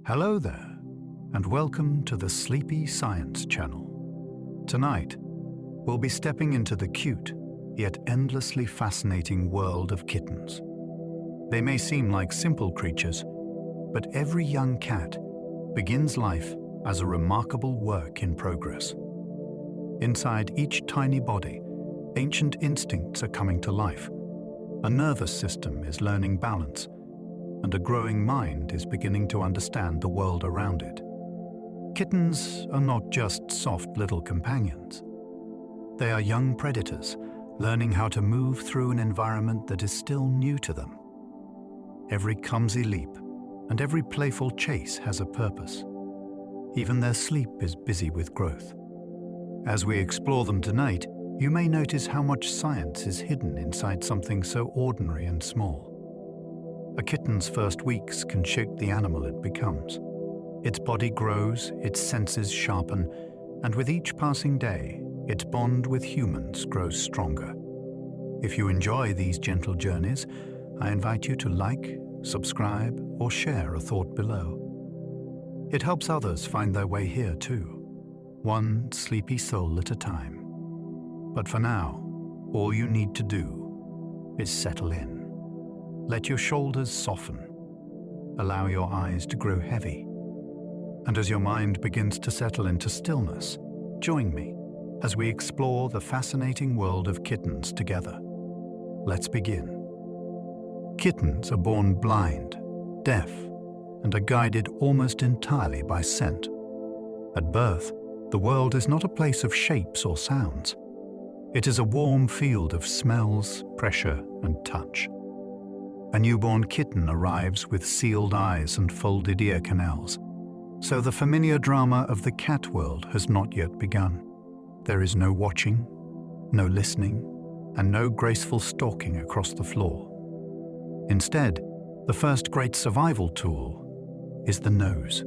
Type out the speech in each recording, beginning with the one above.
Hello there, and welcome to the Sleepy Science Channel. Tonight, we'll be stepping into the cute, yet endlessly fascinating world of kittens. They may seem like simple creatures, but every young cat begins life as a remarkable work in progress. Inside each tiny body, ancient instincts are coming to life. A nervous system is learning balance, and a growing mind is beginning to understand the world around it. Kittens are not just soft little companions. They are young predators, learning how to move through an environment that is still new to them. Every clumsy leap and every playful chase has a purpose. Even their sleep is busy with growth. As we explore them tonight, you may notice how much science is hidden inside something so ordinary and small. A kitten's first weeks can shape the animal it becomes. Its body grows, its senses sharpen, and with each passing day, its bond with humans grows stronger. If you enjoy these gentle journeys, I invite you to like, subscribe, or share a thought below. It helps others find their way here too, one sleepy soul at a time. But for now, all you need to do is settle in. Let your shoulders soften. Allow your eyes to grow heavy. And as your mind begins to settle into stillness, join me as we explore the fascinating world of kittens together. Let's begin. Kittens are born blind, deaf, and are guided almost entirely by scent. At birth, the world is not a place of shapes or sounds. It is a warm field of smells, pressure, and touch. A newborn kitten arrives with sealed eyes and folded ear canals. So the familiar drama of the cat world has not yet begun. There is no watching, no listening, and no graceful stalking across the floor. Instead, the first great survival tool is the nose.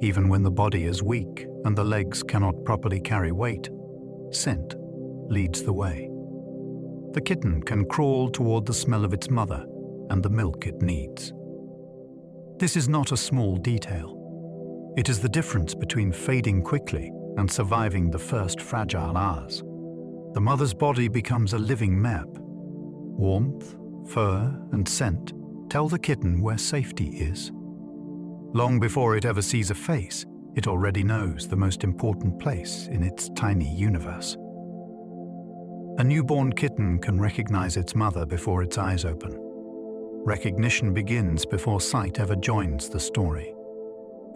Even when the body is weak and the legs cannot properly carry weight, scent leads the way. The kitten can crawl toward the smell of its mother and the milk it needs. This is not a small detail. It is the difference between fading quickly and surviving the first fragile hours. The mother's body becomes a living map. Warmth, fur, and scent tell the kitten where safety is. Long before it ever sees a face, it already knows the most important place in its tiny universe. A newborn kitten can recognize its mother before its eyes open. Recognition begins before sight ever joins the story.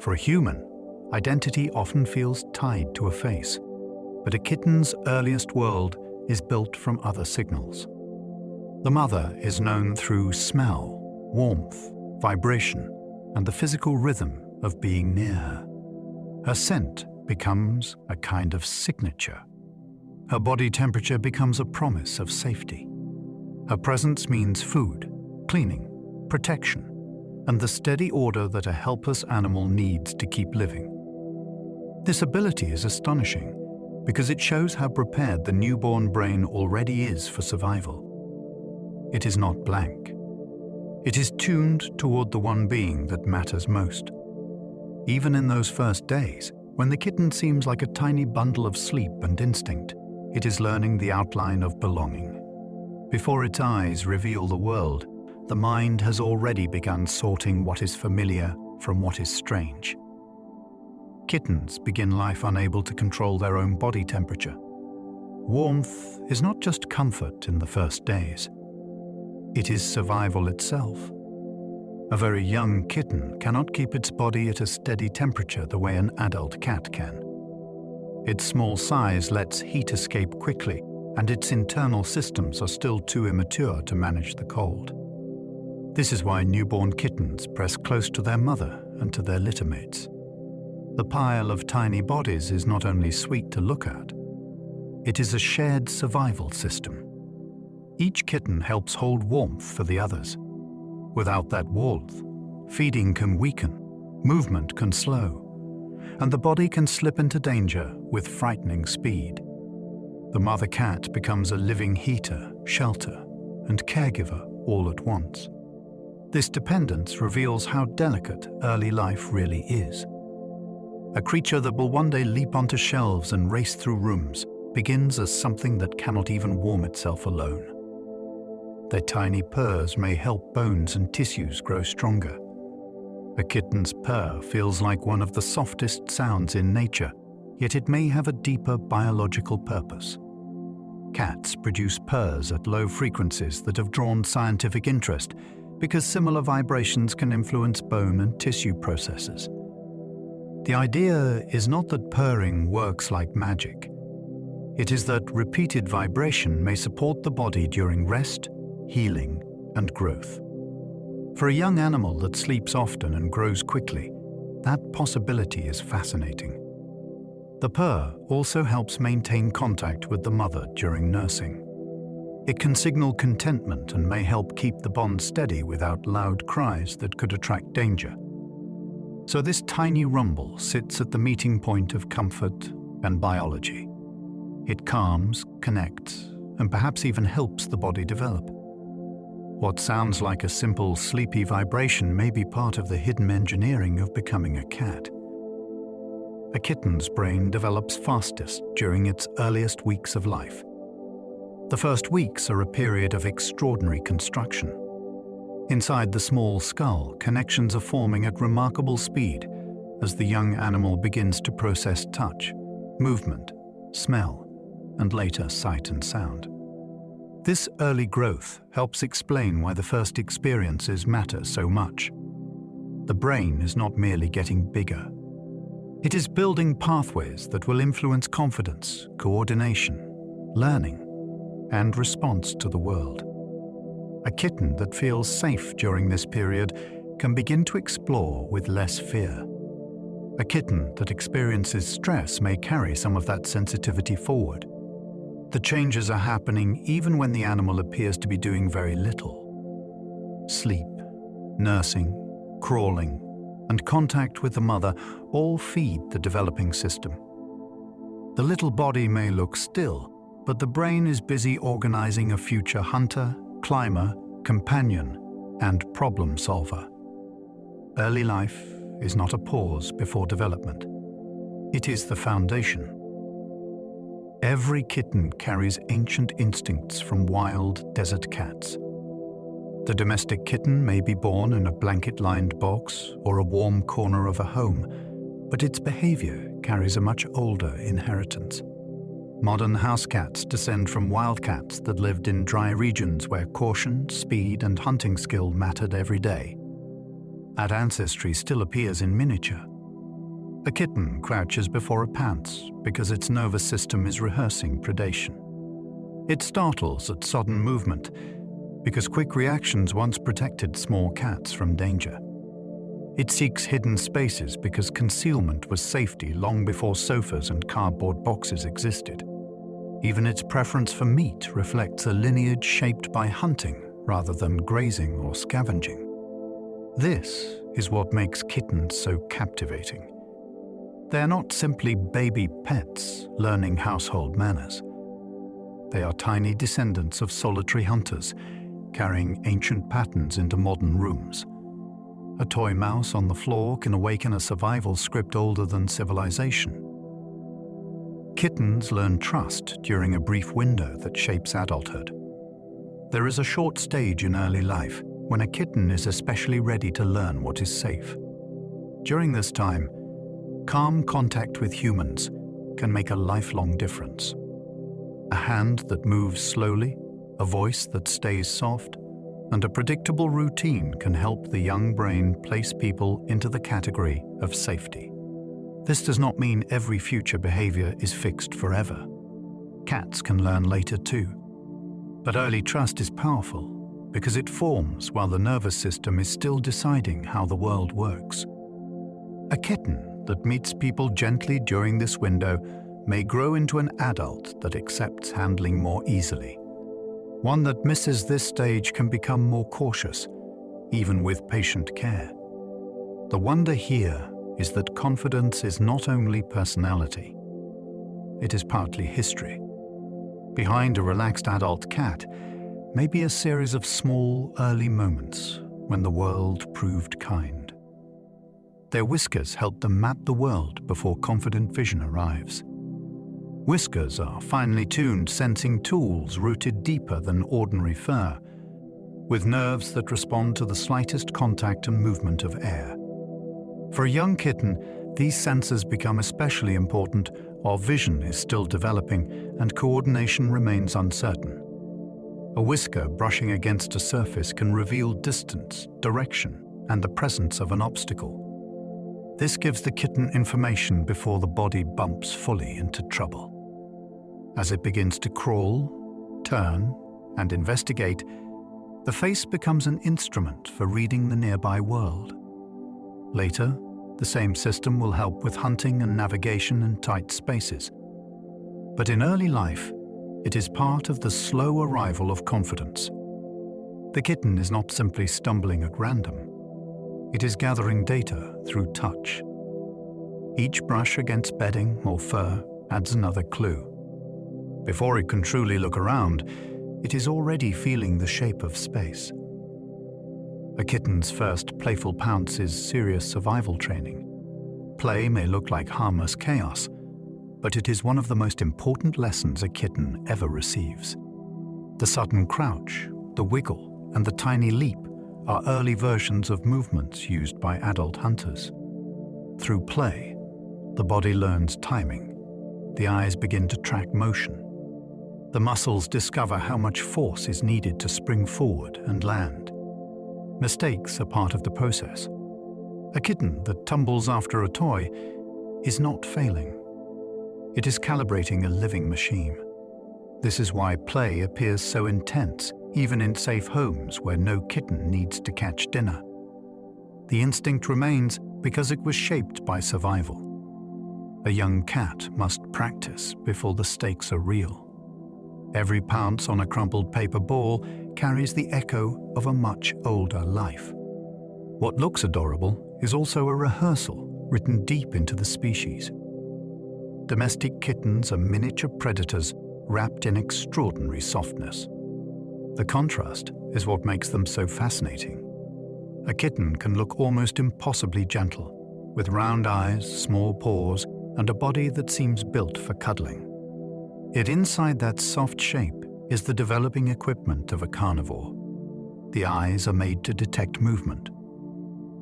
For a human, identity often feels tied to a face, but a kitten's earliest world is built from other signals. The mother is known through smell, warmth, vibration, and the physical rhythm of being near her. Her scent becomes a kind of signature. Her body temperature becomes a promise of safety. Her presence means food, cleaning, protection, and the steady order that a helpless animal needs to keep living. This ability is astonishing because it shows how prepared the newborn brain already is for survival. It is not blank. It is tuned toward the one being that matters most. Even in those first days, when the kitten seems like a tiny bundle of sleep and instinct, it is learning the outline of belonging. Before its eyes reveal the world, the mind has already begun sorting what is familiar from what is strange. Kittens begin life unable to control their own body temperature. Warmth is not just comfort in the first days. It is survival itself. A very young kitten cannot keep its body at a steady temperature the way an adult cat can. Its small size lets heat escape quickly, and its internal systems are still too immature to manage the cold. This is why newborn kittens press close to their mother and to their littermates. The pile of tiny bodies is not only sweet to look at, it is a shared survival system. Each kitten helps hold warmth for the others. Without that warmth, feeding can weaken, movement can slow, and the body can slip into danger with frightening speed. The mother cat becomes a living heater, shelter, and caregiver all at once. This dependence reveals how delicate early life really is. A creature that will one day leap onto shelves and race through rooms begins as something that cannot even warm itself alone. Their tiny purrs may help bones and tissues grow stronger. A kitten's purr feels like one of the softest sounds in nature, yet it may have a deeper biological purpose. Cats produce purrs at low frequencies that have drawn scientific interest because similar vibrations can influence bone and tissue processes. The idea is not that purring works like magic. It is that repeated vibration may support the body during rest, healing, and growth. For a young animal that sleeps often and grows quickly, that possibility is fascinating. The purr also helps maintain contact with the mother during nursing. It can signal contentment and may help keep the bond steady without loud cries that could attract danger. So this tiny rumble sits at the meeting point of comfort and biology. It calms, connects, and perhaps even helps the body develop. What sounds like a simple, sleepy vibration may be part of the hidden engineering of becoming a cat. A kitten's brain develops fastest during its earliest weeks of life. The first weeks are a period of extraordinary construction. Inside the small skull, connections are forming at remarkable speed as the young animal begins to process touch, movement, smell, and later sight and sound. This early growth helps explain why the first experiences matter so much. The brain is not merely getting bigger. It is building pathways that will influence confidence, coordination, learning, and response to the world. A kitten that feels safe during this period can begin to explore with less fear. A kitten that experiences stress may carry some of that sensitivity forward. The changes are happening even when the animal appears to be doing very little. Sleep, nursing, crawling, and contact with the mother all feed the developing system. The little body may look still, but the brain is busy organizing a future hunter, climber, companion, and problem solver. Early life is not a pause before development. It is the foundation. Every kitten carries ancient instincts from wild desert cats. The domestic kitten may be born in a blanket-lined box or a warm corner of a home, but its behavior carries a much older inheritance. Modern house cats descend from wild cats that lived in dry regions where caution, speed, and hunting skill mattered every day. That ancestry still appears in miniature. A kitten crouches before a pounce because its nervous system is rehearsing predation. It startles at sudden movement because quick reactions once protected small cats from danger. It seeks hidden spaces because concealment was safety long before sofas and cardboard boxes existed. Even its preference for meat reflects a lineage shaped by hunting rather than grazing or scavenging. This is what makes kittens so captivating. They are not simply baby pets learning household manners. They are tiny descendants of solitary hunters, carrying ancient patterns into modern rooms. A toy mouse on the floor can awaken a survival script older than civilization. Kittens learn trust during a brief window that shapes adulthood. There is a short stage in early life when a kitten is especially ready to learn what is safe. During this time, calm contact with humans can make a lifelong difference. A hand that moves slowly, a voice that stays soft, and a predictable routine can help the young brain place people into the category of safety. This does not mean every future behavior is fixed forever. Cats can learn later too. But early trust is powerful because it forms while the nervous system is still deciding how the world works. A kitten that meets people gently during this window may grow into an adult that accepts handling more easily. One that misses this stage can become more cautious, even with patient care. The wonder here is that confidence is not only personality. It is partly history. Behind a relaxed adult cat may be a series of small, early moments when the world proved kind. Their whiskers help them map the world before confident vision arrives. Whiskers are finely tuned sensing tools rooted deeper than ordinary fur, with nerves that respond to the slightest contact and movement of air. For a young kitten, these sensors become especially important while vision is still developing and coordination remains uncertain. A whisker brushing against a surface can reveal distance, direction, and the presence of an obstacle. This gives the kitten information before the body bumps fully into trouble. As it begins to crawl, turn, and investigate, the face becomes an instrument for reading the nearby world. Later, the same system will help with hunting and navigation in tight spaces. But in early life, it is part of the slow arrival of confidence. The kitten is not simply stumbling at random. It is gathering data through touch. Each brush against bedding or fur adds another clue. Before it can truly look around, it is already feeling the shape of space. A kitten's first playful pounce is serious survival training. Play may look like harmless chaos, but it is one of the most important lessons a kitten ever receives. The sudden crouch, the wiggle, and the tiny leap are early versions of movements used by adult hunters. Through play, the body learns timing. The eyes begin to track motion. The muscles discover how much force is needed to spring forward and land. Mistakes are part of the process. A kitten that tumbles after a toy is not failing. It is calibrating a living machine. This is why play appears so intense, even in safe homes where no kitten needs to catch dinner. The instinct remains because it was shaped by survival. A young cat must practice before the stakes are real. Every pounce on a crumpled paper ball carries the echo of a much older life. What looks adorable is also a rehearsal written deep into the species. Domestic kittens are miniature predators wrapped in extraordinary softness. The contrast is what makes them so fascinating. A kitten can look almost impossibly gentle, with round eyes, small paws, and a body that seems built for cuddling. Yet inside that soft shape is the developing equipment of a carnivore. The eyes are made to detect movement.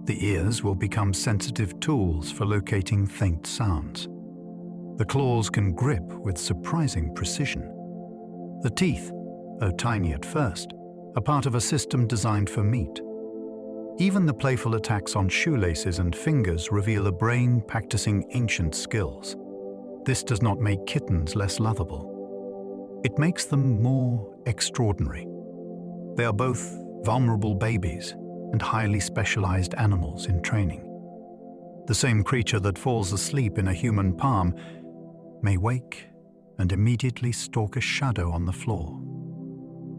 The ears will become sensitive tools for locating faint sounds. The claws can grip with surprising precision. The teeth, though tiny at first, are part of a system designed for meat. Even the playful attacks on shoelaces and fingers reveal a brain practicing ancient skills. This does not make kittens less lovable. It makes them more extraordinary. They are both vulnerable babies and highly specialized animals in training. The same creature that falls asleep in a human palm may wake and immediately stalk a shadow on the floor.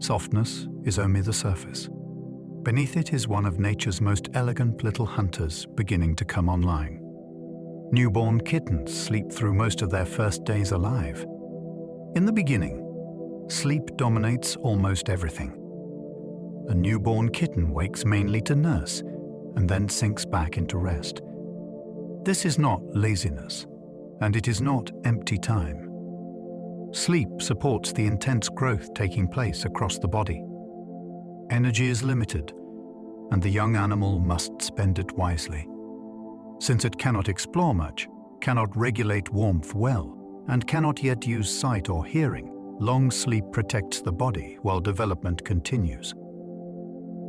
Softness is only the surface. Beneath it is one of nature's most elegant little hunters beginning to come online. Newborn kittens sleep through most of their first days alive. In the beginning, sleep dominates almost everything. A newborn kitten wakes mainly to nurse and then sinks back into rest. This is not laziness, and it is not empty time. Sleep supports the intense growth taking place across the body. Energy is limited, and the young animal must spend it wisely. Since it cannot explore much, cannot regulate warmth well, and cannot yet use sight or hearing, long sleep protects the body while development continues.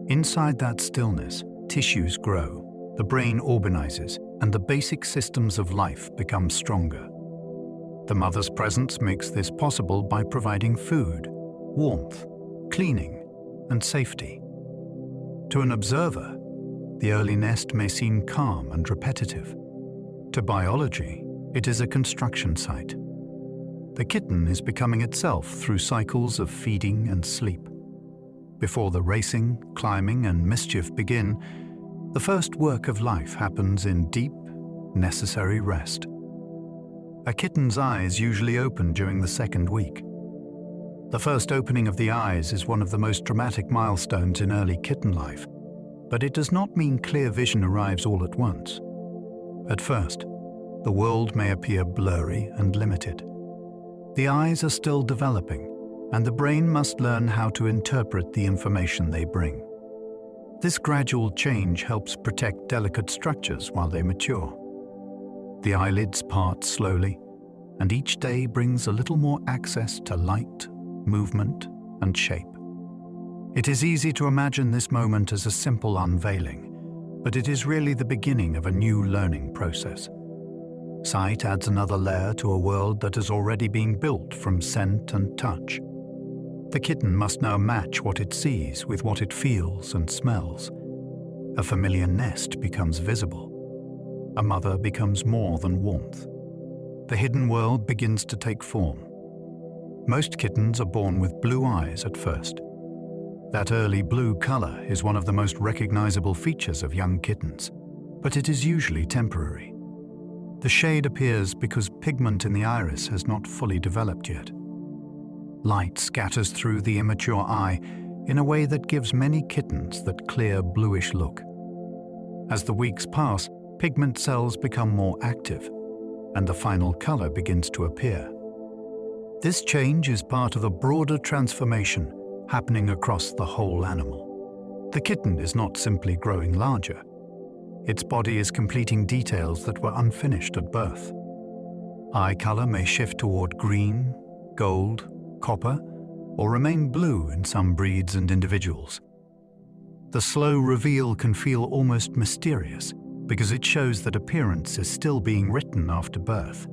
Inside that stillness, tissues grow, the brain organizes, and the basic systems of life become stronger. The mother's presence makes this possible by providing food, warmth, cleaning, and safety. To an observer, the early nest may seem calm and repetitive. To biology, it is a construction site. The kitten is becoming itself through cycles of feeding and sleep. Before the racing, climbing, and mischief begin, the first work of life happens in deep, necessary rest. A kitten's eyes usually open during the second week. The first opening of the eyes is one of the most dramatic milestones in early kitten life, but it does not mean clear vision arrives all at once. At first, the world may appear blurry and limited. The eyes are still developing, and the brain must learn how to interpret the information they bring. This gradual change helps protect delicate structures while they mature. The eyelids part slowly, and each day brings a little more access to light, movement, and shape. It is easy to imagine this moment as a simple unveiling, but it is really the beginning of a new learning process. Sight adds another layer to a world that is already being built from scent and touch. The kitten must now match what it sees with what it feels and smells. A familiar nest becomes visible. A mother becomes more than warmth. The hidden world begins to take form. Most kittens are born with blue eyes at first. That early blue color is one of the most recognizable features of young kittens, but it is usually temporary. The shade appears because pigment in the iris has not fully developed yet. Light scatters through the immature eye in a way that gives many kittens that clear bluish look. As the weeks pass, pigment cells become more active, and the final color begins to appear. This change is part of a broader transformation happening across the whole animal. The kitten is not simply growing larger. Its body is completing details that were unfinished at birth. Eye color may shift toward green, gold, copper, or remain blue in some breeds and individuals. The slow reveal can feel almost mysterious because it shows that appearance is still being written after birth.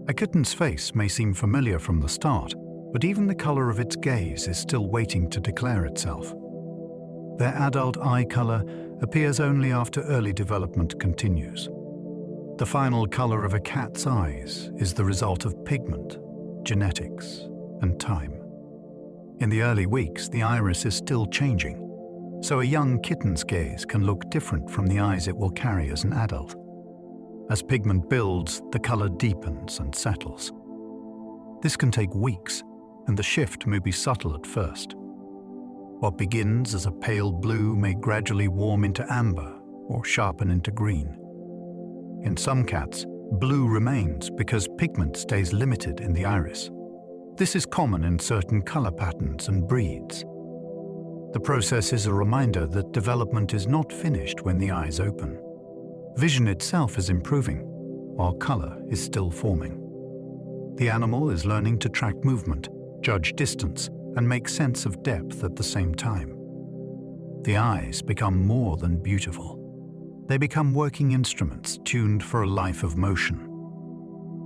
A kitten's face may seem familiar from the start, but even the color of its gaze is still waiting to declare itself. Their adult eye color appears only after early development continues. The final color of a cat's eyes is the result of pigment, genetics, and time. In the early weeks, the iris is still changing, so a young kitten's gaze can look different from the eyes it will carry as an adult. As pigment builds, the color deepens and settles. This can take weeks, and the shift may be subtle at first. What begins as a pale blue may gradually warm into amber or sharpen into green. In some cats, blue remains because pigment stays limited in the iris. This is common in certain color patterns and breeds. The process is a reminder that development is not finished when the eyes open. Vision itself is improving, while color is still forming. The animal is learning to track movement, judge distance, and make sense of depth at the same time. The eyes become more than beautiful. They become working instruments tuned for a life of motion.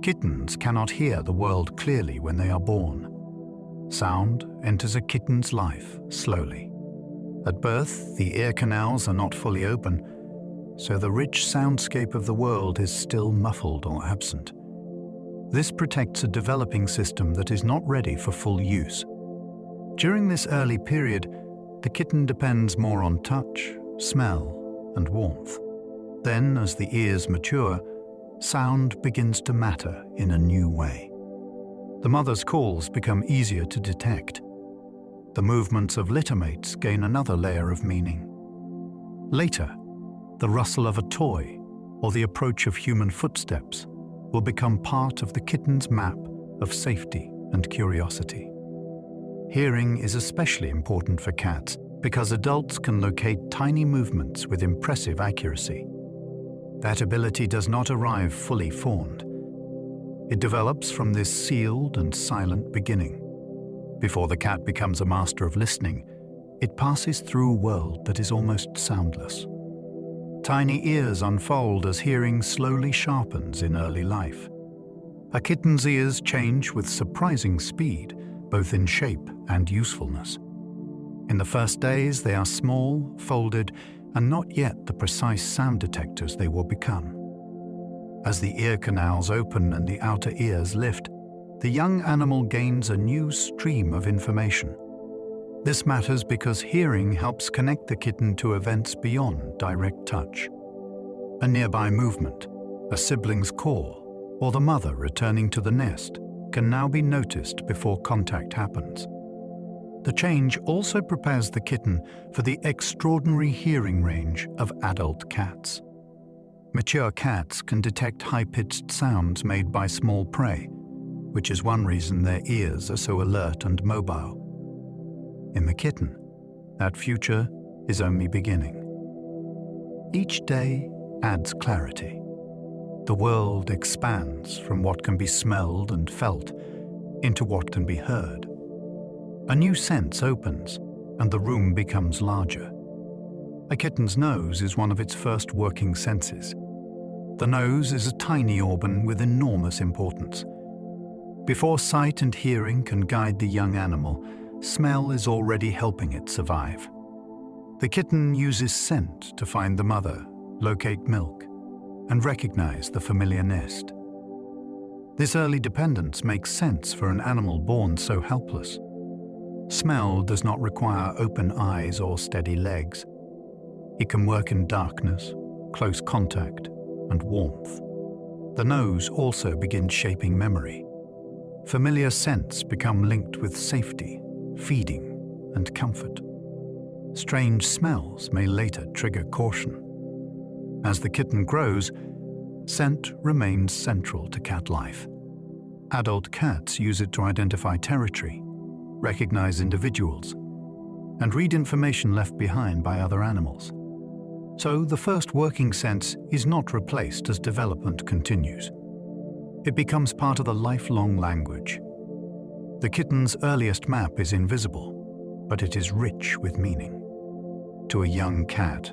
Kittens cannot hear the world clearly when they are born. Sound enters a kitten's life slowly. At birth, the ear canals are not fully open, so the rich soundscape of the world is still muffled or absent. This protects a developing system that is not ready for full use. During this early period, the kitten depends more on touch, smell, and warmth. Then, as the ears mature, sound begins to matter in a new way. The mother's calls become easier to detect. The movements of littermates gain another layer of meaning. Later, the rustle of a toy or the approach of human footsteps will become part of the kitten's map of safety and curiosity. Hearing is especially important for cats because adults can locate tiny movements with impressive accuracy. That ability does not arrive fully formed. It develops from this sealed and silent beginning. Before the cat becomes a master of listening, it passes through a world that is almost soundless. Tiny ears unfold as hearing slowly sharpens in early life. A kitten's ears change with surprising speed, both in shape and usefulness. In the first days, they are small, folded, and not yet the precise sound detectors they will become. As the ear canals open and the outer ears lift, the young animal gains a new stream of information. This matters because hearing helps connect the kitten to events beyond direct touch. A nearby movement, a sibling's call, or the mother returning to the nest can now be noticed before contact happens. The change also prepares the kitten for the extraordinary hearing range of adult cats. Mature cats can detect high-pitched sounds made by small prey, which is one reason their ears are so alert and mobile. In the kitten, that future is only beginning. Each day adds clarity. The world expands from what can be smelled and felt into what can be heard. A new sense opens, and the room becomes larger. A kitten's nose is one of its first working senses. The nose is a tiny organ with enormous importance. Before sight and hearing can guide the young animal, smell is already helping it survive. The kitten uses scent to find the mother, locate milk, and recognize the familiar nest. This early dependence makes sense for an animal born so helpless. Smell does not require open eyes or steady legs. It can work in darkness, close contact, and warmth. The nose also begins shaping memory. Familiar scents become linked with safety, feeding, and comfort. Strange smells may later trigger caution. As the kitten grows, scent remains central to cat life. Adult cats use it to identify territory, recognize individuals, and read information left behind by other animals. So the first working sense is not replaced as development continues. It becomes part of the lifelong language. The kitten's earliest map is invisible, but it is rich with meaning. To a young cat,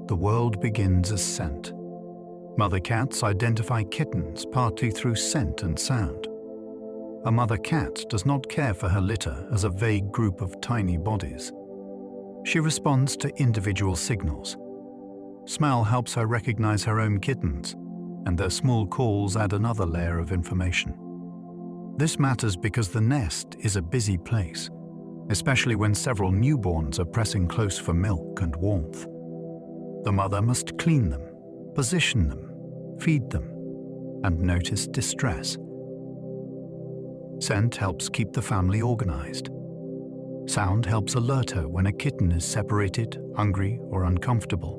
the world begins as scent. Mother cats identify kittens partly through scent and sound. A mother cat does not care for her litter as a vague group of tiny bodies. She responds to individual signals. Smell helps her recognize her own kittens, and their small calls add another layer of information. This matters because the nest is a busy place, especially when several newborns are pressing close for milk and warmth. The mother must clean them, position them, feed them, and notice distress. Scent helps keep the family organized. Sound helps alert her when a kitten is separated, hungry, or uncomfortable.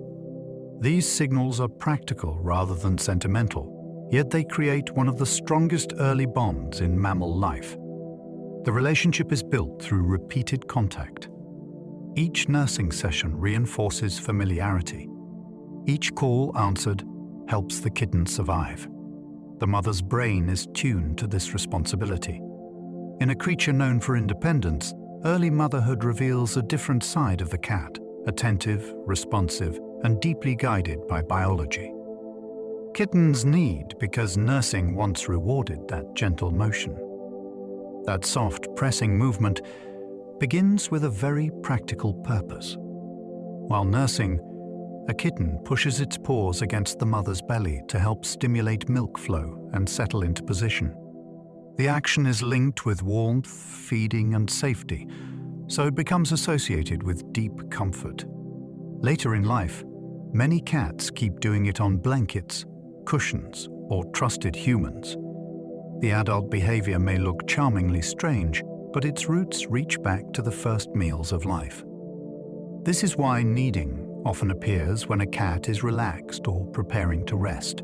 These signals are practical rather than sentimental, yet they create one of the strongest early bonds in mammal life. The relationship is built through repeated contact. Each nursing session reinforces familiarity. Each call answered helps the kitten survive. The mother's brain is tuned to this responsibility. In a creature known for independence, early motherhood reveals a different side of the cat, attentive, responsive, and deeply guided by biology. Kittens need because nursing once rewarded that gentle motion. That soft pressing movement begins with a very practical purpose. While nursing, a kitten pushes its paws against the mother's belly to help stimulate milk flow and settle into position. The action is linked with warmth, feeding, and safety, so it becomes associated with deep comfort. Later in life, many cats keep doing it on blankets, cushions, or trusted humans. The adult behavior may look charmingly strange, but its roots reach back to the first meals of life. This is why kneading often appears when a cat is relaxed or preparing to rest.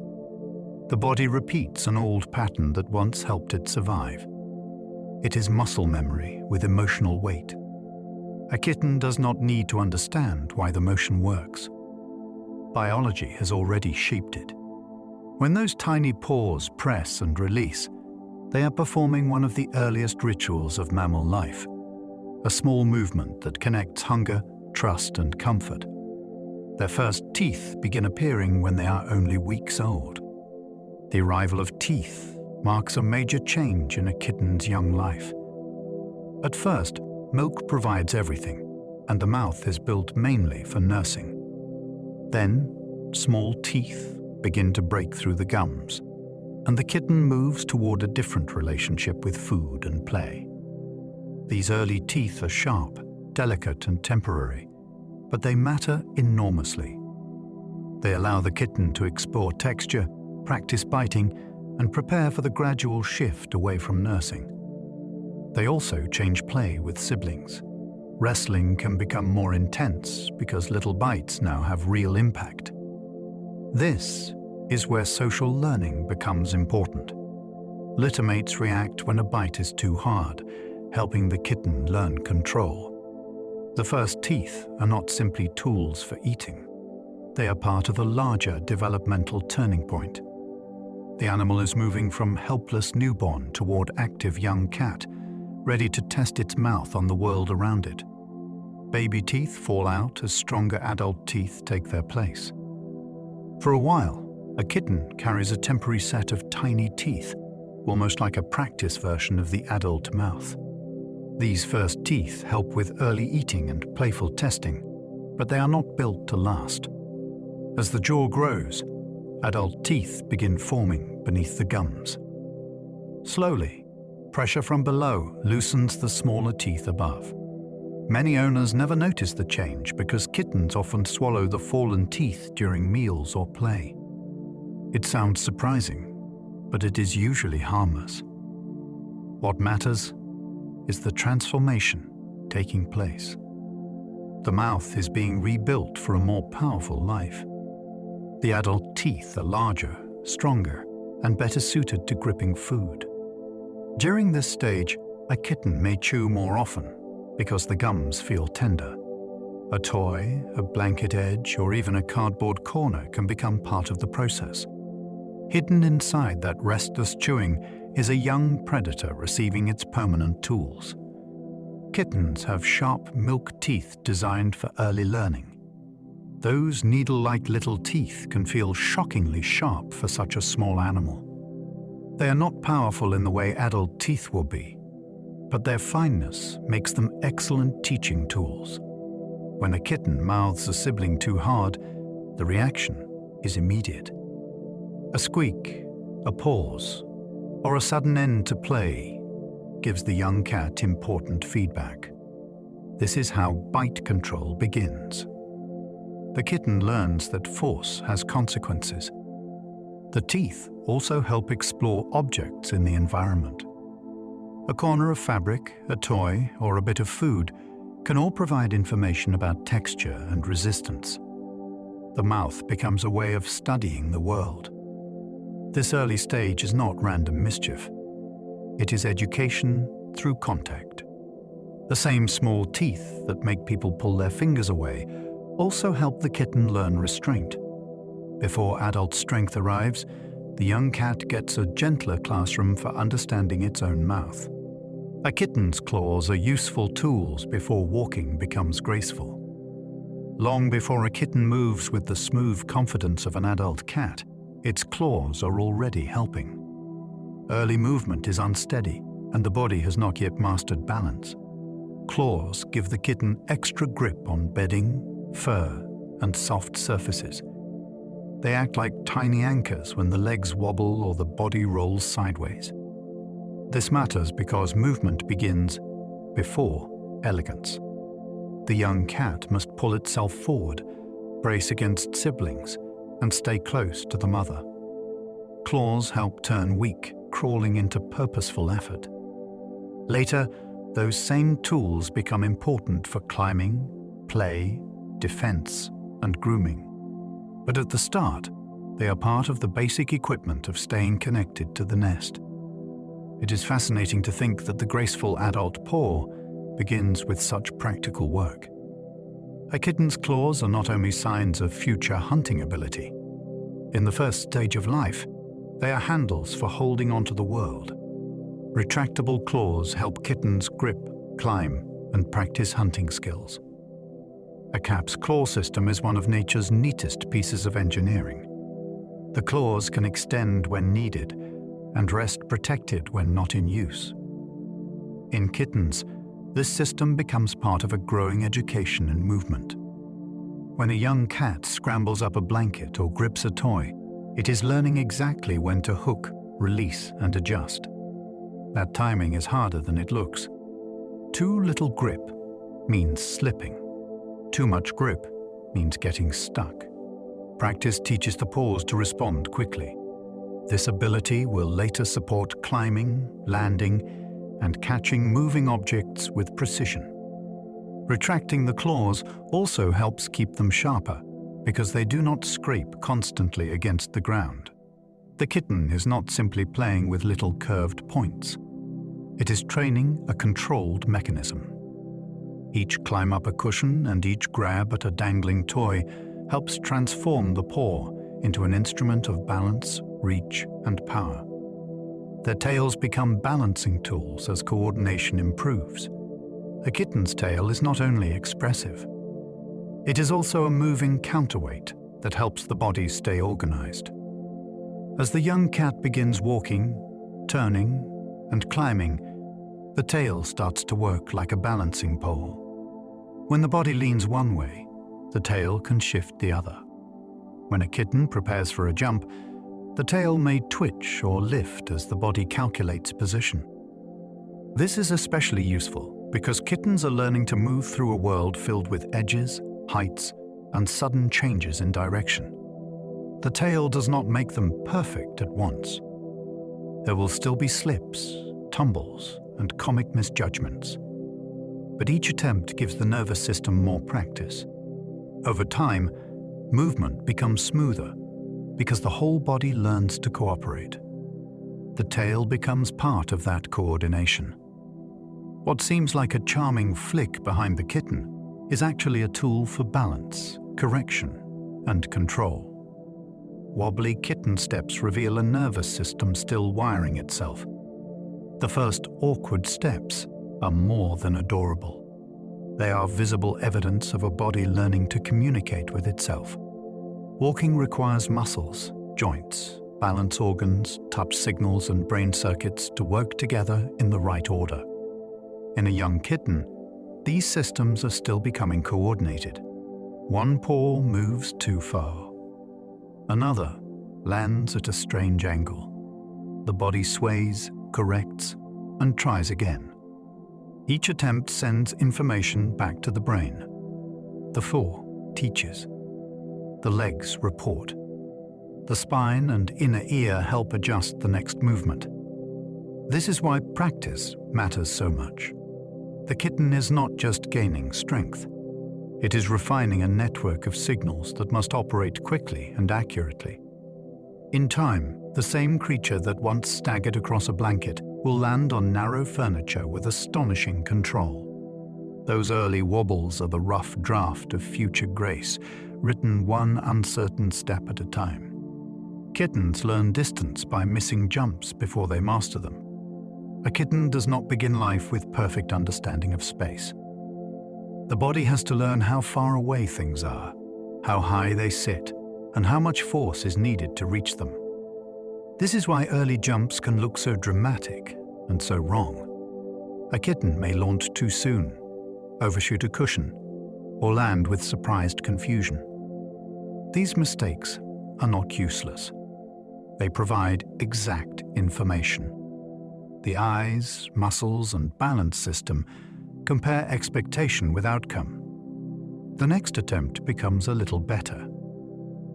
The body repeats an old pattern that once helped it survive. It is muscle memory with emotional weight. A kitten does not need to understand why the motion works. Biology has already shaped it. When those tiny paws press and release, they are performing one of the earliest rituals of mammal life, a small movement that connects hunger, trust, and comfort. Their first teeth begin appearing when they are only weeks old. The arrival of teeth marks a major change in a kitten's young life. At first, milk provides everything, and the mouth is built mainly for nursing. Then, small teeth begin to break through the gums, and the kitten moves toward a different relationship with food and play. These early teeth are sharp, delicate, and temporary, but they matter enormously. They allow the kitten to explore texture, practice biting, and prepare for the gradual shift away from nursing. They also change play with siblings. Wrestling can become more intense because little bites now have real impact. This is where social learning becomes important. Littermates react when a bite is too hard, helping the kitten learn control. The first teeth are not simply tools for eating. They are part of a larger developmental turning point. The animal is moving from helpless newborn toward active young cat, ready to test its mouth on the world around it. Baby teeth fall out as stronger adult teeth take their place. For a while, a kitten carries a temporary set of tiny teeth, almost like a practice version of the adult mouth. These first teeth help with early eating and playful testing, but they are not built to last. As the jaw grows, adult teeth begin forming beneath the gums. Slowly, pressure from below loosens the smaller teeth above. Many owners never notice the change because kittens often swallow the fallen teeth during meals or play. It sounds surprising, but it is usually harmless. What matters is the transformation taking place. The mouth is being rebuilt for a more powerful life. The adult teeth are larger, stronger, and better suited to gripping food. During this stage, a kitten may chew more often because the gums feel tender. A toy, a blanket edge, or even a cardboard corner can become part of the process. Hidden inside that restless chewing is a young predator receiving its permanent tools. Kittens have sharp milk teeth designed for early learning. Those needle-like little teeth can feel shockingly sharp for such a small animal. They are not powerful in the way adult teeth will be, but their fineness makes them excellent teaching tools. When a kitten mouths a sibling too hard, the reaction is immediate. A squeak, a pause, or a sudden end to play gives the young cat important feedback. This is how bite control begins. The kitten learns that force has consequences. The teeth also help explore objects in the environment. A corner of fabric, a toy, or a bit of food can all provide information about texture and resistance. The mouth becomes a way of studying the world. This early stage is not random mischief. It is education through contact. The same small teeth that make people pull their fingers away also help the kitten learn restraint. Before adult strength arrives, the young cat gets a gentler classroom for understanding its own mouth. A kitten's claws are useful tools before walking becomes graceful. Long before a kitten moves with the smooth confidence of an adult cat, its claws are already helping. Early movement is unsteady, and the body has not yet mastered balance. Claws give the kitten extra grip on bedding, fur, and soft surfaces. They act like tiny anchors when the legs wobble or the body rolls sideways. This matters because movement begins before elegance. The young cat must pull itself forward, brace against siblings, and stay close to the mother. Claws help turn weak, crawling into purposeful effort. Later, those same tools become important for climbing, play, defense, and grooming. But at the start, they are part of the basic equipment of staying connected to the nest. It is fascinating to think that the graceful adult paw begins with such practical work. A kitten's claws are not only signs of future hunting ability. In the first stage of life, they are handles for holding onto the world. Retractable claws help kittens grip, climb, and practice hunting skills. A cat's claw system is one of nature's neatest pieces of engineering. The claws can extend when needed and rest protected when not in use. In kittens, this system becomes part of a growing education in movement. When a young cat scrambles up a blanket or grips a toy, it is learning exactly when to hook, release, and adjust. That timing is harder than it looks. Too little grip means slipping. Too much grip means getting stuck. Practice teaches the paws to respond quickly. This ability will later support climbing, landing, and catching moving objects with precision. Retracting the claws also helps keep them sharper because they do not scrape constantly against the ground. The kitten is not simply playing with little curved points. It is training a controlled mechanism. Each climb up a cushion and each grab at a dangling toy helps transform the paw into an instrument of balance, reach, and power. Their tails become balancing tools as coordination improves. A kitten's tail is not only expressive, it is also a moving counterweight that helps the body stay organized. As the young cat begins walking, turning, and climbing, the tail starts to work like a balancing pole. When the body leans one way, the tail can shift the other. When a kitten prepares for a jump, the tail may twitch or lift as the body calculates position. This is especially useful because kittens are learning to move through a world filled with edges, heights, and sudden changes in direction. The tail does not make them perfect at once. There will still be slips, tumbles, and comic misjudgments. But each attempt gives the nervous system more practice. Over time, movement becomes smoother because the whole body learns to cooperate. The tail becomes part of that coordination. What seems like a charming flick behind the kitten is actually a tool for balance, correction, and control. Wobbly kitten steps reveal a nervous system still wiring itself. The first awkward steps are more than adorable. They are visible evidence of a body learning to communicate with itself. Walking requires muscles, joints, balance organs, touch signals, and brain circuits to work together in the right order. In a young kitten, these systems are still becoming coordinated. One paw moves too far. Another lands at a strange angle. The body sways, corrects, and tries again. Each attempt sends information back to the brain. The fore teaches. The legs report. The spine and inner ear help adjust the next movement. This is why practice matters so much. The kitten is not just gaining strength. It is refining a network of signals that must operate quickly and accurately. In time, the same creature that once staggered across a blanket will land on narrow furniture with astonishing control. Those early wobbles are the rough draft of future grace, written one uncertain step at a time. Kittens learn distance by missing jumps before they master them. A kitten does not begin life with perfect understanding of space. The body has to learn how far away things are, how high they sit, and how much force is needed to reach them. This is why early jumps can look so dramatic and so wrong. A kitten may launch too soon, overshoot a cushion, or land with surprised confusion. These mistakes are not useless. They provide exact information. The eyes, muscles, and balance system compare expectation with outcome. The next attempt becomes a little better.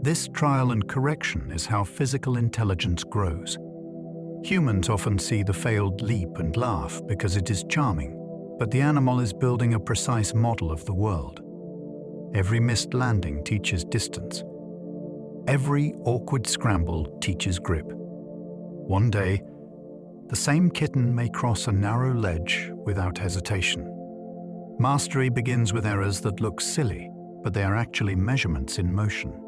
This trial and correction is how physical intelligence grows. Humans often see the failed leap and laugh because it is charming, but the animal is building a precise model of the world. Every missed landing teaches distance. Every awkward scramble teaches grip. One day, the same kitten may cross a narrow ledge without hesitation. Mastery begins with errors that look silly, but they are actually measurements in motion.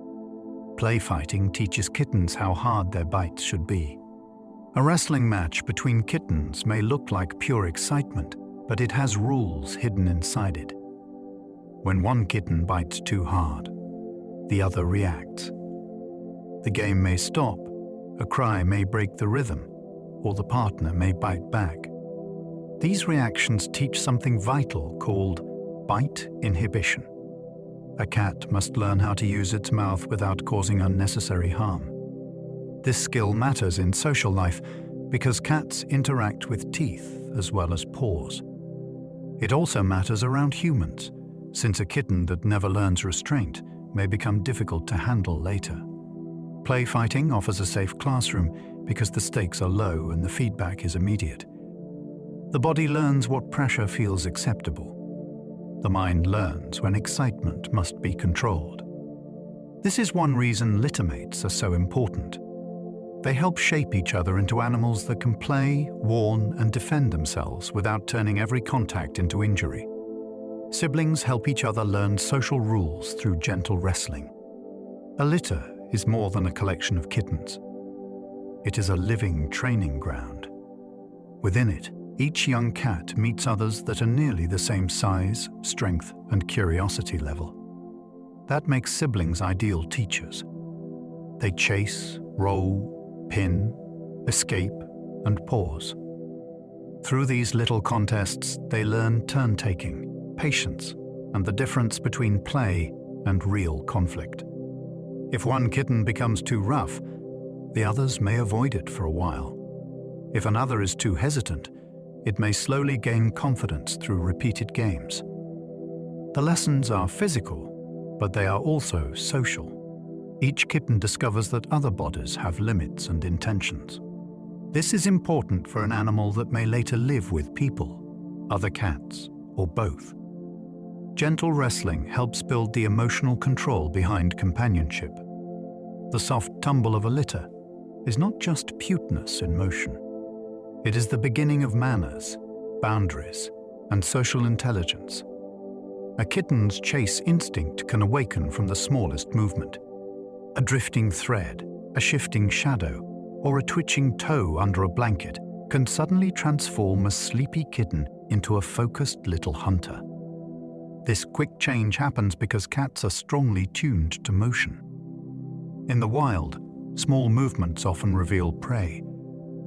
Play fighting teaches kittens how hard their bites should be. A wrestling match between kittens may look like pure excitement, but it has rules hidden inside it. When one kitten bites too hard, the other reacts. The game may stop, a cry may break the rhythm, or the partner may bite back. These reactions teach something vital called bite inhibition. A cat must learn how to use its mouth without causing unnecessary harm. This skill matters in social life because cats interact with teeth as well as paws. It also matters around humans, since a kitten that never learns restraint may become difficult to handle later. Play fighting offers a safe classroom because the stakes are low and the feedback is immediate. The body learns what pressure feels acceptable. The mind learns when excitement must be controlled. This is one reason littermates are so important. They help shape each other into animals that can play, warn, and defend themselves without turning every contact into injury. Siblings help each other learn social rules through gentle wrestling. A litter is more than a collection of kittens. It is a living training ground. Within it, each young cat meets others that are nearly the same size, strength, and curiosity level. That makes siblings ideal teachers. They chase, roll, pin, escape, and pause. Through these little contests, they learn turn-taking, patience, and the difference between play and real conflict. If one kitten becomes too rough, the others may avoid it for a while. If another is too hesitant, it may slowly gain confidence through repeated games. The lessons are physical, but they are also social. Each kitten discovers that other bodies have limits and intentions. This is important for an animal that may later live with people, other cats, or both. Gentle wrestling helps build the emotional control behind companionship. The soft tumble of a litter is not just cuteness in motion. It is the beginning of manners, boundaries, and social intelligence. A kitten's chase instinct can awaken from the smallest movement. A drifting thread, a shifting shadow, or a twitching toe under a blanket can suddenly transform a sleepy kitten into a focused little hunter. This quick change happens because cats are strongly tuned to motion. In the wild, small movements often reveal prey,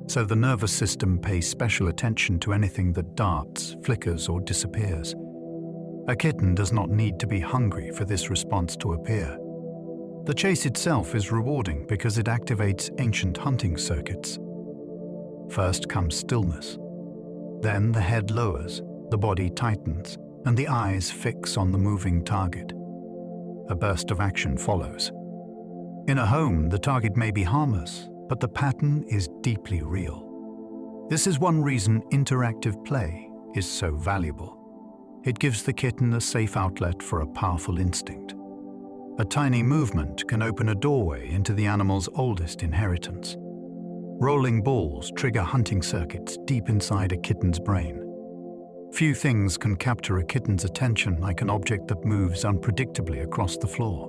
so the nervous system pays special attention to anything that darts, flickers, or disappears. A kitten does not need to be hungry for this response to appear. The chase itself is rewarding because it activates ancient hunting circuits. First comes stillness. Then the head lowers, the body tightens, and the eyes fix on the moving target. A burst of action follows. In a home, the target may be harmless, but the pattern is deeply real. This is one reason interactive play is so valuable. It gives the kitten a safe outlet for a powerful instinct. A tiny movement can open a doorway into the animal's oldest inheritance. Rolling balls trigger hunting circuits deep inside a kitten's brain. Few things can capture a kitten's attention like an object that moves unpredictably across the floor.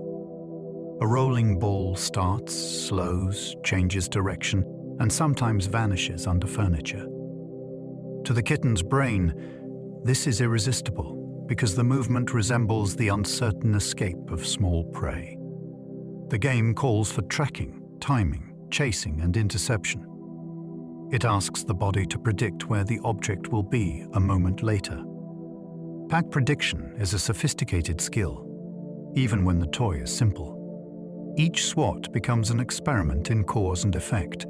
A rolling ball starts, slows, changes direction, and sometimes vanishes under furniture. To the kitten's brain, this is irresistible because the movement resembles the uncertain escape of small prey. The game calls for tracking, timing, chasing, and interception. It asks the body to predict where the object will be a moment later. Pack prediction is a sophisticated skill, even when the toy is simple. Each swat becomes an experiment in cause and effect.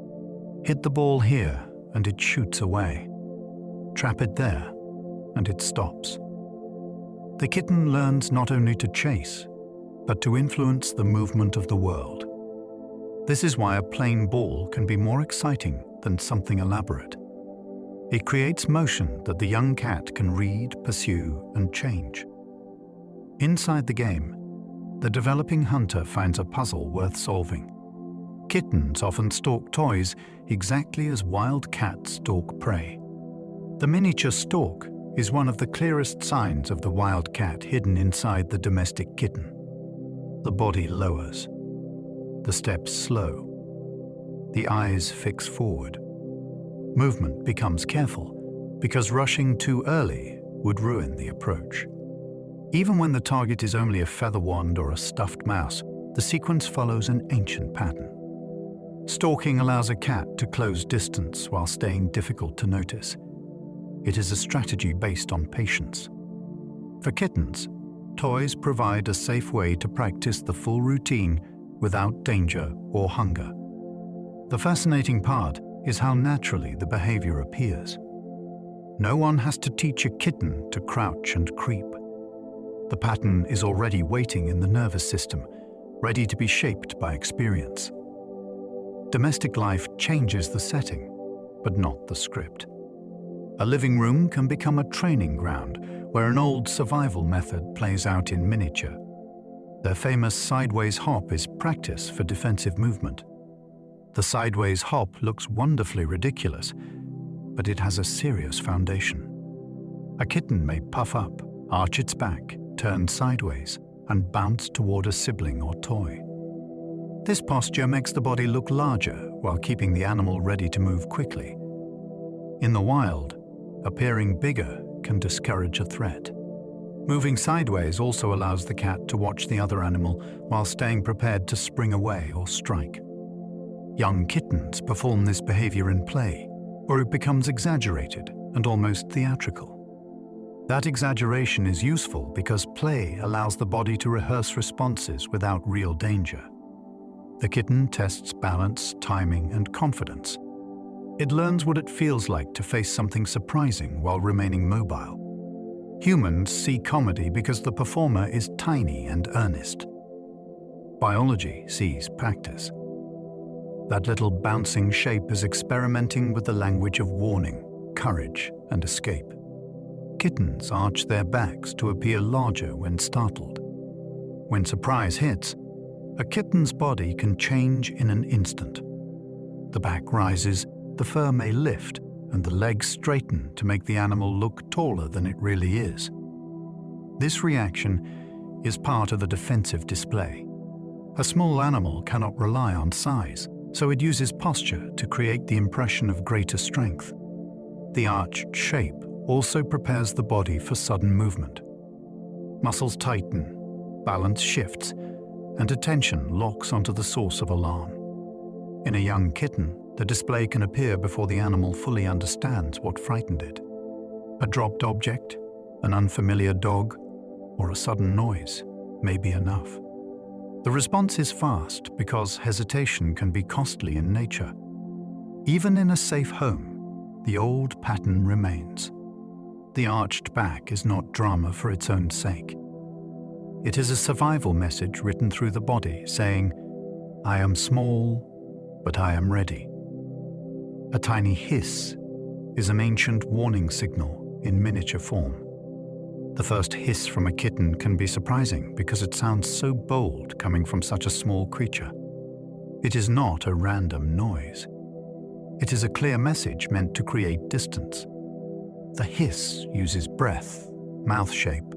Hit the ball here, and it shoots away. Trap it there, and it stops. The kitten learns not only to chase, but to influence the movement of the world. This is why a plain ball can be more exciting than something elaborate. It creates motion that the young cat can read, pursue, and change. Inside the game, the developing hunter finds a puzzle worth solving. Kittens often stalk toys exactly as wild cats stalk prey. The miniature stalk is one of the clearest signs of the wild cat hidden inside the domestic kitten. The body lowers. The steps slow. The eyes fix forward. Movement becomes careful because rushing too early would ruin the approach. Even when the target is only a feather wand or a stuffed mouse, the sequence follows an ancient pattern. Stalking allows a cat to close distance while staying difficult to notice. It is a strategy based on patience. For kittens, toys provide a safe way to practice the full routine without danger or hunger. The fascinating part is how naturally the behavior appears. No one has to teach a kitten to crouch and creep. The pattern is already waiting in the nervous system, ready to be shaped by experience. Domestic life changes the setting, but not the script. A living room can become a training ground where an old survival method plays out in miniature. Their famous sideways hop is practice for defensive movement. The sideways hop looks wonderfully ridiculous, but it has a serious foundation. A kitten may puff up, arch its back, turn sideways, and bounce toward a sibling or toy. This posture makes the body look larger while keeping the animal ready to move quickly. In the wild, appearing bigger can discourage a threat. Moving sideways also allows the cat to watch the other animal while staying prepared to spring away or strike. Young kittens perform this behavior in play, or it becomes exaggerated and almost theatrical. That exaggeration is useful because play allows the body to rehearse responses without real danger. The kitten tests balance, timing, and confidence. It learns what it feels like to face something surprising while remaining mobile. Humans see comedy because the performer is tiny and earnest. Biology sees practice. That little bouncing shape is experimenting with the language of warning, courage, and escape. Kittens arch their backs to appear larger when startled. When surprise hits, a kitten's body can change in an instant. The back rises, the fur may lift, and the legs straighten to make the animal look taller than it really is. This reaction is part of a defensive display. A small animal cannot rely on size, so it uses posture to create the impression of greater strength. The arched shape also prepares the body for sudden movement. Muscles tighten, balance shifts, and attention locks onto the source of alarm. In a young kitten, the display can appear before the animal fully understands what frightened it. A dropped object, an unfamiliar dog, or a sudden noise may be enough. The response is fast because hesitation can be costly in nature. Even in a safe home, the old pattern remains. The arched back is not drama for its own sake. It is a survival message written through the body saying, "I am small, but I am ready." A tiny hiss is an ancient warning signal in miniature form. The first hiss from a kitten can be surprising because it sounds so bold coming from such a small creature. It is not a random noise. It is a clear message meant to create distance. The hiss uses breath, mouth shape,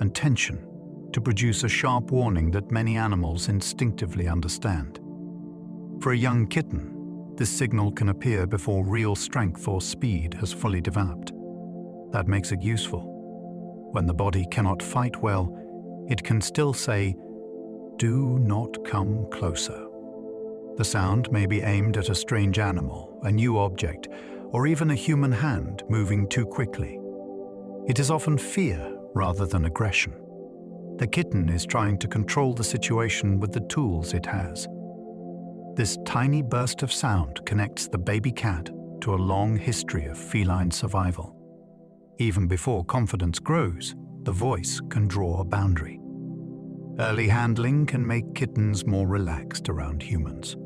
and tension to produce a sharp warning that many animals instinctively understand. For a young kitten, this signal can appear before real strength or speed has fully developed. That makes it useful. When the body cannot fight well, it can still say, "Do not come closer." The sound may be aimed at a strange animal, a new object, or even a human hand moving too quickly. It is often fear rather than aggression. The kitten is trying to control the situation with the tools it has. This tiny burst of sound connects the baby cat to a long history of feline survival. Even before confidence grows, the voice can draw a boundary. Early handling can make kittens more relaxed around humans.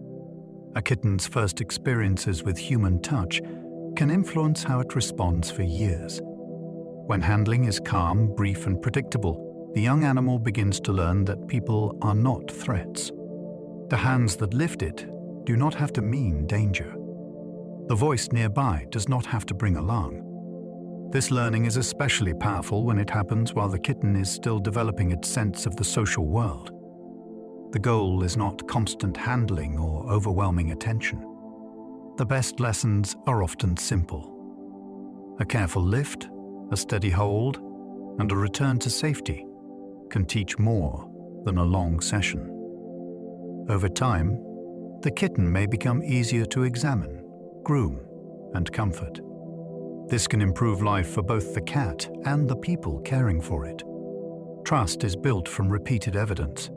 A kitten's first experiences with human touch can influence how it responds for years. When handling is calm, brief, and predictable, the young animal begins to learn that people are not threats. The hands that lift it do not have to mean danger. The voice nearby does not have to bring alarm. This learning is especially powerful when it happens while the kitten is still developing its sense of the social world. The goal is not constant handling or overwhelming attention. The best lessons are often simple. A careful lift, a steady hold, and a return to safety can teach more than a long session. Over time, the kitten may become easier to examine, groom, and comfort. This can improve life for both the cat and the people caring for it. Trust is built from repeated evidence.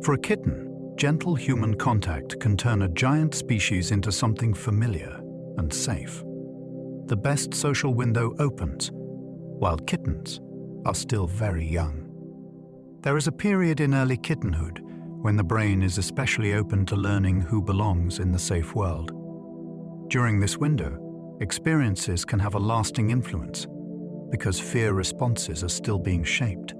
For a kitten, gentle human contact can turn a giant species into something familiar and safe. The best social window opens while kittens are still very young. There is a period in early kittenhood when the brain is especially open to learning who belongs in the safe world. During this window, experiences can have a lasting influence. because fear responses are still being shaped.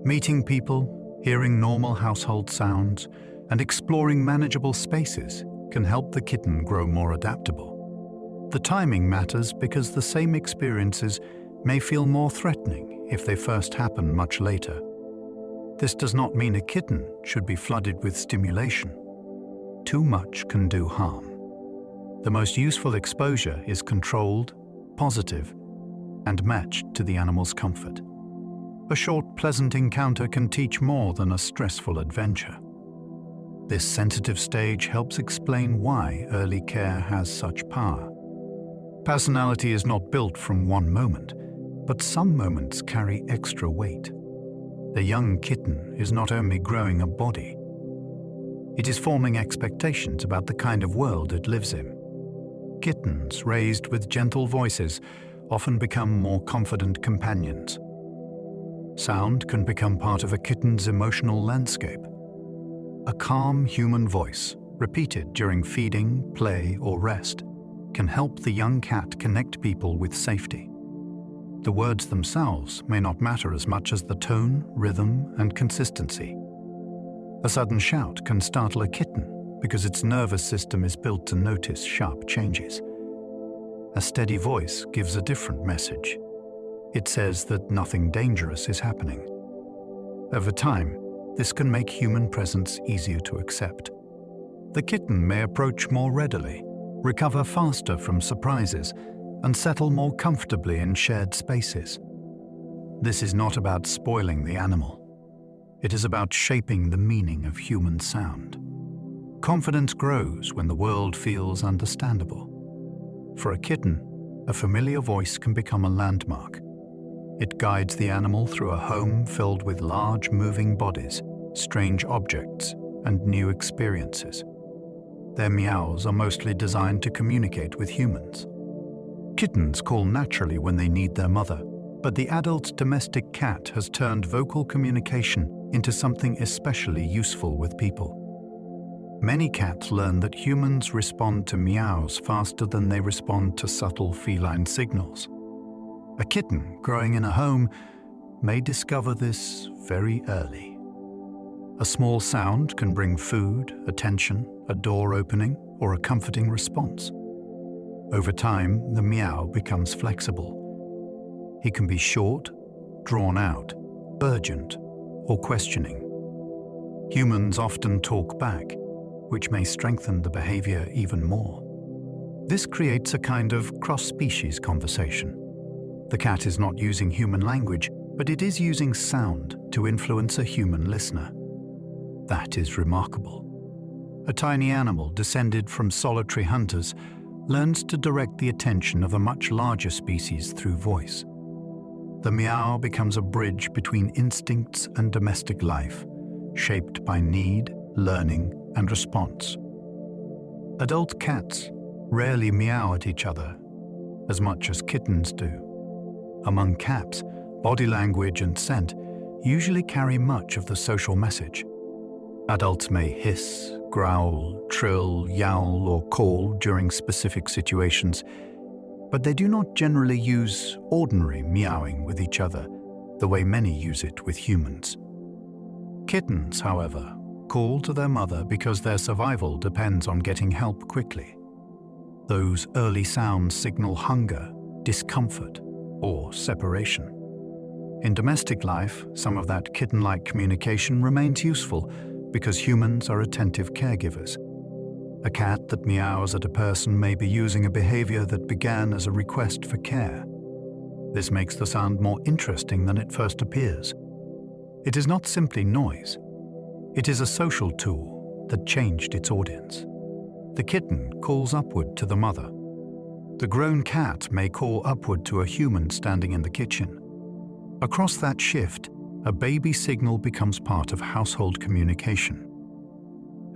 Meeting people, hearing normal household sounds, and exploring manageable spaces can help the kitten grow more adaptable. The timing matters because the same experiences may feel more threatening if they first happen much later. This does not mean a kitten should be flooded with stimulation. Too much can do harm. The most useful exposure is controlled, positive, and matched to the animal's comfort. A short, pleasant encounter can teach more than a stressful adventure. This sensitive stage helps explain why early care has such power. Personality is not built from one moment, but some moments carry extra weight. The young kitten is not only growing a body, it is forming expectations about the kind of world it lives in. Kittens raised with gentle voices often become more confident companions. Sound can become part of a kitten's emotional landscape. A calm human voice, repeated during feeding, play, or rest, can help the young cat connect people with safety. The words themselves may not matter as much as the tone, rhythm, and consistency. A sudden shout can startle a kitten because its nervous system is built to notice sharp changes. A steady voice gives a different message. It says that nothing dangerous is happening. Over time, this can make human presence easier to accept. The kitten may approach more readily, recover faster from surprises, and settle more comfortably in shared spaces. This is not about spoiling the animal. It is about shaping the meaning of human sound. Confidence grows when the world feels understandable. For a kitten, a familiar voice can become a landmark. It guides the animal through a home filled with large moving bodies, strange objects, and new experiences. Their meows are mostly designed to communicate with humans. Kittens call naturally when they need their mother, but the adult domestic cat has turned vocal communication into something especially useful with people. Many cats learn that humans respond to meows faster than they respond to subtle feline signals. A kitten growing in a home may discover this very early. A small sound can bring food, attention, a door opening, or a comforting response. Over time, the meow becomes flexible. It can be short, drawn out, urgent, or questioning. Humans often talk back, which may strengthen the behavior even more. This creates a kind of cross-species conversation. The cat is not using human language, but it is using sound to influence a human listener. That is remarkable. A tiny animal descended from solitary hunters learns to direct the attention of a much larger species through voice. The meow becomes a bridge between instincts and domestic life, shaped by need, learning, and response. Adult cats rarely meow at each other as much as kittens do. Among cats, body language and scent usually carry much of the social message. Adults may hiss, growl, trill, yowl, or call during specific situations, but they do not generally use ordinary meowing with each other the way many use it with humans. Kittens, however, call to their mother because their survival depends on getting help quickly. Those early sounds signal hunger, discomfort, or separation. In domestic life, some of that kitten-like communication remains useful because humans are attentive caregivers. A cat that meows at a person may be using a behavior that began as a request for care. This makes the sound more interesting than it first appears. It is not simply noise. It is a social tool that changed its audience. The kitten calls upward to the mother. The grown cat may call upward to a human standing in the kitchen. Across that shift, a baby signal becomes part of household communication.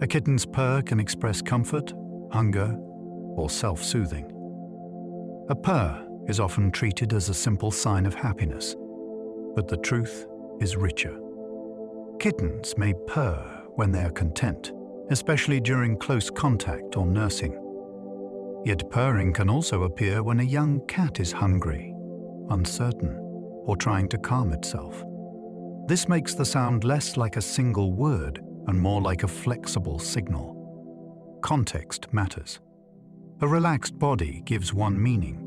A kitten's purr can express comfort, hunger, or self-soothing. A purr is often treated as a simple sign of happiness, but the truth is richer. Kittens may purr when they are content, especially during close contact or nursing. Yet purring can also appear when a young cat is hungry uncertain, or trying to calm itself. This makes the sound less like a single word and more like a flexible signal. Context matters. A relaxed body gives one meaning.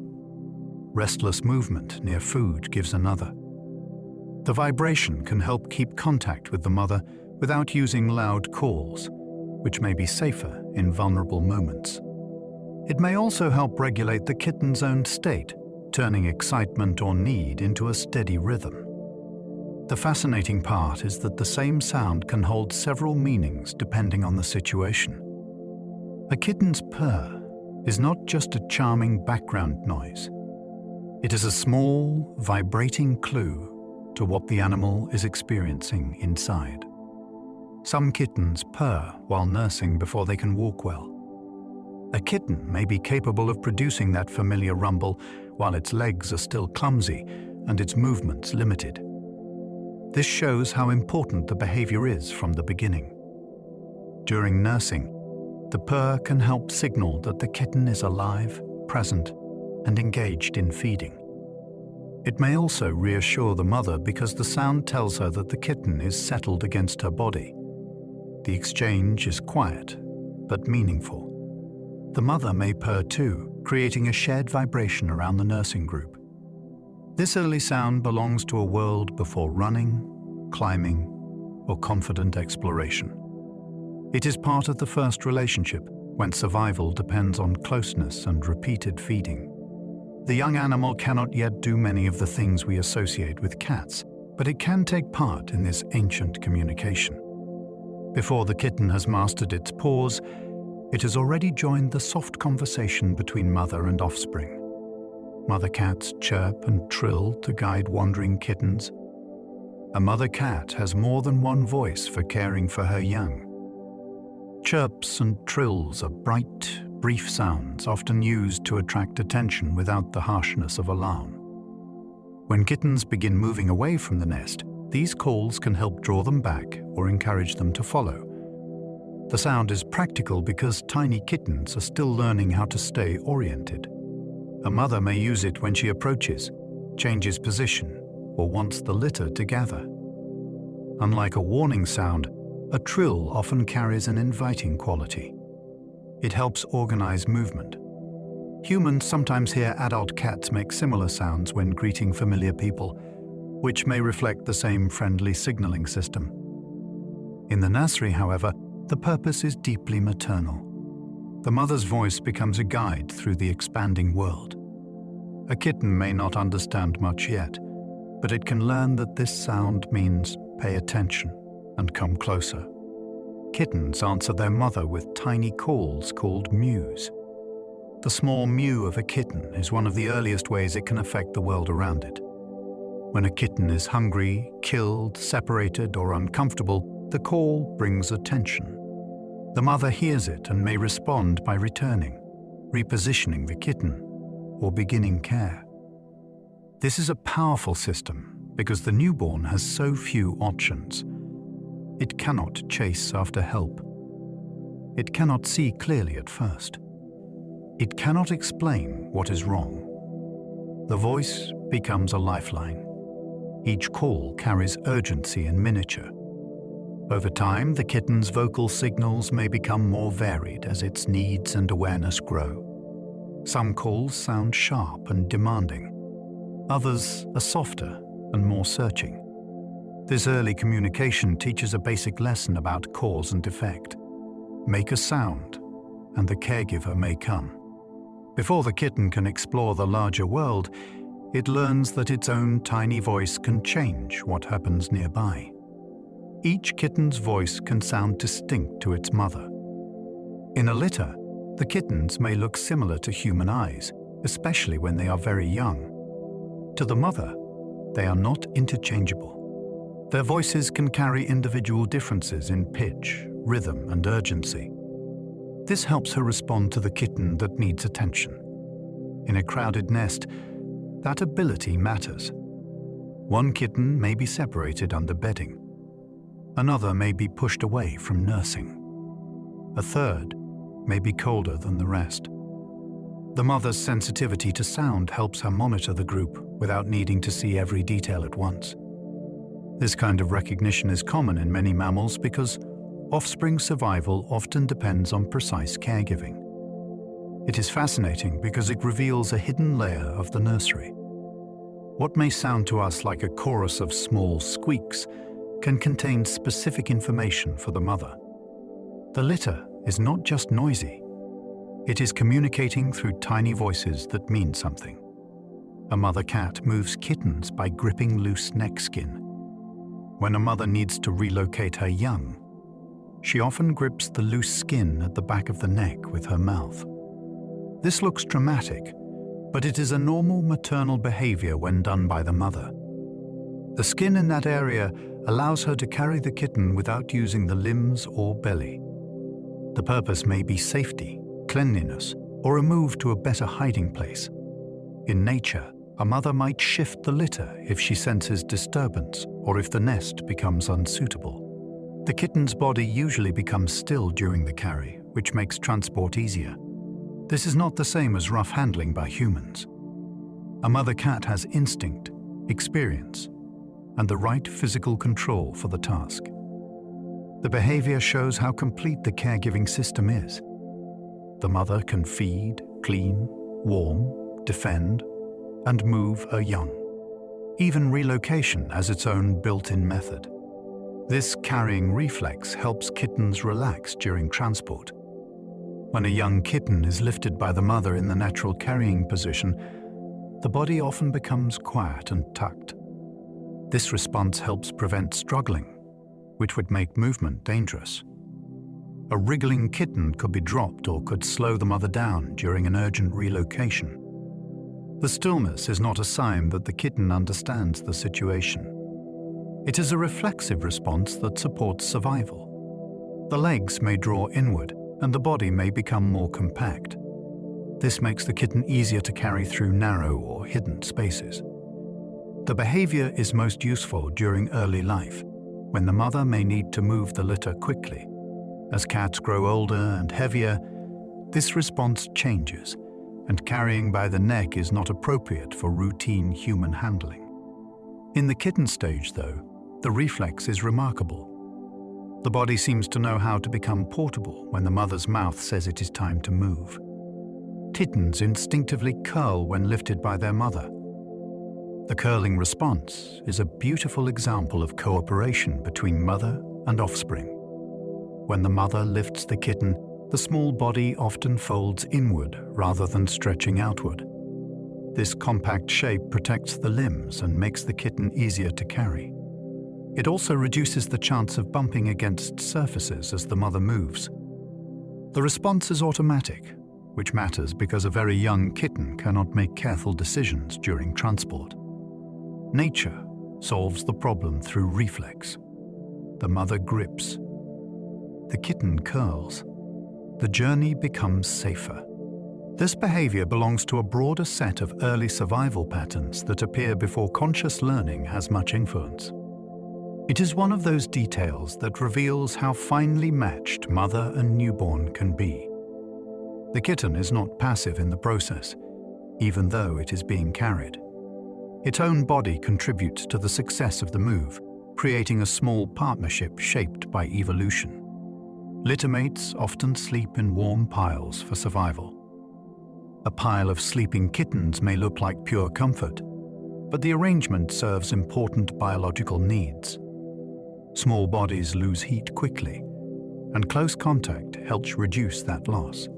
Restless movement near food gives another. The vibration can help keep contact with the mother without using loud calls, which may be safer in vulnerable moments. It may also help regulate the kitten's own state, turning excitement or need into a steady rhythm. The fascinating part is that the same sound can hold several meanings depending on the situation. A kitten's purr is not just a charming background noise. It is a small, vibrating clue to what the animal is experiencing inside. Some kittens purr while nursing before they can walk well. A kitten may be capable of producing that familiar rumble while its legs are still clumsy and its movements limited. This shows how important the behavior is from the beginning. During nursing, the purr can help signal that the kitten is alive, present, and engaged in feeding. It may also reassure the mother because the sound tells her that the kitten is settled against her body. The exchange is quiet, but meaningful. The mother may purr too, creating a shared vibration around the nursing group. This early sound belongs to a world before running, climbing, or confident exploration. It is part of the first relationship, when survival depends on closeness and repeated feeding. The young animal cannot yet do many of the things we associate with cats, but it can take part in this ancient communication. Before the kitten has mastered its paws, it has already joined the soft conversation between mother and offspring. Mother cats chirp and trill to guide wandering kittens. A mother cat has more than one voice for caring for her young. Chirps and trills are bright, brief sounds often used to attract attention without the harshness of alarm. When kittens begin moving away from the nest, these calls can help draw them back or encourage them to follow. The sound is practical because tiny kittens are still learning how to stay oriented. A mother may use it when she approaches, changes position, or wants the litter to gather. Unlike a warning sound, a trill often carries an inviting quality. It helps organize movement. Humans sometimes hear adult cats make similar sounds when greeting familiar people, which may reflect the same friendly signaling system. In the nursery, however, the purpose is deeply maternal. The mother's voice becomes a guide through the expanding world. A kitten may not understand much yet, but it can learn that this sound means pay attention and come closer. Kittens answer their mother with tiny calls called mews. The small mew of a kitten is one of the earliest ways it can affect the world around it. When a kitten is hungry, killed, separated, or uncomfortable, the call brings attention. The mother hears it and may respond by returning, repositioning the kitten, or beginning care. This is a powerful system because the newborn has so few options. It cannot chase after help. It cannot see clearly at first. It cannot explain what is wrong. The voice becomes a lifeline. Each call carries urgency in miniature. Over time, the kitten's vocal signals may become more varied as its needs and awareness grow. Some calls sound sharp and demanding. Others are softer and more searching. This early communication teaches a basic lesson about cause and effect. Make a sound, and the caregiver may come. Before the kitten can explore the larger world, it learns that its own tiny voice can change what happens nearby. Each kitten's voice can sound distinct to its mother. In a litter, the kittens may look similar to human eyes, especially when they are very young. To the mother, they are not interchangeable. Their voices can carry individual differences in pitch, rhythm, and urgency. This helps her respond to the kitten that needs attention. In a crowded nest, that ability matters. One kitten may be separated under bedding. Another may be pushed away from nursing. A third may be colder than the rest. The mother's sensitivity to sound helps her monitor the group without needing to see every detail at once. This kind of recognition is common in many mammals because offspring survival often depends on precise caregiving. It is fascinating because it reveals a hidden layer of the nursery. What may sound to us like a chorus of small squeaks can contain specific information for the mother. The litter is not just noisy. It is communicating through tiny voices that mean something. A mother cat moves kittens by gripping loose neck skin. When a mother needs to relocate her young, she often grips the loose skin at the back of the neck with her mouth. This looks dramatic, but it is a normal maternal behavior when done by the mother. The skin in that area allows her to carry the kitten without using the limbs or belly. The purpose may be safety, cleanliness, or a move to a better hiding place. In nature, a mother might shift the litter if she senses disturbance or if the nest becomes unsuitable. The kitten's body usually becomes still during the carry, which makes transport easier. This is not the same as rough handling by humans. A mother cat has instinct, experience, and the right physical control for the task. The behavior shows how complete the caregiving system is. The mother can feed, clean, warm, defend, and move her young. Even relocation has its own built-in method. This carrying reflex helps kittens relax during transport. When a young kitten is lifted by the mother in the natural carrying position, the body often becomes quiet and tucked. This response helps prevent struggling, which would make movement dangerous. A wriggling kitten could be dropped or could slow the mother down during an urgent relocation. The stillness is not a sign that the kitten understands the situation. It is a reflexive response that supports survival. The legs may draw inward and the body may become more compact. This makes the kitten easier to carry through narrow or hidden spaces. The behavior is most useful during early life, when the mother may need to move the litter quickly. As cats grow older and heavier, this response changes, and carrying by the neck is not appropriate for routine human handling. In the kitten stage, though, the reflex is remarkable. The body seems to know how to become portable when the mother's mouth says it is time to move. Kittens instinctively curl when lifted by their mother. The curling response is a beautiful example of cooperation between mother and offspring. When the mother lifts the kitten, the small body often folds inward rather than stretching outward. This compact shape protects the limbs and makes the kitten easier to carry. It also reduces the chance of bumping against surfaces as the mother moves. The response is automatic, which matters because a very young kitten cannot make careful decisions during transport. Nature solves the problem through reflex. The mother grips. The kitten curls. The journey becomes safer. This behavior belongs to a broader set of early survival patterns that appear before conscious learning has much influence. It is one of those details that reveals how finely matched mother and newborn can be. The kitten is not passive in the process, even though it is being carried. Its own body contributes to the success of the move, creating a small partnership shaped by evolution. Littermates often sleep in warm piles for survival. A pile of sleeping kittens may look like pure comfort, but the arrangement serves important biological needs. Small bodies lose heat quickly, and close contact helps reduce that loss.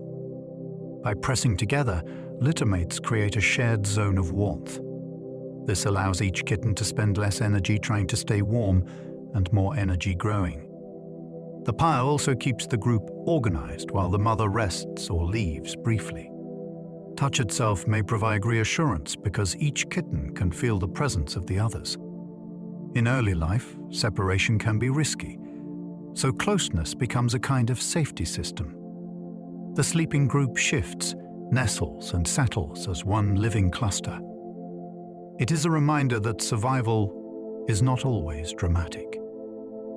By pressing together, littermates create a shared zone of warmth. This allows each kitten to spend less energy trying to stay warm and more energy growing. The pile also keeps the group organized while the mother rests or leaves briefly. Touch itself may provide reassurance because each kitten can feel the presence of the others. In early life, separation can be risky, so closeness becomes a kind of safety system. The sleeping group shifts, nestles, and settles as one living cluster. It is a reminder that survival is not always dramatic.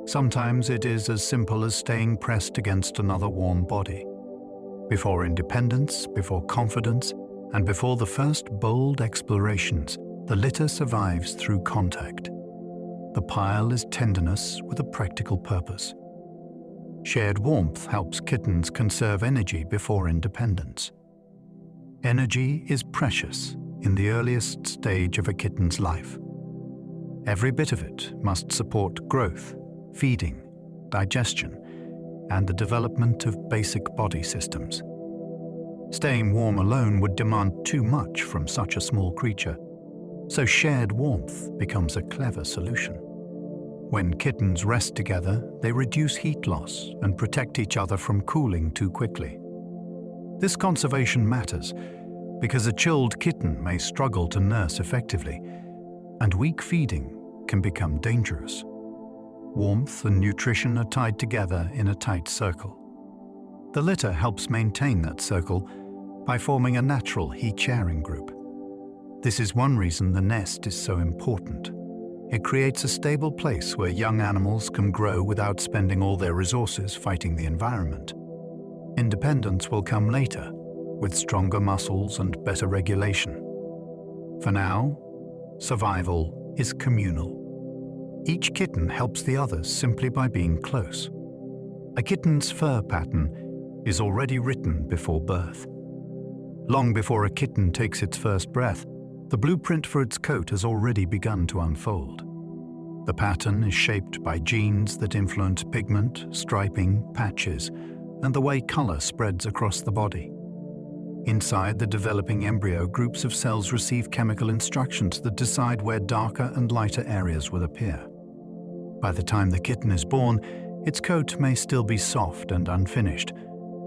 Sometimes it is as simple as staying pressed against another warm body. Before independence, before confidence, and before the first bold explorations, The litter survives through contact. The pile is tenderness with a practical purpose. Shared warmth helps kittens conserve energy before independence. Energy is precious in the earliest stage of a kitten's life. Every bit of it must support growth, feeding, digestion, and the development of basic body systems. Staying warm alone would demand too much from such a small creature, so shared warmth becomes a clever solution. When kittens rest together, they reduce heat loss and protect each other from cooling too quickly. This conservation matters because a chilled kitten may struggle to nurse effectively, and weak feeding can become dangerous. Warmth and nutrition are tied together in a tight circle. The litter helps maintain that circle by forming a natural heat-sharing group. This is one reason the nest is so important. It creates a stable place where young animals can grow without spending all their resources fighting the environment. Independence will come later, with stronger muscles and better regulation. For now, survival is communal. Each kitten helps the others simply by being close. A kitten's fur pattern is already written before birth. Long before a kitten takes its first breath, the blueprint for its coat has already begun to unfold. The pattern is shaped by genes that influence pigment, striping, patches, and the way color spreads across the body. Inside the developing embryo, groups of cells receive chemical instructions that decide where darker and lighter areas will appear. By the time the kitten is born, its coat may still be soft and unfinished,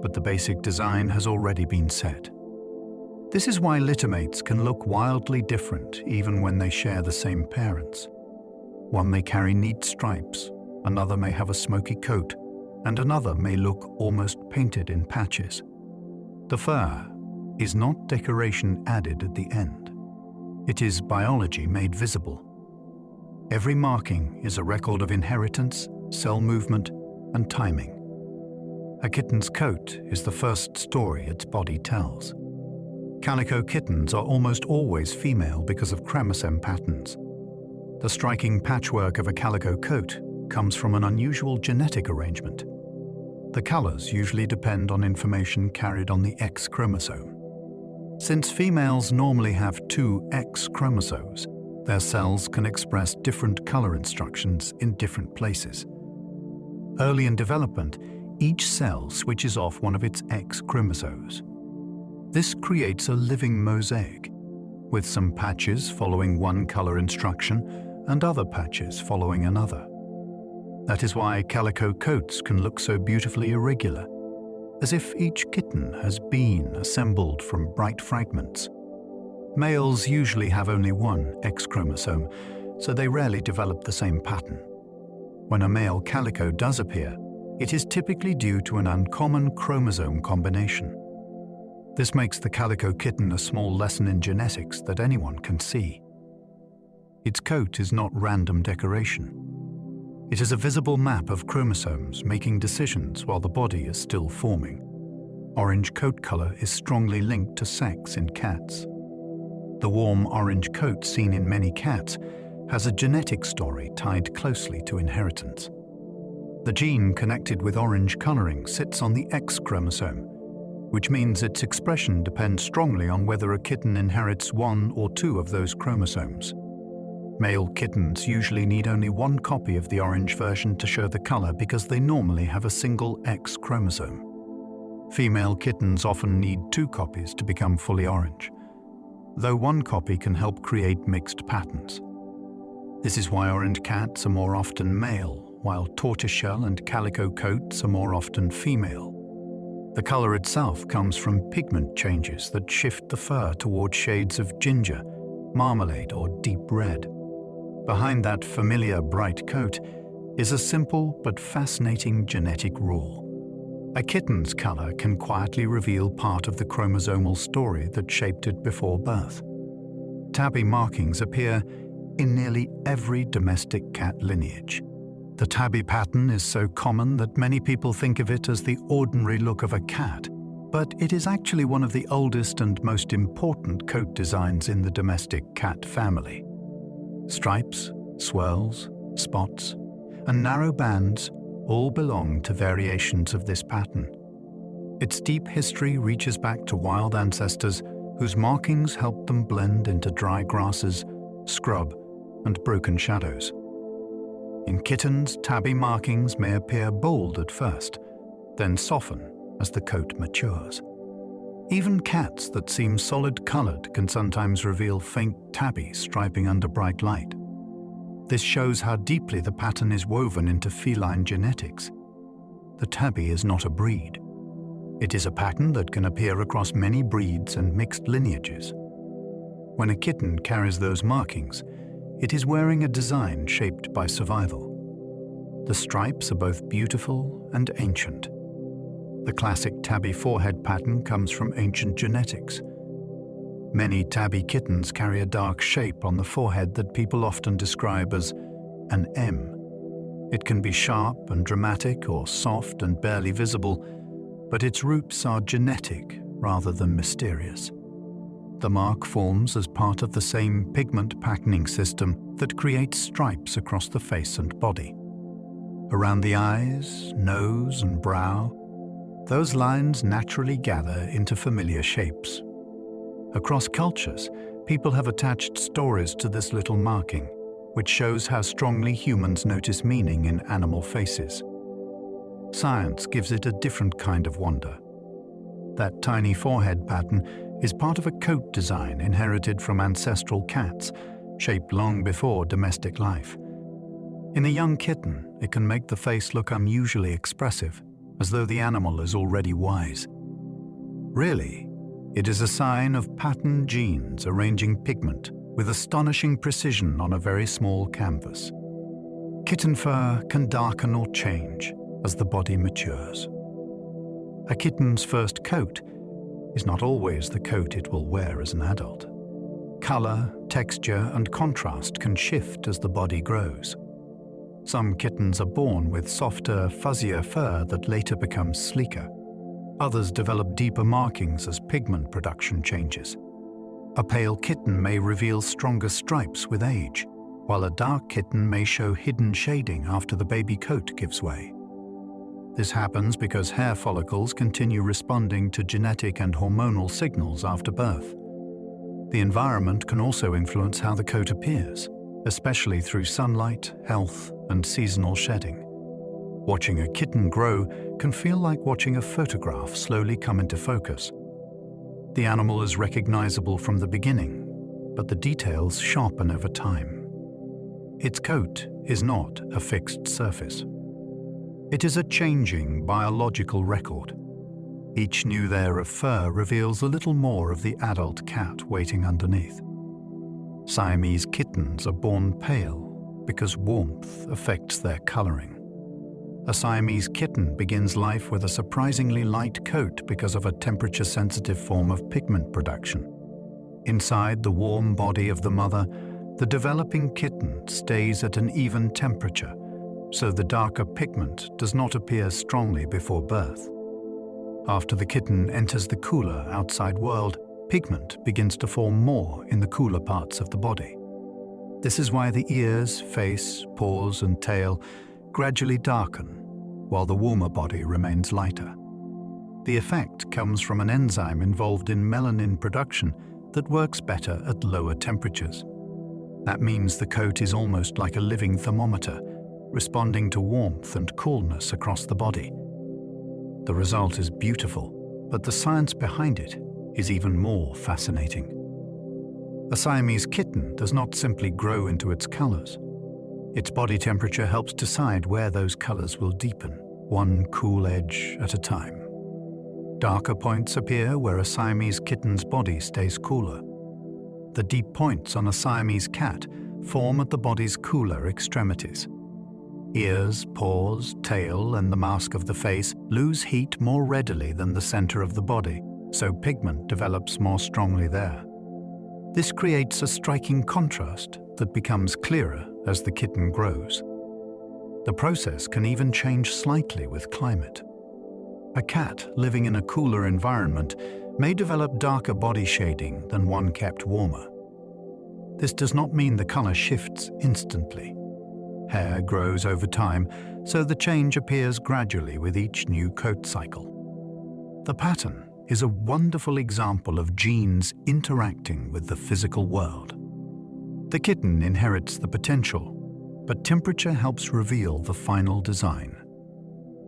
but the basic design has already been set. This is why littermates can look wildly different even when they share the same parents. One may carry neat stripes, another may have a smoky coat, and another may look almost painted in patches. The fur is not decoration added at the end. It is biology made visible. Every marking is a record of inheritance, cell movement, and timing. A kitten's coat is the first story its body tells. Calico kittens are almost always female because of chromosome patterns. The striking patchwork of a calico coat comes from an unusual genetic arrangement. The colors usually depend on information carried on the X chromosome. Since females normally have two X chromosomes, their cells can express different color instructions in different places. Early in development, each cell switches off one of its X chromosomes. This creates a living mosaic, with some patches following one color instruction and other patches following another. That is why calico coats can look so beautifully irregular, as if each kitten has been assembled from bright fragments. Males usually have only one X chromosome, so they rarely develop the same pattern. When a male calico does appear, it is typically due to an uncommon chromosome combination. This makes the calico kitten a small lesson in genetics that anyone can see. Its coat is not random decoration. It is a visible map of chromosomes making decisions while the body is still forming. Orange coat color is strongly linked to sex in cats. The warm orange coat seen in many cats has a genetic story tied closely to inheritance. The gene connected with orange coloring sits on the X chromosome, which means its expression depends strongly on whether a kitten inherits one or two of those chromosomes. Male kittens usually need only one copy of the orange version to show the color because they normally have a single X chromosome. Female kittens often need two copies to become fully orange, though one copy can help create mixed patterns. This is why orange cats are more often male, while tortoiseshell and calico coats are more often female. The color itself comes from pigment changes that shift the fur toward shades of ginger, marmalade, or deep red. Behind that familiar bright coat is a simple but fascinating genetic rule. A kitten's color can quietly reveal part of the chromosomal story that shaped it before birth. Tabby markings appear in nearly every domestic cat lineage. The tabby pattern is so common that many people think of it as the ordinary look of a cat, but it is actually one of the oldest and most important coat designs in the domestic cat family. Stripes, swirls, spots, and narrow bands all belong to variations of this pattern. Its deep history reaches back to wild ancestors whose markings helped them blend into dry grasses, scrub, and broken shadows. In kittens, tabby markings may appear bold at first, then soften as the coat matures. Even cats that seem solid-colored can sometimes reveal faint tabby striping under bright light. This shows how deeply the pattern is woven into feline genetics. The tabby is not a breed. It is a pattern that can appear across many breeds and mixed lineages. When a kitten carries those markings, it is wearing a design shaped by survival. The stripes are both beautiful and ancient. The classic tabby forehead pattern comes from ancient genetics. Many tabby kittens carry a dark shape on the forehead that people often describe as an M. It can be sharp and dramatic or soft and barely visible, but its roots are genetic rather than mysterious. The mark forms as part of the same pigment patterning system that creates stripes across the face and body. Around the eyes, nose, and brow, those lines naturally gather into familiar shapes. Across cultures, people have attached stories to this little marking, which shows how strongly humans notice meaning in animal faces. Science gives it a different kind of wonder. That tiny forehead pattern is part of a coat design inherited from ancestral cats, shaped long before domestic life. In a young kitten, it can make the face look unusually expressive, as though the animal is already wise. Really, it is a sign of pattern genes arranging pigment with astonishing precision on a very small canvas. Kitten fur can darken or change as the body matures. A kitten's first coat is not always the coat it will wear as an adult. Color, texture, and contrast can shift as the body grows. Some kittens are born with softer, fuzzier fur that later becomes sleeker. Others develop deeper markings as pigment production changes. A pale kitten may reveal stronger stripes with age, while a dark kitten may show hidden shading after the baby coat gives way. This happens because hair follicles continue responding to genetic and hormonal signals after birth. The environment can also influence how the coat appears, especially through sunlight, health, and seasonal shedding. Watching a kitten grow can feel like watching a photograph slowly come into focus. The animal is recognizable from the beginning, but the details sharpen over time. Its coat is not a fixed surface. It is a changing biological record. Each new layer of fur reveals a little more of the adult cat waiting underneath. Siamese kittens are born pale because warmth affects their coloring. A Siamese kitten begins life with a surprisingly light coat because of a temperature-sensitive form of pigment production. Inside the warm body of the mother, the developing kitten stays at an even temperature, so the darker pigment does not appear strongly before birth. After the kitten enters the cooler outside world, pigment begins to form more in the cooler parts of the body. This is why the ears, face, paws, and tail gradually darken, while the warmer body remains lighter. The effect comes from an enzyme involved in melanin production that works better at lower temperatures. That means the coat is almost like a living thermometer, responding to warmth and coolness across the body. The result is beautiful, but the science behind it is even more fascinating. A Siamese kitten does not simply grow into its colors. Its body temperature helps decide where those colors will deepen, one cool edge at a time. Darker points appear where a Siamese kitten's body stays cooler. The deep points on a Siamese cat form at the body's cooler extremities. Ears, paws, tail, and the mask of the face lose heat more readily than the center of the body, so pigment develops more strongly there. This creates a striking contrast that becomes clearer as the kitten grows. The process can even change slightly with climate. A cat living in a cooler environment may develop darker body shading than one kept warmer. This does not mean the color shifts instantly. Hair grows over time, so the change appears gradually with each new coat cycle. The pattern is a wonderful example of genes interacting with the physical world. The kitten inherits the potential, but temperature helps reveal the final design.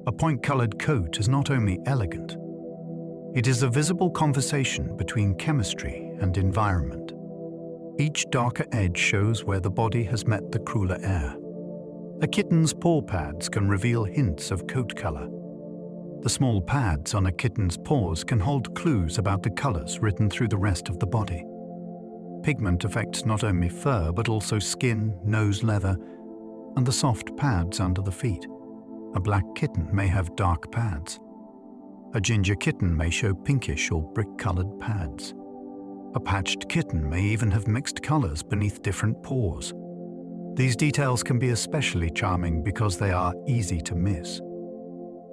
A point-colored coat is not only elegant, it is a visible conversation between chemistry and environment. Each darker edge shows where the body has met the cooler air. A kitten's paw pads can reveal hints of coat color. The small pads on a kitten's paws can hold clues about the colors written through the rest of the body. Pigment affects not only fur but also skin, nose leather, and the soft pads under the feet. A black kitten may have dark pads. A ginger kitten may show pinkish or brick-colored pads. A patched kitten may even have mixed colors beneath different paws. These details can be especially charming because they are easy to miss.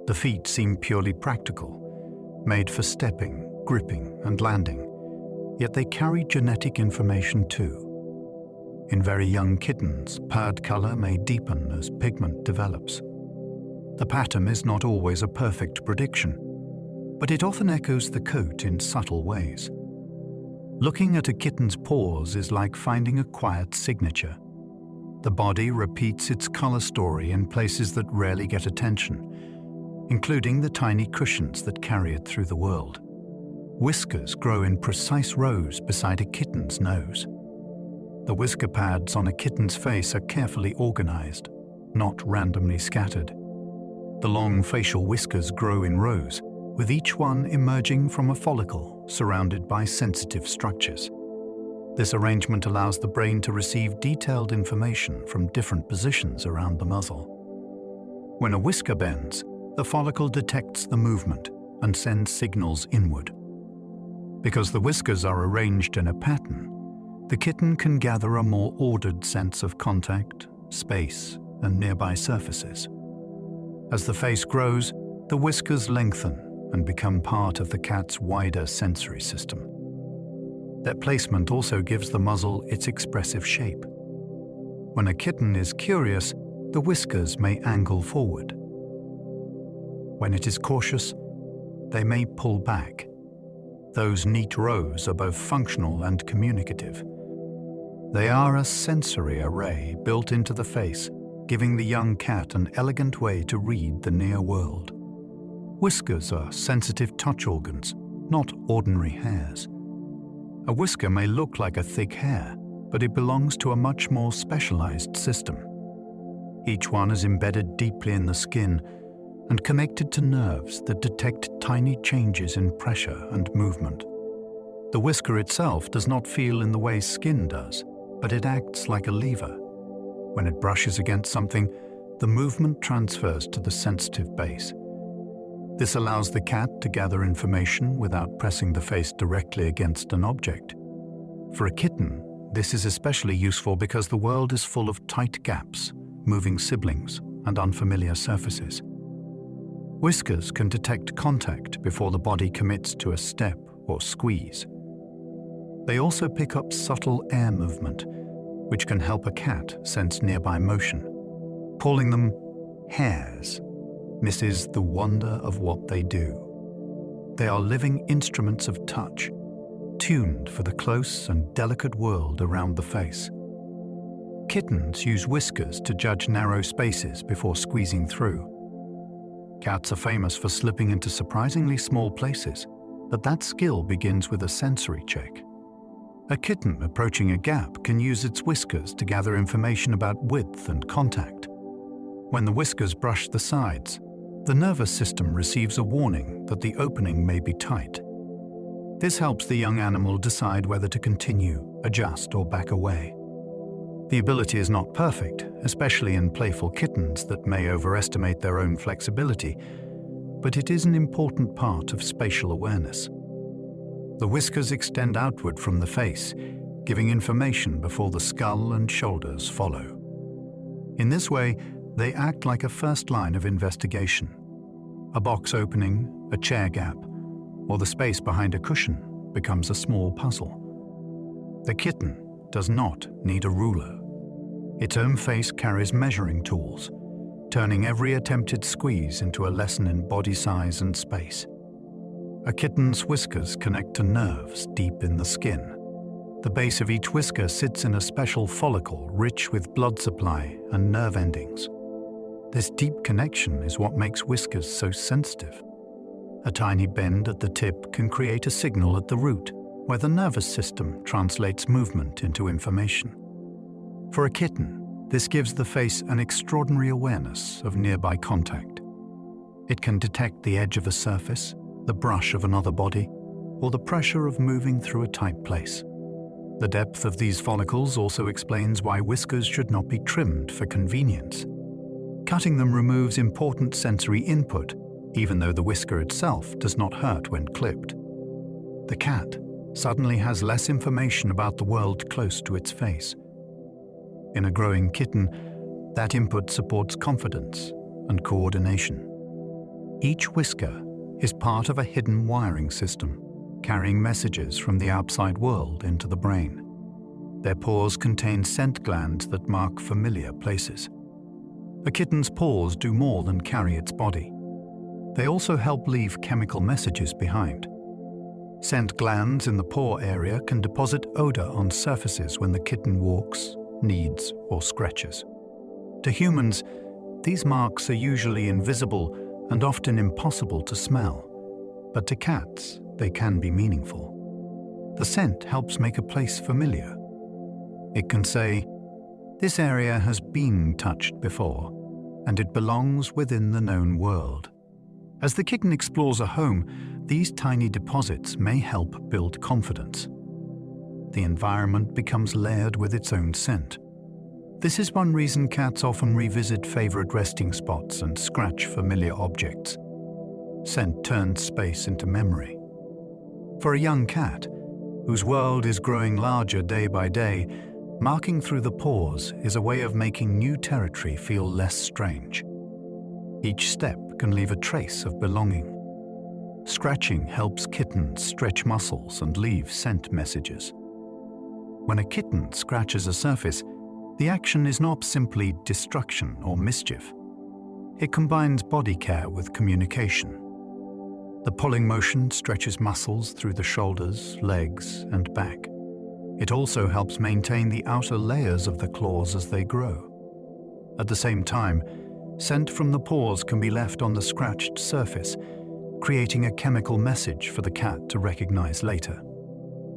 The feet seem purely practical, made for stepping, gripping, and landing, yet they carry genetic information too. In very young kittens, purred color may deepen as pigment develops. The pattern is not always a perfect prediction, but it often echoes the coat in subtle ways. Looking at a kitten's paws is like finding a quiet signature. The body repeats its color story in places that rarely get attention, including the tiny cushions that carry it through the world. Whiskers grow in precise rows beside a kitten's nose. The whisker pads on a kitten's face are carefully organized, not randomly scattered. The long facial whiskers grow in rows, with each one emerging from a follicle surrounded by sensitive structures. This arrangement allows the brain to receive detailed information from different positions around the muzzle. When a whisker bends, the follicle detects the movement and sends signals inward. Because the whiskers are arranged in a pattern, the kitten can gather a more ordered sense of contact, space, and nearby surfaces. As the face grows, the whiskers lengthen and become part of the cat's wider sensory system. Their placement also gives the muzzle its expressive shape. When a kitten is curious, the whiskers may angle forward. When it is cautious, they may pull back. Those neat rows are both functional and communicative. They are a sensory array built into the face, giving the young cat an elegant way to read the near world. Whiskers are sensitive touch organs, not ordinary hairs. A whisker may look like a thick hair, but it belongs to a much more specialized system. Each one is embedded deeply in the skin and connected to nerves that detect tiny changes in pressure and movement. The whisker itself does not feel in the way skin does, but it acts like a lever. When it brushes against something, the movement transfers to the sensitive base. This allows the cat to gather information without pressing the face directly against an object. For a kitten, this is especially useful because the world is full of tight gaps, moving siblings, and unfamiliar surfaces. Whiskers can detect contact before the body commits to a step or squeeze. They also pick up subtle air movement, which can help a cat sense nearby motion. Calling them hairs misses the wonder of what they do. They are living instruments of touch, tuned for the close and delicate world around the face. Kittens use whiskers to judge narrow spaces before squeezing through. Cats are famous for slipping into surprisingly small places, but that skill begins with a sensory check. A kitten approaching a gap can use its whiskers to gather information about width and contact. When the whiskers brush the sides, the nervous system receives a warning that the opening may be tight. This helps the young animal decide whether to continue, adjust, or back away. The ability is not perfect, especially in playful kittens that may overestimate their own flexibility, but it is an important part of spatial awareness. The whiskers extend outward from the face, giving information before the skull and shoulders follow. In this way, they act like a first line of investigation. A box opening, a chair gap, or the space behind a cushion becomes a small puzzle. The kitten does not need a ruler. Its own face carries measuring tools, turning every attempted squeeze into a lesson in body size and space. A kitten's whiskers connect to nerves deep in the skin. The base of each whisker sits in a special follicle rich with blood supply and nerve endings. This deep connection is what makes whiskers so sensitive. A tiny bend at the tip can create a signal at the root, where the nervous system translates movement into information. For a kitten, this gives the face an extraordinary awareness of nearby contact. It can detect the edge of a surface, the brush of another body, or the pressure of moving through a tight place. The depth of these follicles also explains why whiskers should not be trimmed for convenience. Cutting them removes important sensory input, even though the whisker itself does not hurt when clipped. The cat suddenly has less information about the world close to its face. In a growing kitten, that input supports confidence and coordination. Each whisker is part of a hidden wiring system, carrying messages from the outside world into the brain. Their paws contain scent glands that mark familiar places. A kitten's paws do more than carry its body. They also help leave chemical messages behind. Scent glands in the paw area can deposit odor on surfaces when the kitten walks, kneads, or scratches. To humans, these marks are usually invisible and often impossible to smell, but to cats, they can be meaningful. The scent helps make a place familiar. It can say, "This area has been touched before, and it belongs within the known world." As the kitten explores a home, these tiny deposits may help build confidence. The environment becomes layered with its own scent. This is one reason cats often revisit favorite resting spots and scratch familiar objects. Scent turns space into memory. For a young cat, whose world is growing larger day by day, marking through the paws is a way of making new territory feel less strange. Each step can leave a trace of belonging. Scratching helps kittens stretch muscles and leave scent messages. When a kitten scratches a surface, the action is not simply destruction or mischief. It combines body care with communication. The pulling motion stretches muscles through the shoulders, legs, and back. It also helps maintain the outer layers of the claws as they grow. At the same time, scent from the paws can be left on the scratched surface, creating a chemical message for the cat to recognize later.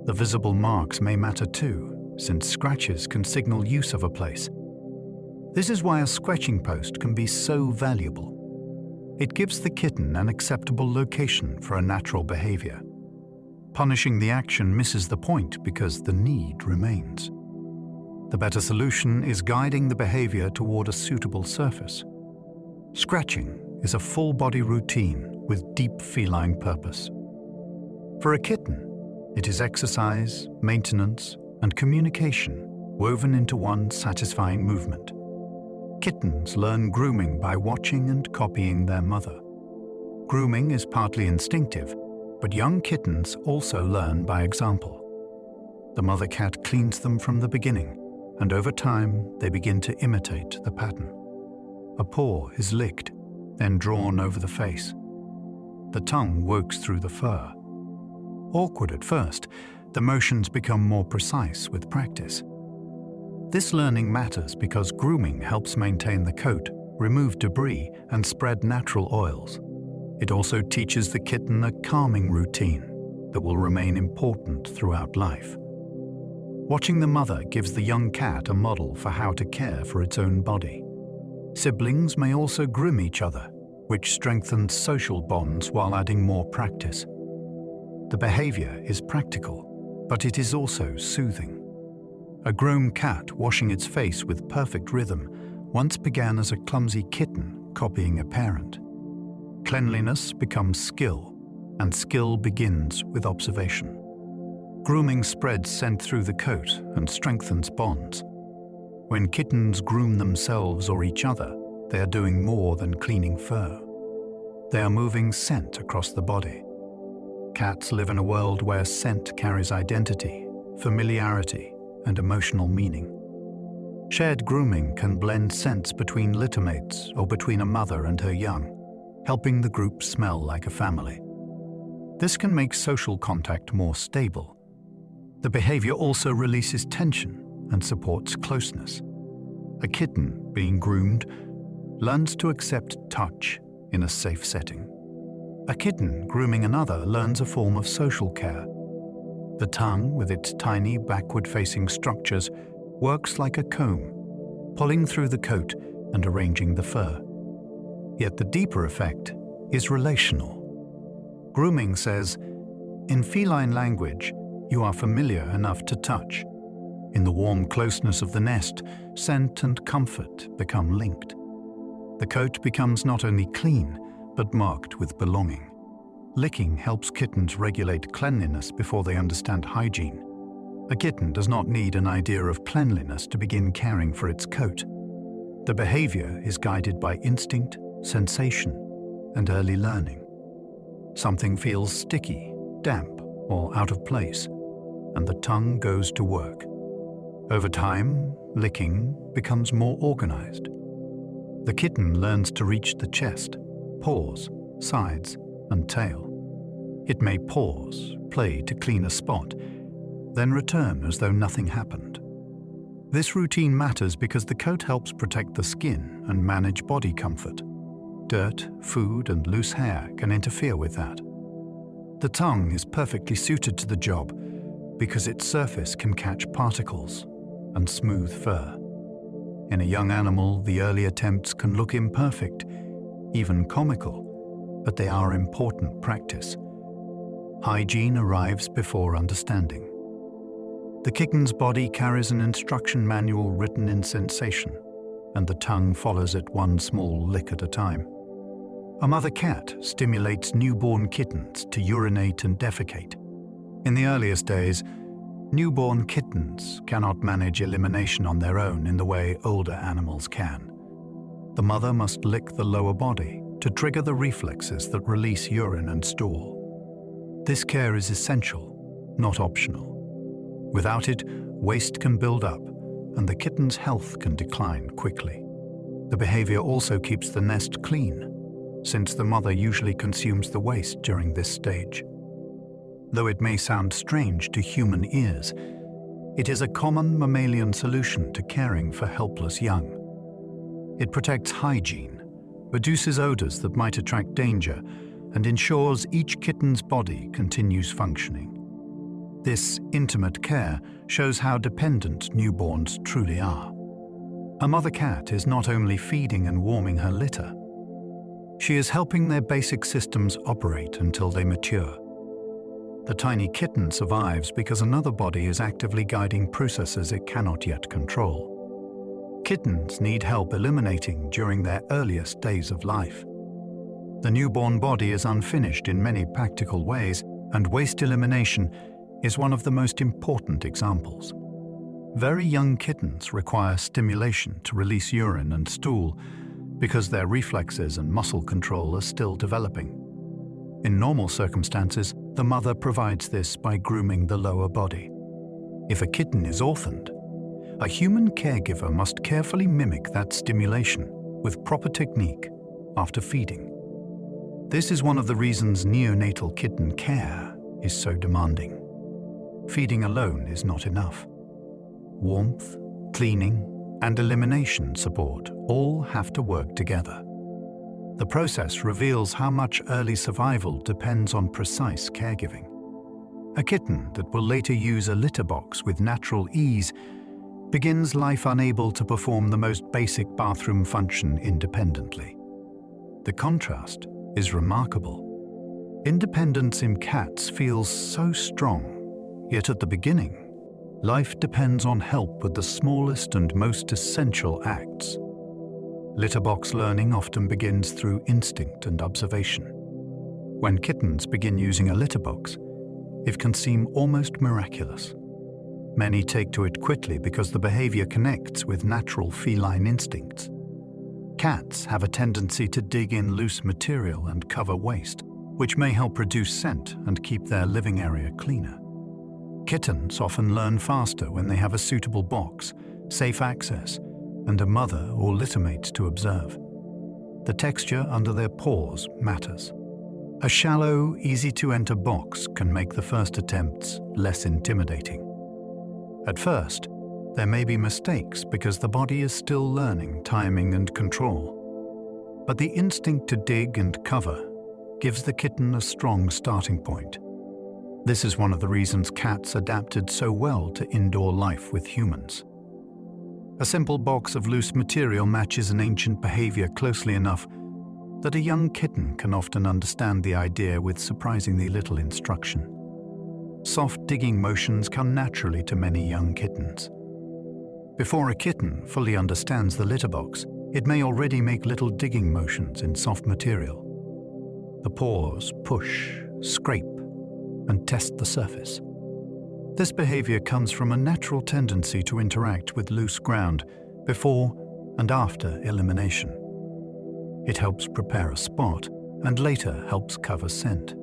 The visible marks may matter too, since scratches can signal use of a place. This is why a scratching post can be so valuable. It gives the kitten an acceptable location for a natural behavior. Punishing the action misses the point because the need remains. The better solution is guiding the behavior toward a suitable surface. Scratching is a full-body routine with deep feline purpose. For a kitten, it is exercise, maintenance, and communication woven into one satisfying movement. Kittens learn grooming by watching and copying their mother. Grooming is partly instinctive, but young kittens also learn by example. The mother cat cleans them from the beginning, and over time they begin to imitate the pattern. A paw is licked, then drawn over the face. The tongue works through the fur. Awkward at first, the motions become more precise with practice. This learning matters because grooming helps maintain the coat, remove debris, and spread natural oils. It also teaches the kitten a calming routine that will remain important throughout life. Watching the mother gives the young cat a model for how to care for its own body. Siblings may also groom each other, which strengthens social bonds while adding more practice. The behavior is practical, but it is also soothing. A grown cat washing its face with perfect rhythm once began as a clumsy kitten copying a parent. Cleanliness becomes skill, and skill begins with observation. Grooming spreads scent through the coat and strengthens bonds. When kittens groom themselves or each other, they are doing more than cleaning fur. They are moving scent across the body. Cats live in a world where scent carries identity, familiarity, and emotional meaning. Shared grooming can blend scents between littermates or between a mother and her young, helping the group smell like a family. This can make social contact more stable. The behavior also releases tension and supports closeness. A kitten, being groomed, learns to accept touch in a safe setting. A kitten grooming another learns a form of social care. The tongue, with its tiny backward-facing structures, works like a comb, pulling through the coat and arranging the fur. Yet the deeper effect is relational. Grooming says, in feline language, you are familiar enough to touch. In the warm closeness of the nest, scent and comfort become linked. The coat becomes not only clean, but marked with belonging. Licking helps kittens regulate cleanliness before they understand hygiene. A kitten does not need an idea of cleanliness to begin caring for its coat. The behavior is guided by instinct, sensation, and early learning. Something feels sticky, damp, or out of place, and the tongue goes to work. Over time, licking becomes more organized. The kitten learns to reach the chest, paws, sides, and tail. It may pause, play to clean a spot, then return as though nothing happened. This routine matters because the coat helps protect the skin and manage body comfort. Dirt, food, and loose hair can interfere with that. The tongue is perfectly suited to the job because its surface can catch particles and smooth fur. In a young animal, the early attempts can look imperfect, even comical, but they are important practice. Hygiene arrives before understanding. The kitten's body carries an instruction manual written in sensation, and the tongue follows it one small lick at a time. A mother cat stimulates newborn kittens to urinate and defecate. In the earliest days, newborn kittens cannot manage elimination on their own in the way older animals can. The mother must lick the lower body to trigger the reflexes that release urine and stool. This care is essential, not optional. Without it, waste can build up, and the kitten's health can decline quickly. The behavior also keeps the nest clean, since the mother usually consumes the waste during this stage. Though it may sound strange to human ears, it is a common mammalian solution to caring for helpless young. It protects hygiene, reduces odors that might attract danger, and ensures each kitten's body continues functioning. This intimate care shows how dependent newborns truly are. A mother cat is not only feeding and warming her litter, she is helping their basic systems operate until they mature. The tiny kitten survives because another body is actively guiding processes it cannot yet control. Kittens need help eliminating during their earliest days of life. The newborn body is unfinished in many practical ways, and waste elimination is one of the most important examples. Very young kittens require stimulation to release urine and stool because their reflexes and muscle control are still developing. In normal circumstances, the mother provides this by grooming the lower body. If a kitten is orphaned, a human caregiver must carefully mimic that stimulation with proper technique after feeding. This is one of the reasons neonatal kitten care is so demanding. Feeding alone is not enough. Warmth, cleaning, and elimination support all have to work together. The process reveals how much early survival depends on precise caregiving. A kitten that will later use a litter box with natural ease begins life unable to perform the most basic bathroom function independently. The contrast is remarkable. Independence in cats feels so strong, yet at the beginning, life depends on help with the smallest and most essential acts. Litter box learning often begins through instinct and observation. When kittens begin using a litter box, it can seem almost miraculous. Many take to it quickly because the behavior connects with natural feline instincts. Cats have a tendency to dig in loose material and cover waste, which may help reduce scent and keep their living area cleaner. Kittens often learn faster when they have a suitable box, safe access, and a mother or littermate to observe. The texture under their paws matters. A shallow, easy-to-enter box can make the first attempts less intimidating. At first, there may be mistakes because the body is still learning timing and control. But the instinct to dig and cover gives the kitten a strong starting point. This is one of the reasons cats adapted so well to indoor life with humans. A simple box of loose material matches an ancient behavior closely enough that a young kitten can often understand the idea with surprisingly little instruction. Soft digging motions come naturally to many young kittens. Before a kitten fully understands the litter box, it may already make little digging motions in soft material. The paws push, scrape, and test the surface. This behavior comes from a natural tendency to interact with loose ground before and after elimination. It helps prepare a spot and later helps cover scent.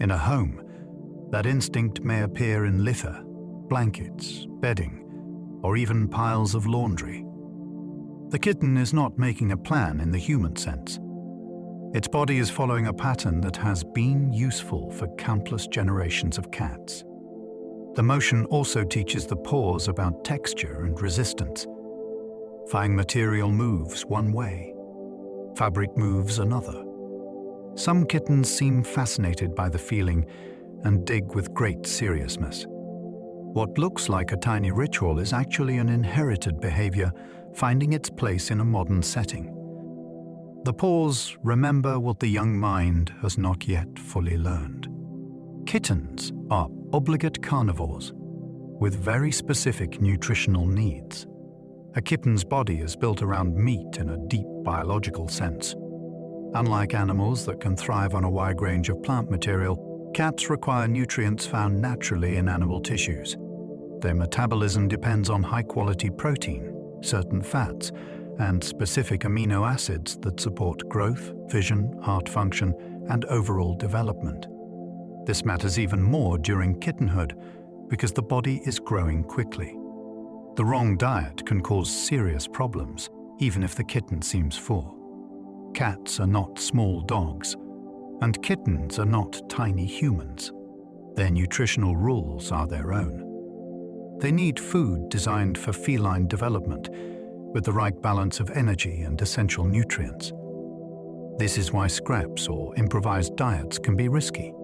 In a home, that instinct may appear in litter, blankets, bedding, or even piles of laundry. The kitten is not making a plan in the human sense. Its body is following a pattern that has been useful for countless generations of cats. The motion also teaches the paws about texture and resistance. Fine material moves one way, fabric moves another. Some kittens seem fascinated by the feeling and dig with great seriousness. What looks like a tiny ritual is actually an inherited behavior finding its place in a modern setting. The paws remember what the young mind has not yet fully learned. Kittens are obligate carnivores with very specific nutritional needs. A kitten's body is built around meat in a deep biological sense. Unlike animals that can thrive on a wide range of plant material, cats require nutrients found naturally in animal tissues. Their metabolism depends on high-quality protein, certain fats, and specific amino acids that support growth, vision, heart function, and overall development. This matters even more during kittenhood because the body is growing quickly. The wrong diet can cause serious problems, even if the kitten seems full. Cats are not small dogs, and kittens are not tiny humans. Their nutritional rules are their own. They need food designed for feline development, with the right balance of energy and essential nutrients. This is why scraps or improvised diets can be risky.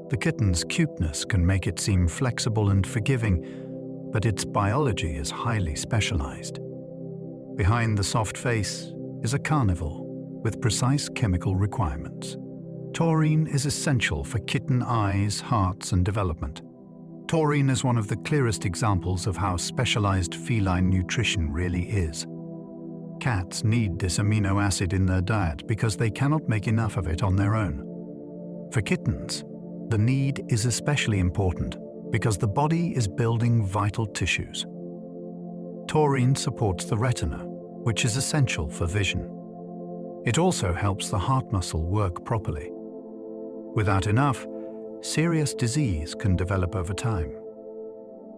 The kitten's cuteness can make it seem flexible and forgiving, but its biology is highly specialized. Behind the soft face is a carnivore with precise chemical requirements. Taurine is essential for kitten eyes, hearts, and development. Taurine is one of the clearest examples of how specialized feline nutrition really is. Cats need this amino acid in their diet because they cannot make enough of it on their own. For kittens, the need is especially important because the body is building vital tissues. Taurine supports the retina, which is essential for vision. It also helps the heart muscle work properly. Without enough, serious disease can develop over time.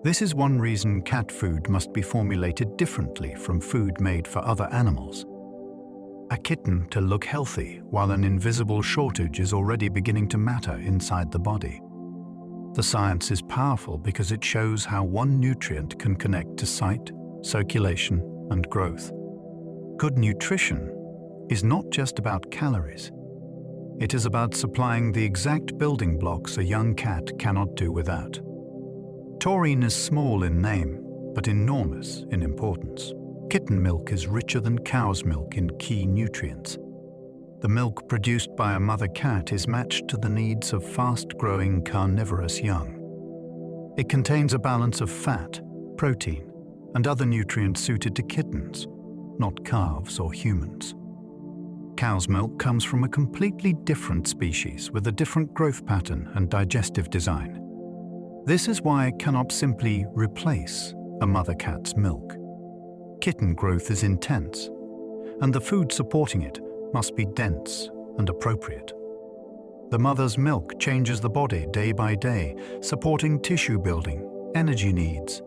This is one reason cat food must be formulated differently from food made for other animals. A kitten to look healthy while an invisible shortage is already beginning to matter inside the body. The science is powerful because it shows how one nutrient can connect to sight, circulation, and growth. Good nutrition is not just about calories. It is about supplying the exact building blocks a young cat cannot do without. Taurine is small in name, but enormous in importance. Kitten milk is richer than cow's milk in key nutrients. The milk produced by a mother cat is matched to the needs of fast-growing carnivorous young. It contains a balance of fat, protein, and other nutrients suited to kittens, not calves or humans. Cow's milk comes from a completely different species with a different growth pattern and digestive design. This is why it cannot simply replace a mother cat's milk. Kitten growth is intense, and the food supporting it must be dense and appropriate. The mother's milk changes the body day by day, supporting tissue building, energy needs,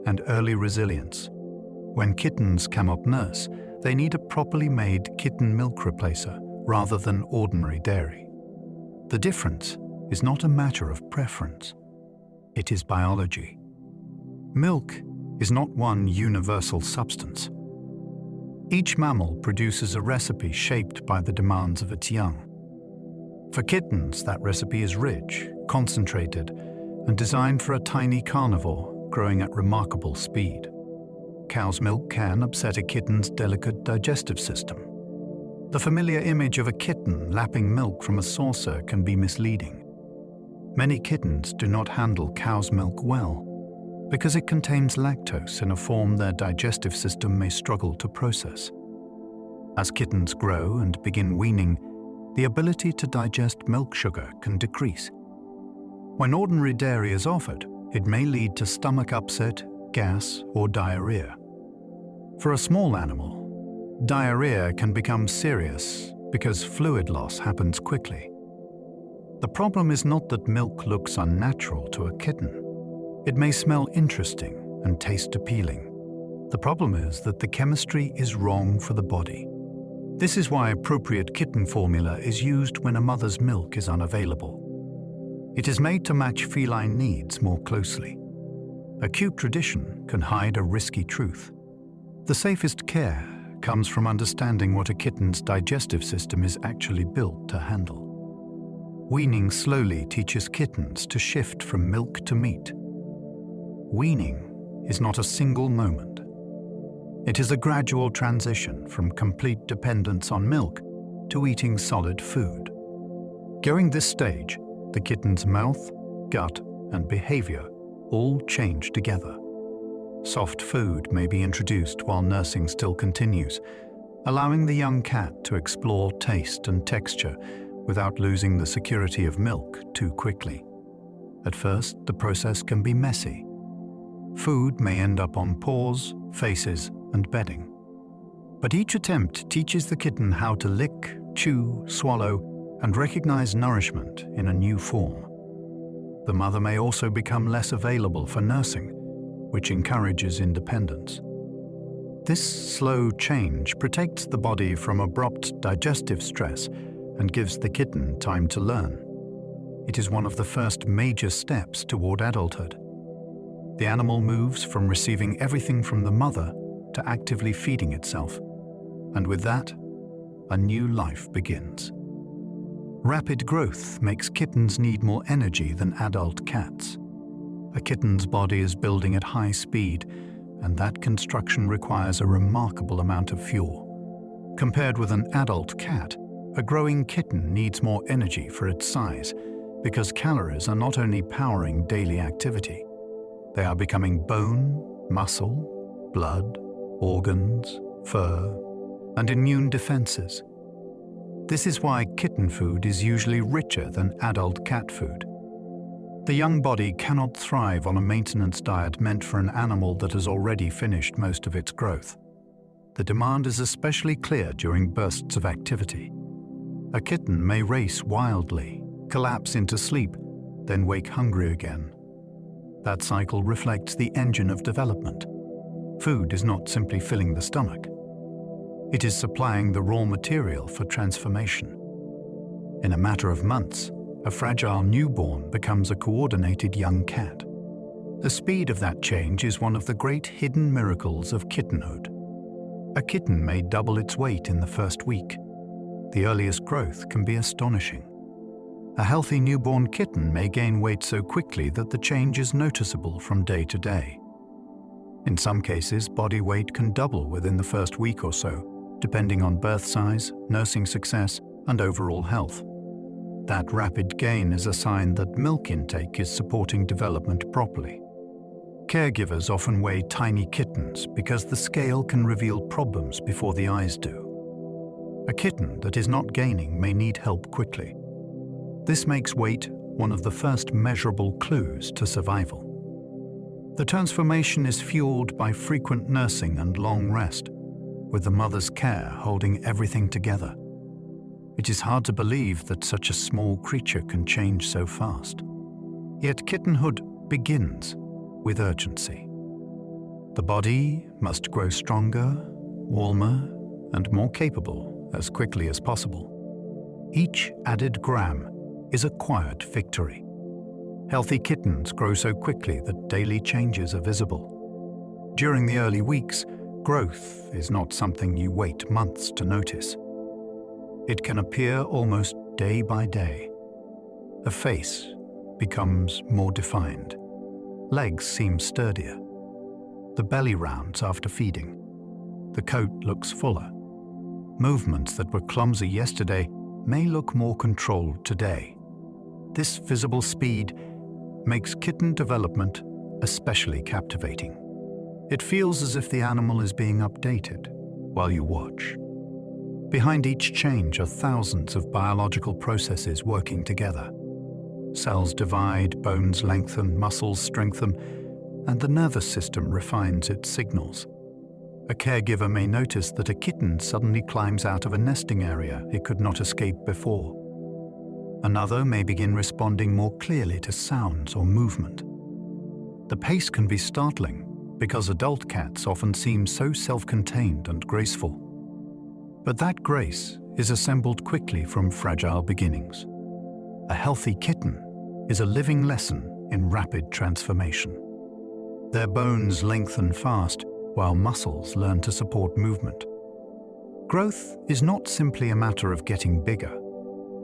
and early resilience. When kittens cannot nurse, they need a properly made kitten milk replacer rather than ordinary dairy. The difference is not a matter of preference. It is biology. Milk is not one universal substance. Each mammal produces a recipe shaped by the demands of its young. For kittens, that recipe is rich, concentrated, and designed for a tiny carnivore growing at remarkable speed. Cow's milk can upset a kitten's delicate digestive system. The familiar image of a kitten lapping milk from a saucer can be misleading. Many kittens do not handle cow's milk well because it contains lactose in a form their digestive system may struggle to process. As kittens grow and begin weaning, the ability to digest milk sugar can decrease. When ordinary dairy is offered, it may lead to stomach upset, gas, or diarrhea. For a small animal, diarrhea can become serious because fluid loss happens quickly. The problem is not that milk looks unnatural to a kitten. It may smell interesting and taste appealing. The problem is that the chemistry is wrong for the body. This is why appropriate kitten formula is used when a mother's milk is unavailable. It is made to match feline needs more closely. A cute tradition can hide a risky truth. The safest care comes from understanding what a kitten's digestive system is actually built to handle. Weaning slowly teaches kittens to shift from milk to meat. Weaning is not a single moment. It is a gradual transition from complete dependence on milk to eating solid food. During this stage, the kitten's mouth, gut, and behavior all change together. Soft food may be introduced while nursing still continues, allowing the young cat to explore taste and texture without losing the security of milk too quickly. At first, the process can be messy. Food may end up on paws, faces, and bedding. But each attempt teaches the kitten how to lick, chew, swallow, and recognize nourishment in a new form. The mother may also become less available for nursing, which encourages independence. This slow change protects the body from abrupt digestive stress and gives the kitten time to learn. It is one of the first major steps toward adulthood. The animal moves from receiving everything from the mother to actively feeding itself, and with that, a new life begins. Rapid growth makes kittens need more energy than adult cats. A kitten's body is building at high speed, and that construction requires a remarkable amount of fuel. Compared with an adult cat, a growing kitten needs more energy for its size because calories are not only powering daily activity, they are becoming bone, muscle, blood, organs, fur, and immune defenses. This is why kitten food is usually richer than adult cat food. The young body cannot thrive on a maintenance diet meant for an animal that has already finished most of its growth. The demand is especially clear during bursts of activity. A kitten may race wildly, collapse into sleep, then wake hungry again. That cycle reflects the engine of development. Food is not simply filling the stomach. It is supplying the raw material for transformation. In a matter of months, a fragile newborn becomes a coordinated young cat. The speed of that change is one of the great hidden miracles of kittenhood. A kitten may double its weight in the first week. The earliest growth can be astonishing. A healthy newborn kitten may gain weight so quickly that the change is noticeable from day to day. In some cases, body weight can double within the first week or so, depending on birth size, nursing success, and overall health. That rapid gain is a sign that milk intake is supporting development properly. Caregivers often weigh tiny kittens because the scale can reveal problems before the eyes do. A kitten that is not gaining may need help quickly. This makes weight one of the first measurable clues to survival. The transformation is fueled by frequent nursing and long rest, with the mother's care holding everything together. It is hard to believe that such a small creature can change so fast. Yet kittenhood begins with urgency. The body must grow stronger, warmer, and more capable as quickly as possible. Each added gram is a quiet victory. Healthy kittens grow so quickly that daily changes are visible. During the early weeks, growth is not something you wait months to notice. It can appear almost day by day. A face becomes more defined. Legs seem sturdier. The belly rounds after feeding. The coat looks fuller. Movements that were clumsy yesterday may look more controlled today. This visible speed makes kitten development especially captivating. It feels as if the animal is being updated while you watch. Behind each change are thousands of biological processes working together. Cells divide, bones lengthen, muscles strengthen, and the nervous system refines its signals. A caregiver may notice that a kitten suddenly climbs out of a nesting area it could not escape before. Another may begin responding more clearly to sounds or movement. The pace can be startling because adult cats often seem so self-contained and graceful. But that grace is assembled quickly from fragile beginnings. A healthy kitten is a living lesson in rapid transformation. Their bones lengthen fast while muscles learn to support movement. Growth is not simply a matter of getting bigger.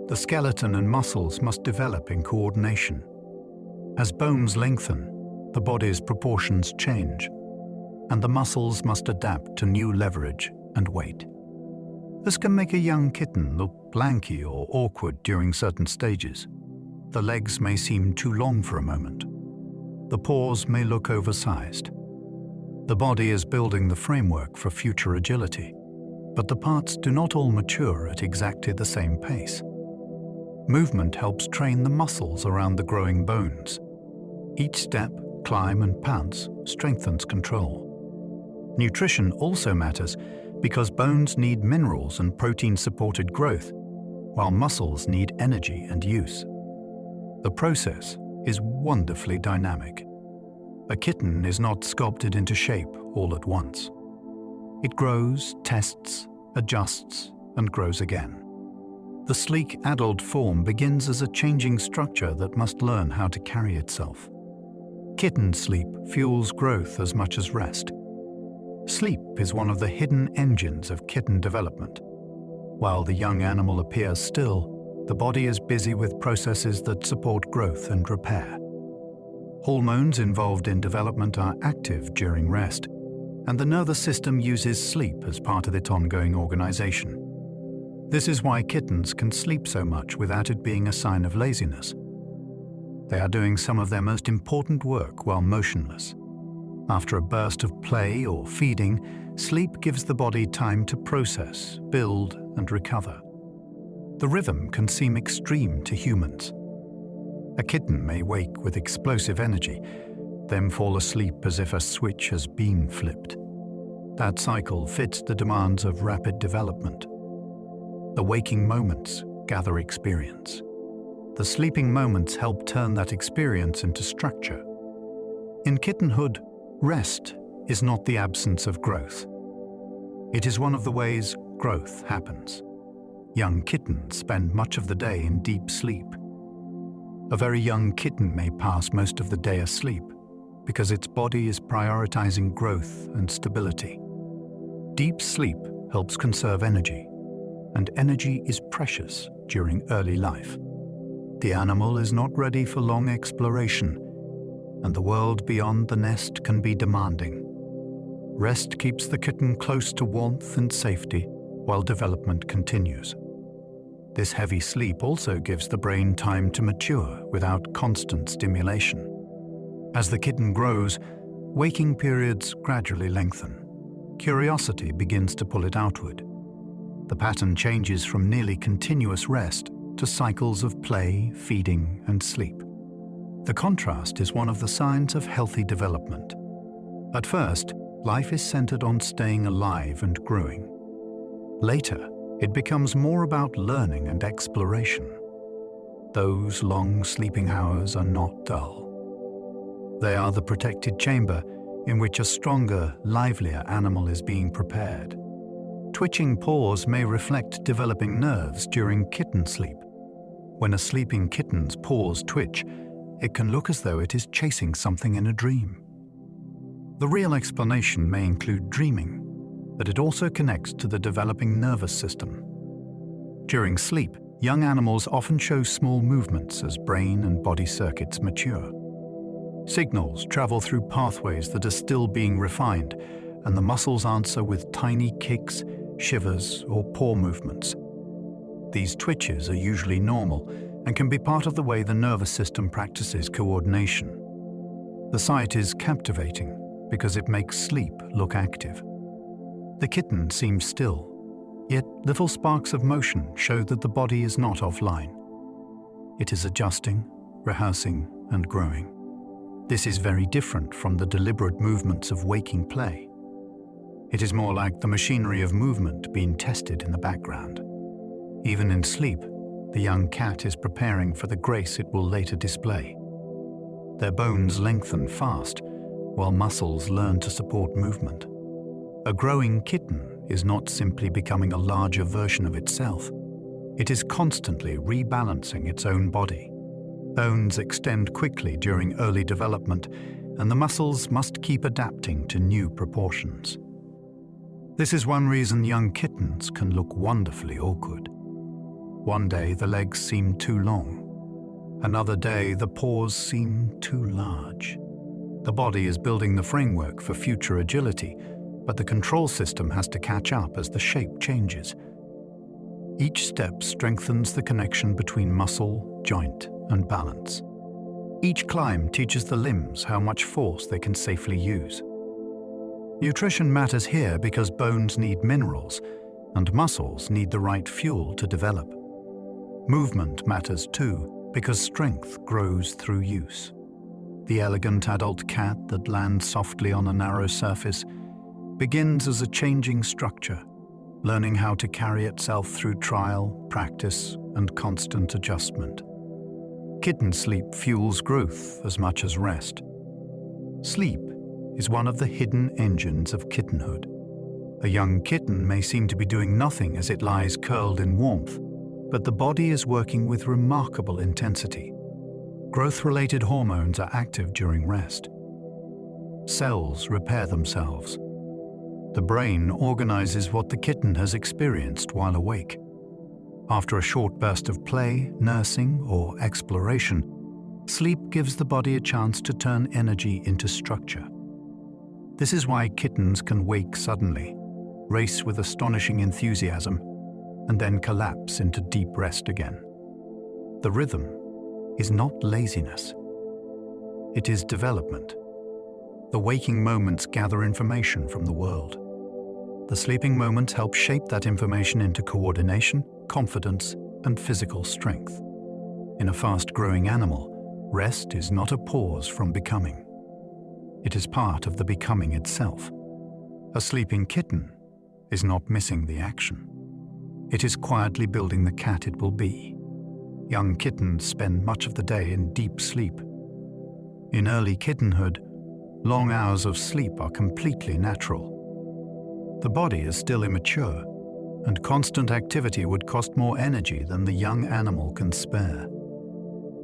The skeleton and muscles must develop in coordination. As bones lengthen, the body's proportions change, and the muscles must adapt to new leverage and weight. This can make a young kitten look lanky or awkward during certain stages. The legs may seem too long for a moment. The paws may look oversized. The body is building the framework for future agility, but the parts do not all mature at exactly the same pace. Movement helps train the muscles around the growing bones. Each step, climb, and pounce strengthens control. Nutrition also matters because bones need minerals and protein-supported growth, while muscles need energy and use. The process is wonderfully dynamic. A kitten is not sculpted into shape all at once. It grows, tests, adjusts, and grows again. The sleek adult form begins as a changing structure that must learn how to carry itself. Kitten sleep fuels growth as much as rest. Sleep is one of the hidden engines of kitten development. While the young animal appears still, the body is busy with processes that support growth and repair. Hormones involved in development are active during rest, and the nervous system uses sleep as part of its ongoing organization. This is why kittens can sleep so much without it being a sign of laziness. They are doing some of their most important work while motionless. After a burst of play or feeding, sleep gives the body time to process, build, and recover. The rhythm can seem extreme to humans. A kitten may wake with explosive energy, then fall asleep as if a switch has been flipped. That cycle fits the demands of rapid development. The waking moments gather experience. The sleeping moments help turn that experience into structure. In kittenhood, rest is not the absence of growth. It is one of the ways growth happens. Young kittens spend much of the day in deep sleep. A very young kitten may pass most of the day asleep because its body is prioritizing growth and stability. Deep sleep helps conserve energy, and energy is precious during early life. The animal is not ready for long exploration, and the world beyond the nest can be demanding. Rest keeps the kitten close to warmth and safety while development continues. This heavy sleep also gives the brain time to mature without constant stimulation. As the kitten grows, waking periods gradually lengthen. Curiosity begins to pull it outward. The pattern changes from nearly continuous rest to cycles of play, feeding, and sleep. The contrast is one of the signs of healthy development. At first, life is centered on staying alive and growing. Later, it becomes more about learning and exploration. Those long sleeping hours are not dull. They are the protected chamber in which a stronger, livelier animal is being prepared. Twitching paws may reflect developing nerves during kitten sleep. When a sleeping kitten's paws twitch, it can look as though it is chasing something in a dream. The real explanation may include dreaming, but it also connects to the developing nervous system. During sleep, young animals often show small movements as brain and body circuits mature. Signals travel through pathways that are still being refined, and the muscles answer with tiny kicks, shivers, or paw movements. These twitches are usually normal and can be part of the way the nervous system practices coordination. The sight is captivating because it makes sleep look active. The kitten seems still, yet little sparks of motion show that the body is not offline. It is adjusting, rehearsing, and growing. This is very different from the deliberate movements of waking play. It is more like the machinery of movement being tested in the background. Even in sleep, the young cat is preparing for the grace it will later display. Their bones lengthen fast, while muscles learn to support movement. A growing kitten is not simply becoming a larger version of itself. It is constantly rebalancing its own body. Bones extend quickly during early development, and the muscles must keep adapting to new proportions. This is one reason young kittens can look wonderfully awkward. One day the legs seem too long. Another day the paws seem too large. The body is building the framework for future agility, but the control system has to catch up as the shape changes. Each step strengthens the connection between muscle, joint, and balance. Each climb teaches the limbs how much force they can safely use. Nutrition matters here because bones need minerals, and muscles need the right fuel to develop. Movement matters too, because strength grows through use. The elegant adult cat that lands softly on a narrow surface begins as a changing structure, learning how to carry itself through trial, practice, and constant adjustment. Kitten sleep fuels growth as much as rest. Sleep is one of the hidden engines of kittenhood. A young kitten may seem to be doing nothing as it lies curled in warmth, but the body is working with remarkable intensity. Growth-related hormones are active during rest. Cells repair themselves. The brain organizes what the kitten has experienced while awake. After a short burst of play, nursing, or exploration, sleep gives the body a chance to turn energy into structure. This is why kittens can wake suddenly, race with astonishing enthusiasm, and then collapse into deep rest again. The rhythm is not laziness. It is development. The waking moments gather information from the world. The sleeping moments help shape that information into coordination, confidence, and physical strength. In a fast-growing animal, rest is not a pause from becoming. It is part of the becoming itself. A sleeping kitten is not missing the action. It is quietly building the cat it will be. Young kittens spend much of the day in deep sleep. In early kittenhood, long hours of sleep are completely natural. The body is still immature, and constant activity would cost more energy than the young animal can spare.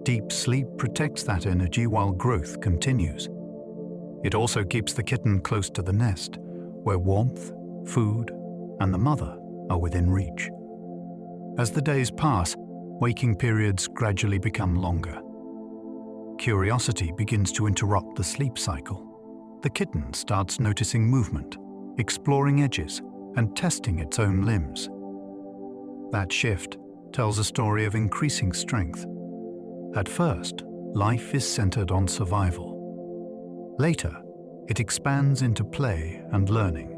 Deep sleep protects that energy while growth continues. It also keeps the kitten close to the nest, where warmth, food, and the mother are within reach. As the days pass, waking periods gradually become longer. Curiosity begins to interrupt the sleep cycle. The kitten starts noticing movement, exploring edges, and testing its own limbs. That shift tells a story of increasing strength. At first, life is centered on survival. Later, it expands into play and learning.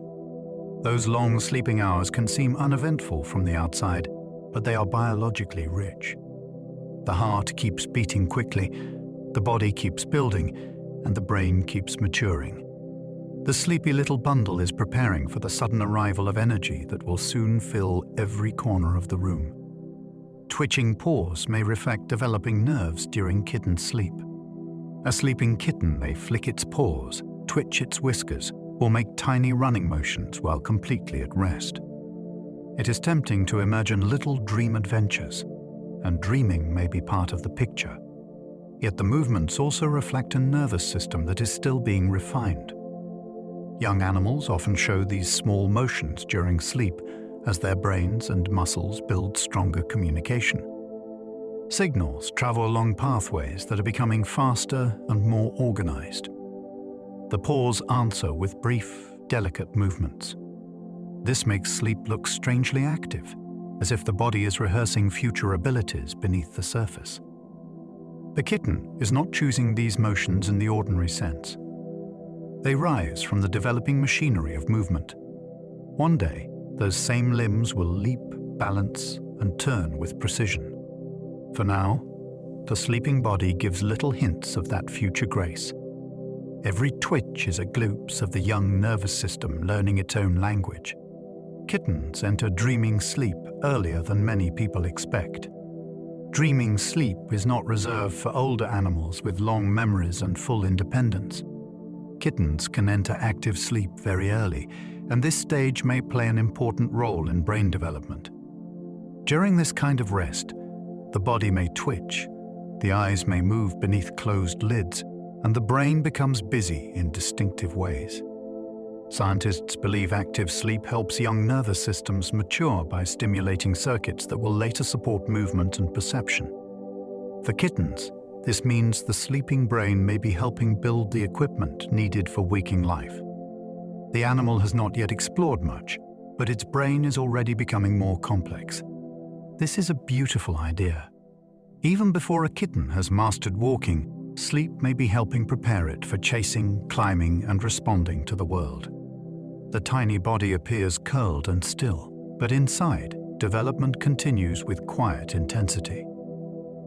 Those long sleeping hours can seem uneventful from the outside, but they are biologically rich. The heart keeps beating quickly, the body keeps building, and the brain keeps maturing. The sleepy little bundle is preparing for the sudden arrival of energy that will soon fill every corner of the room. Twitching paws may reflect developing nerves during kitten sleep. A sleeping kitten may flick its paws, twitch its whiskers, or make tiny running motions while completely at rest. It is tempting to imagine little dream adventures, and dreaming may be part of the picture. Yet the movements also reflect a nervous system that is still being refined. Young animals often show these small motions during sleep as their brains and muscles build stronger communication. Signals travel along pathways that are becoming faster and more organized. The paws answer with brief, delicate movements. This makes sleep look strangely active, as if the body is rehearsing future abilities beneath the surface. The kitten is not choosing these motions in the ordinary sense. They rise from the developing machinery of movement. One day, those same limbs will leap, balance, and turn with precision. For now, the sleeping body gives little hints of that future grace. Every twitch is a glimpse of the young nervous system learning its own language. Kittens enter dreaming sleep earlier than many people expect. Dreaming sleep is not reserved for older animals with long memories and full independence. Kittens can enter active sleep very early, and this stage may play an important role in brain development. During this kind of rest, the body may twitch, the eyes may move beneath closed lids, and the brain becomes busy in distinctive ways. Scientists believe active sleep helps young nervous systems mature by stimulating circuits that will later support movement and perception. For kittens, this means the sleeping brain may be helping build the equipment needed for waking life. The animal has not yet explored much, but its brain is already becoming more complex. This is a beautiful idea. Even before a kitten has mastered walking, sleep may be helping prepare it for chasing, climbing, and responding to the world. The tiny body appears curled and still, but inside, development continues with quiet intensity.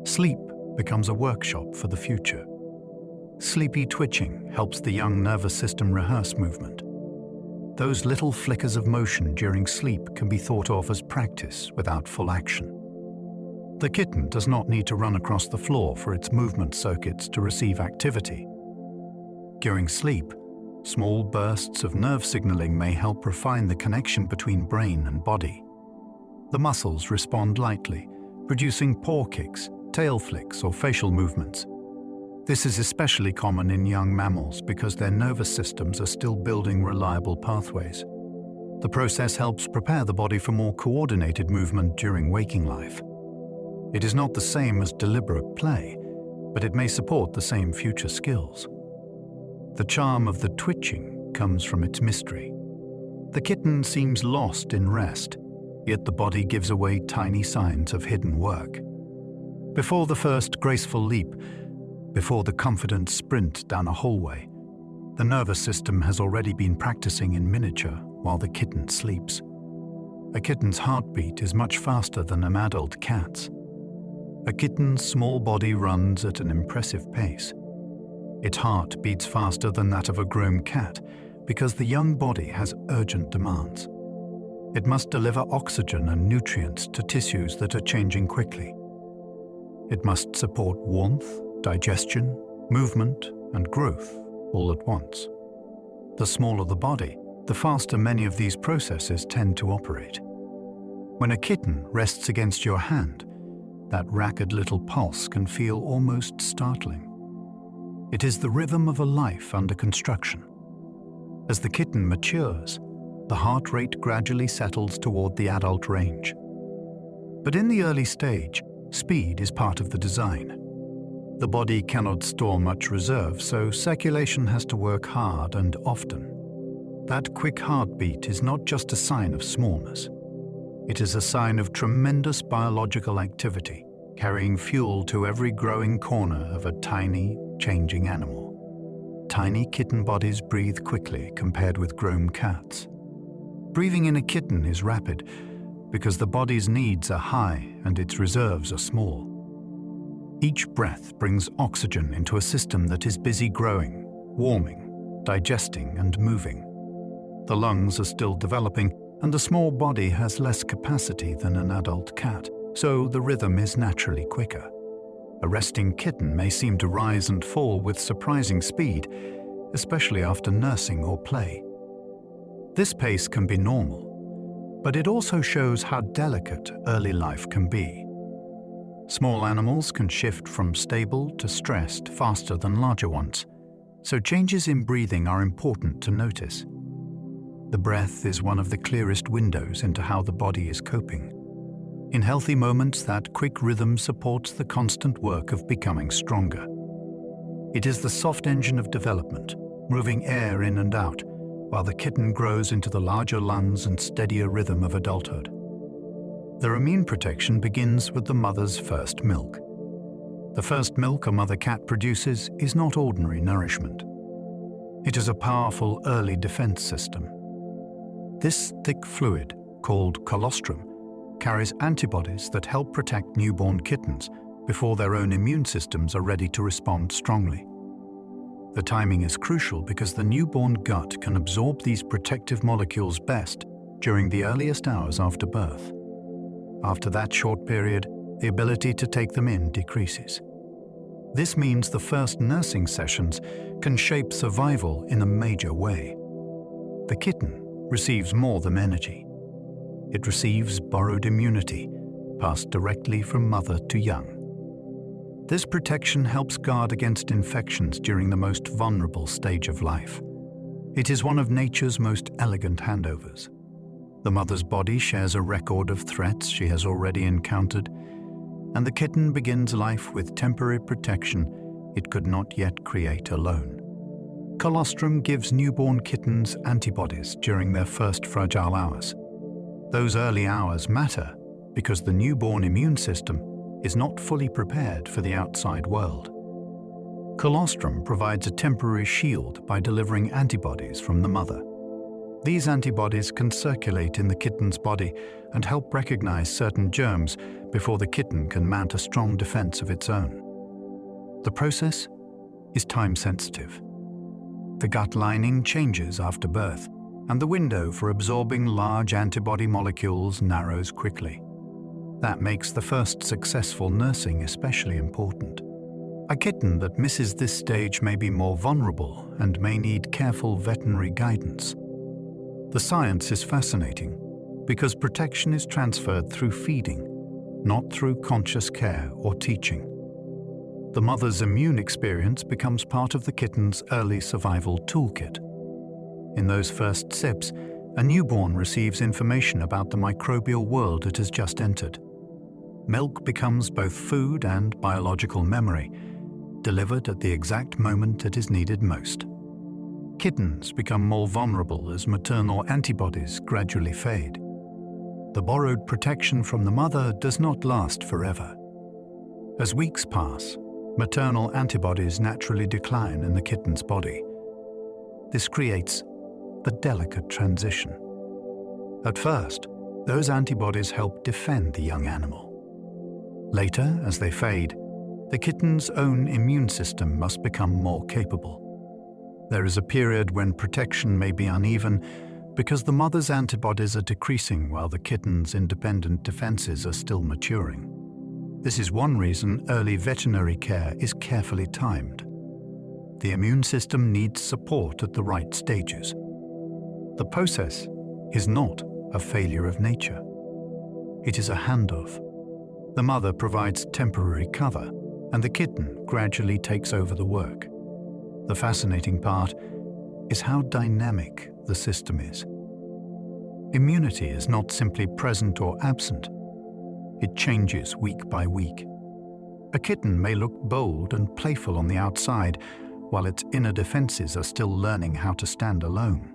Sleep becomes a workshop for the future. Sleepy twitching helps the young nervous system rehearse movement. Those little flickers of motion during sleep can be thought of as practice without full action. The kitten does not need to run across the floor for its movement circuits to receive activity. During sleep, small bursts of nerve signaling may help refine the connection between brain and body. The muscles respond lightly, producing paw kicks, tail flicks, or facial movements. This is especially common in young mammals because their nervous systems are still building reliable pathways. The process helps prepare the body for more coordinated movement during waking life. It is not the same as deliberate play, but it may support the same future skills. The charm of the twitching comes from its mystery. The kitten seems lost in rest, yet the body gives away tiny signs of hidden work. Before the first graceful leap, before the confident sprint down a hallway, the nervous system has already been practicing in miniature while the kitten sleeps. A kitten's heartbeat is much faster than an adult cat's. A kitten's small body runs at an impressive pace. Its heart beats faster than that of a grown cat because the young body has urgent demands. It must deliver oxygen and nutrients to tissues that are changing quickly. It must support warmth, digestion, movement, and growth all at once. The smaller the body, the faster many of these processes tend to operate. When a kitten rests against your hand, that rapid little pulse can feel almost startling. It is the rhythm of a life under construction. As the kitten matures, the heart rate gradually settles toward the adult range. But in the early stage, speed is part of the design. The body cannot store much reserve, so circulation has to work hard and often. That quick heartbeat is not just a sign of smallness. It is a sign of tremendous biological activity, carrying fuel to every growing corner of a tiny, changing animal. Tiny kitten bodies breathe quickly compared with grown cats. Breathing in a kitten is rapid because the body's needs are high and its reserves are small. Each breath brings oxygen into a system that is busy growing, warming, digesting and moving. The lungs are still developing, and the small body has less capacity than an adult cat, so the rhythm is naturally quicker. A resting kitten may seem to rise and fall with surprising speed, especially after nursing or play. This pace can be normal, but it also shows how delicate early life can be. Small animals can shift from stable to stressed faster than larger ones, so changes in breathing are important to notice. The breath is one of the clearest windows into how the body is coping. In healthy moments, that quick rhythm supports the constant work of becoming stronger. It is the soft engine of development, moving air in and out, while the kitten grows into the larger lungs and steadier rhythm of adulthood. Their immune protection begins with the mother's first milk. The first milk a mother cat produces is not ordinary nourishment. It is a powerful early defense system. This thick fluid, called colostrum, carries antibodies that help protect newborn kittens before their own immune systems are ready to respond strongly. The timing is crucial because the newborn gut can absorb these protective molecules best during the earliest hours after birth. After that short period, the ability to take them in decreases. This means the first nursing sessions can shape survival in a major way. The kitten receives more than energy. It receives borrowed immunity, passed directly from mother to young. This protection helps guard against infections during the most vulnerable stage of life. It is one of nature's most elegant handovers. The mother's body shares a record of threats she has already encountered, and the kitten begins life with temporary protection it could not yet create alone. Colostrum gives newborn kittens antibodies during their first fragile hours. Those early hours matter because the newborn immune system is not fully prepared for the outside world. Colostrum provides a temporary shield by delivering antibodies from the mother. These antibodies can circulate in the kitten's body and help recognize certain germs before the kitten can mount a strong defense of its own. The process is time-sensitive. The gut lining changes after birth, and the window for absorbing large antibody molecules narrows quickly. That makes the first successful nursing especially important. A kitten that misses this stage may be more vulnerable and may need careful veterinary guidance. The science is fascinating because protection is transferred through feeding, not through conscious care or teaching. The mother's immune experience becomes part of the kitten's early survival toolkit. In those first sips, a newborn receives information about the microbial world it has just entered. Milk becomes both food and biological memory, delivered at the exact moment it is needed most. Kittens become more vulnerable as maternal antibodies gradually fade. The borrowed protection from the mother does not last forever. As weeks pass, maternal antibodies naturally decline in the kitten's body. This creates the delicate transition. At first, those antibodies help defend the young animal. Later, as they fade, the kitten's own immune system must become more capable. There is a period when protection may be uneven because the mother's antibodies are decreasing while the kitten's independent defenses are still maturing. This is one reason early veterinary care is carefully timed. The immune system needs support at the right stages. The process is not a failure of nature. It is a handoff. The mother provides temporary cover, and the kitten gradually takes over the work. The fascinating part is how dynamic the system is. Immunity is not simply present or absent. It changes week by week. A kitten may look bold and playful on the outside, while its inner defenses are still learning how to stand alone.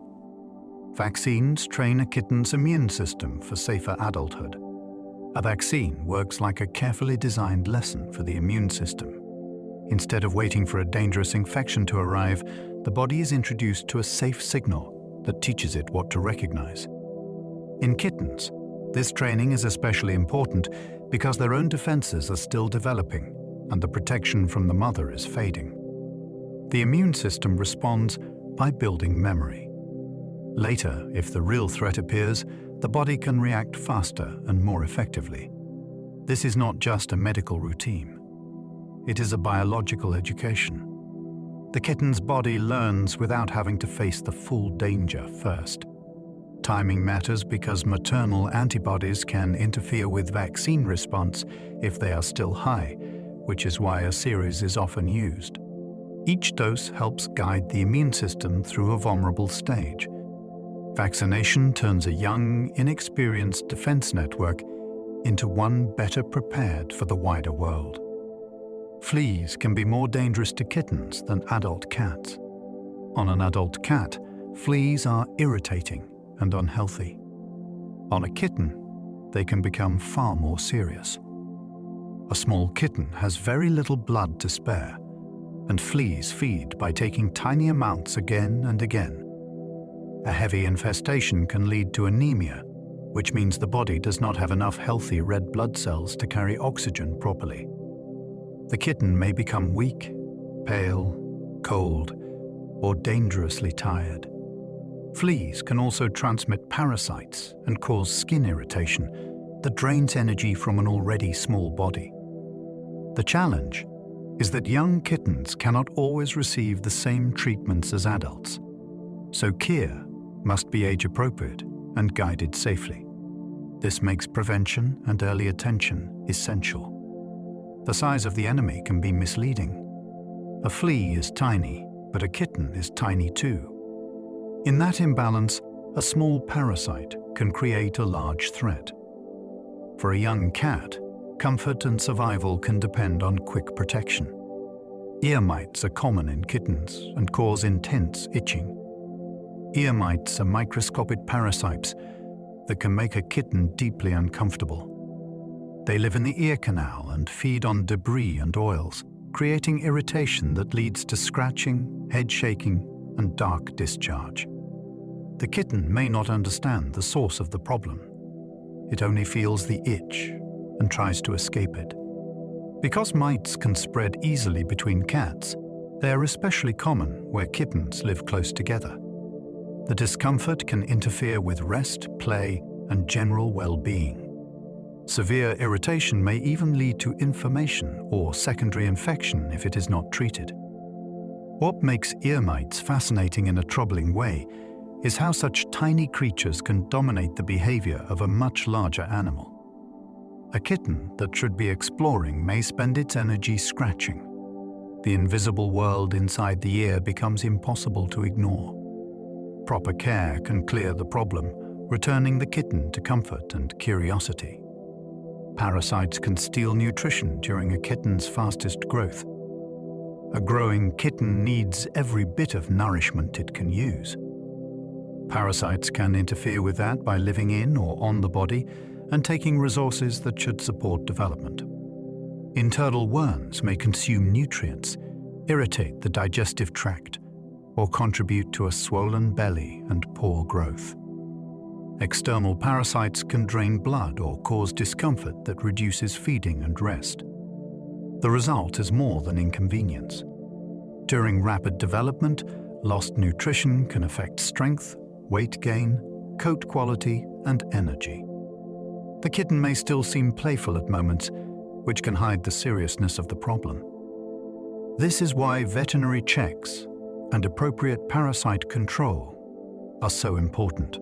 Vaccines train a kitten's immune system for safer adulthood. A vaccine works like a carefully designed lesson for the immune system. Instead of waiting for a dangerous infection to arrive, the body is introduced to a safe signal that teaches it what to recognize. In kittens, this training is especially important because their own defenses are still developing and the protection from the mother is fading. The immune system responds by building memory. Later, if the real threat appears, the body can react faster and more effectively. This is not just a medical routine. It is a biological education. The kitten's body learns without having to face the full danger first. Timing matters because maternal antibodies can interfere with vaccine response if they are still high, which is why a series is often used. Each dose helps guide the immune system through a vulnerable stage. Vaccination turns a young, inexperienced defense network into one better prepared for the wider world. Fleas can be more dangerous to kittens than adult cats. On an adult cat, fleas are irritating and unhealthy. On a kitten, they can become far more serious. A small kitten has very little blood to spare, and fleas feed by taking tiny amounts again and again. A heavy infestation can lead to anemia, which means the body does not have enough healthy red blood cells to carry oxygen properly. The kitten may become weak, pale, cold, or dangerously tired. Fleas can also transmit parasites and cause skin irritation that drains energy from an already small body. The challenge is that young kittens cannot always receive the same treatments as adults, so care must be age-appropriate and guided safely. This makes prevention and early attention essential. The size of the enemy can be misleading. A flea is tiny, but a kitten is tiny too. In that imbalance, a small parasite can create a large threat. For a young cat, comfort and survival can depend on quick protection. Ear mites are common in kittens and cause intense itching. Ear mites are microscopic parasites that can make a kitten deeply uncomfortable. They live in the ear canal and feed on debris and oils, creating irritation that leads to scratching, head shaking, and dark discharge. The kitten may not understand the source of the problem. It only feels the itch and tries to escape it. Because mites can spread easily between cats, they are especially common where kittens live close together. The discomfort can interfere with rest, play, and general well-being. Severe irritation may even lead to inflammation or secondary infection if it is not treated. What makes ear mites fascinating in a troubling way is how such tiny creatures can dominate the behavior of a much larger animal. A kitten that should be exploring may spend its energy scratching. The invisible world inside the ear becomes impossible to ignore. Proper care can clear the problem, returning the kitten to comfort and curiosity. Parasites can steal nutrition during a kitten's fastest growth. A growing kitten needs every bit of nourishment it can use. Parasites can interfere with that by living in or on the body and taking resources that should support development. Internal worms may consume nutrients, irritate the digestive tract, or contribute to a swollen belly and poor growth. External parasites can drain blood or cause discomfort that reduces feeding and rest. The result is more than inconvenience. During rapid development, lost nutrition can affect strength, weight gain, coat quality, and energy. The kitten may still seem playful at moments, which can hide the seriousness of the problem. This is why veterinary checks and appropriate parasite control are so important.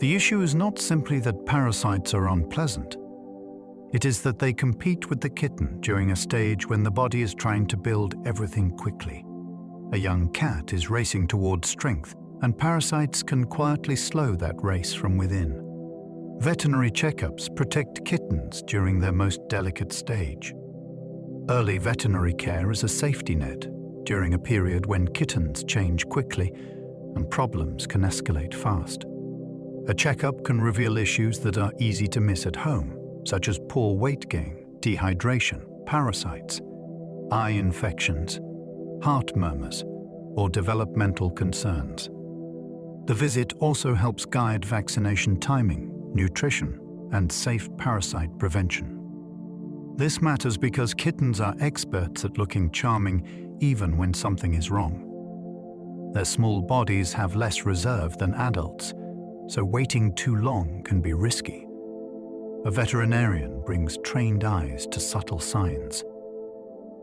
The issue is not simply that parasites are unpleasant. It is that they compete with the kitten during a stage when the body is trying to build everything quickly. A young cat is racing towards strength, and parasites can quietly slow that race from within. Veterinary checkups protect kittens during their most delicate stage. Early veterinary care is a safety net during a period when kittens change quickly and problems can escalate fast. A checkup can reveal issues that are easy to miss at home, such as poor weight gain, dehydration, parasites, eye infections, heart murmurs, or developmental concerns. The visit also helps guide vaccination timing, nutrition, and safe parasite prevention. This matters because kittens are experts at looking charming even when something is wrong. Their small bodies have less reserve than adults, so waiting too long can be risky. A veterinarian brings trained eyes to subtle signs.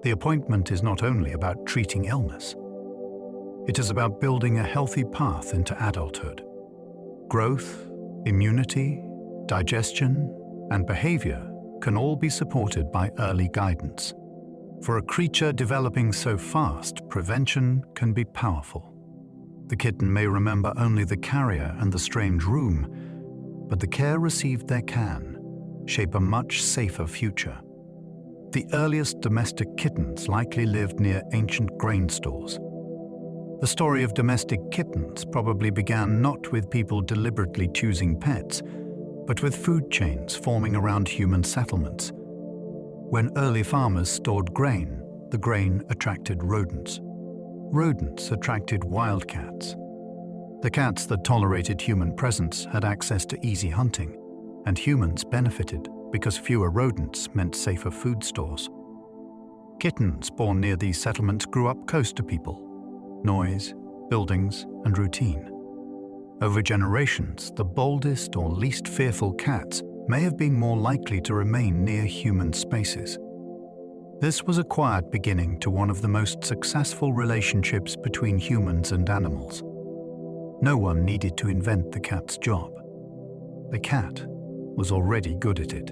The appointment is not only about treating illness. It is about building a healthy path into adulthood. Growth, immunity, digestion, and behavior can all be supported by early guidance. For a creature developing so fast, prevention can be powerful. The kitten may remember only the carrier and the strange room, but the care received there can shape a much safer future. The earliest domestic kittens likely lived near ancient grain stores. The story of domestic kittens probably began not with people deliberately choosing pets, but with food chains forming around human settlements. When early farmers stored grain, the grain attracted rodents. Rodents attracted wildcats. The cats that tolerated human presence had access to easy hunting, and humans benefited because fewer rodents meant safer food stores. Kittens born near these settlements grew up close to people, noise, buildings, and routine. Over generations, the boldest or least fearful cats may have been more likely to remain near human spaces. This was a quiet beginning to one of the most successful relationships between humans and animals. No one needed to invent the cat's job. The cat was already good at it.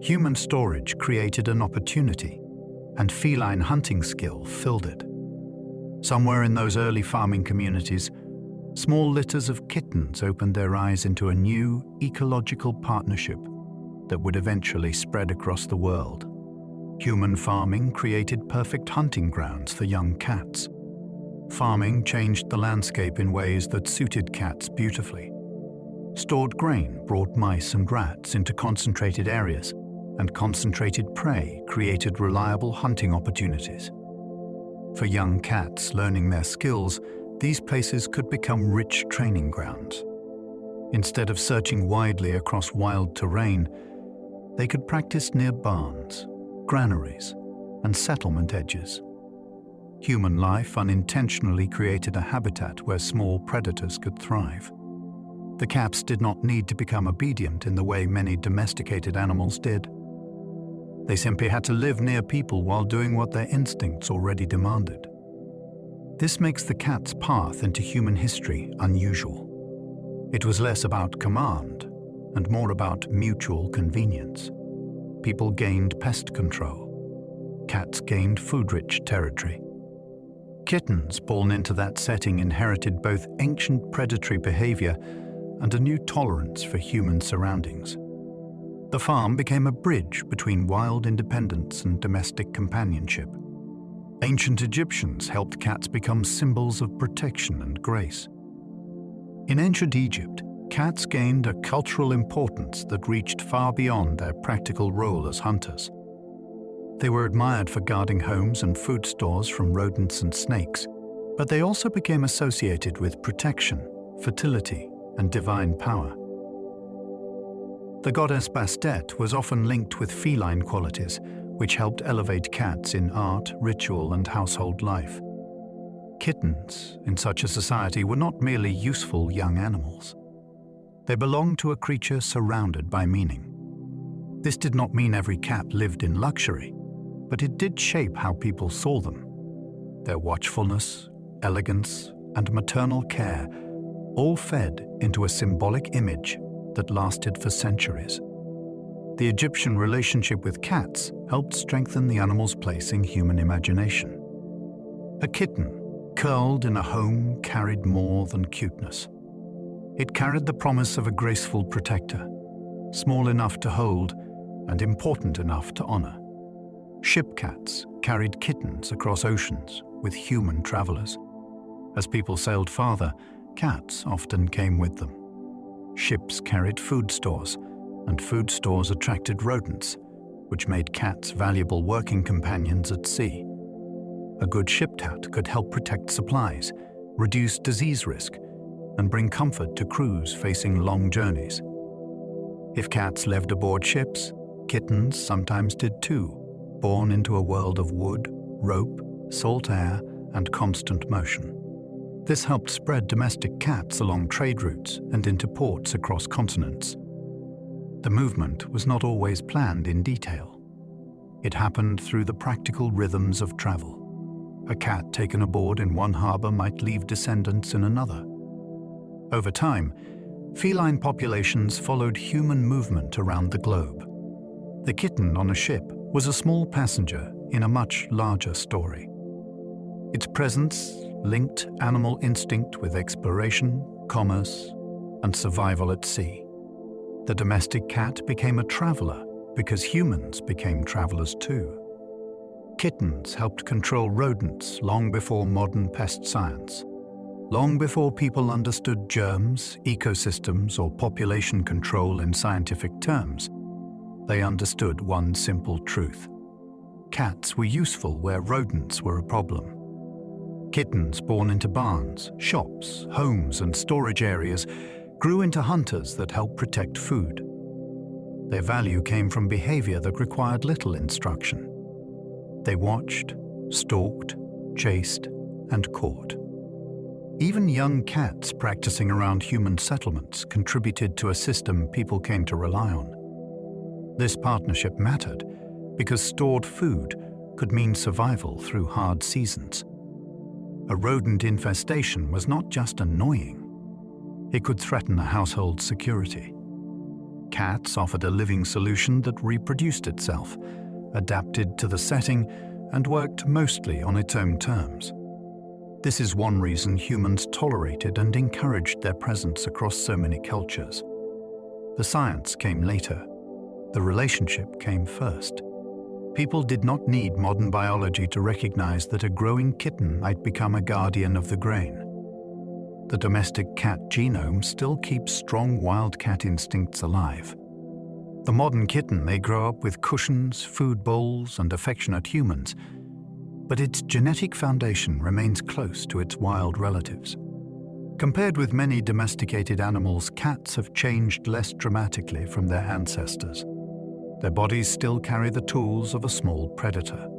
Human storage created an opportunity, and feline hunting skill filled it. Somewhere in those early farming communities, small litters of kittens opened their eyes into a new ecological partnership that would eventually spread across the world. Human farming created perfect hunting grounds for young cats. Farming changed the landscape in ways that suited cats beautifully. Stored grain brought mice and rats into concentrated areas, and concentrated prey created reliable hunting opportunities. For young cats learning their skills, these places could become rich training grounds. Instead of searching widely across wild terrain, they could practice near barns, granaries, and settlement edges. Human life unintentionally created a habitat where small predators could thrive. The cats did not need to become obedient in the way many domesticated animals did. They simply had to live near people while doing what their instincts already demanded. This makes the cat's path into human history unusual. It was less about command and more about mutual convenience. People gained pest control. Cats gained food-rich territory. Kittens born into that setting inherited both ancient predatory behavior and a new tolerance for human surroundings. The farm became a bridge between wild independence and domestic companionship. Ancient Egyptians helped cats become symbols of protection and grace. In ancient Egypt, cats gained a cultural importance that reached far beyond their practical role as hunters. They were admired for guarding homes and food stores from rodents and snakes, but they also became associated with protection, fertility, and divine power. The goddess Bastet was often linked with feline qualities, which helped elevate cats in art, ritual, and household life. Kittens, in such a society, were not merely useful young animals. They belonged to a creature surrounded by meaning. This did not mean every cat lived in luxury, but it did shape how people saw them. Their watchfulness, elegance, and maternal care all fed into a symbolic image that lasted for centuries. The Egyptian relationship with cats helped strengthen the animal's place in human imagination. A kitten, curled in a home, carried more than cuteness. It carried the promise of a graceful protector, small enough to hold and important enough to honor. Ship cats carried kittens across oceans with human travelers. As people sailed farther, cats often came with them. Ships carried food stores, and food stores attracted rodents, which made cats valuable working companions at sea. A good ship cat could help protect supplies, reduce disease risk, and bring comfort to crews facing long journeys. If cats lived aboard ships, kittens sometimes did too, born into a world of wood, rope, salt air, and constant motion. This helped spread domestic cats along trade routes and into ports across continents. The movement was not always planned in detail. It happened through the practical rhythms of travel. A cat taken aboard in one harbor might leave descendants in another. Over time, feline populations followed human movement around the globe. The kitten on a ship was a small passenger in a much larger story. Its presence linked animal instinct with exploration, commerce, and survival at sea. The domestic cat became a traveler because humans became travelers too. Kittens helped control rodents long before modern pest science. Long before people understood germs, ecosystems, or population control in scientific terms, they understood one simple truth. Cats were useful where rodents were a problem. Kittens born into barns, shops, homes, and storage areas grew into hunters that helped protect food. Their value came from behavior that required little instruction. They watched, stalked, chased, and caught. Even young cats practicing around human settlements contributed to a system people came to rely on. This partnership mattered because stored food could mean survival through hard seasons. A rodent infestation was not just annoying. It could threaten a household's security. Cats offered a living solution that reproduced itself, adapted to the setting, and worked mostly on its own terms. This is one reason humans tolerated and encouraged their presence across so many cultures. The science came later. The relationship came first. People did not need modern biology to recognize that a growing kitten might become a guardian of the grain. The domestic cat genome still keeps strong wild cat instincts alive. The modern kitten may grow up with cushions, food bowls, and affectionate humans, but its genetic foundation remains close to its wild relatives. Compared with many domesticated animals, cats have changed less dramatically from their ancestors. Their bodies still carry the tools of a small predator.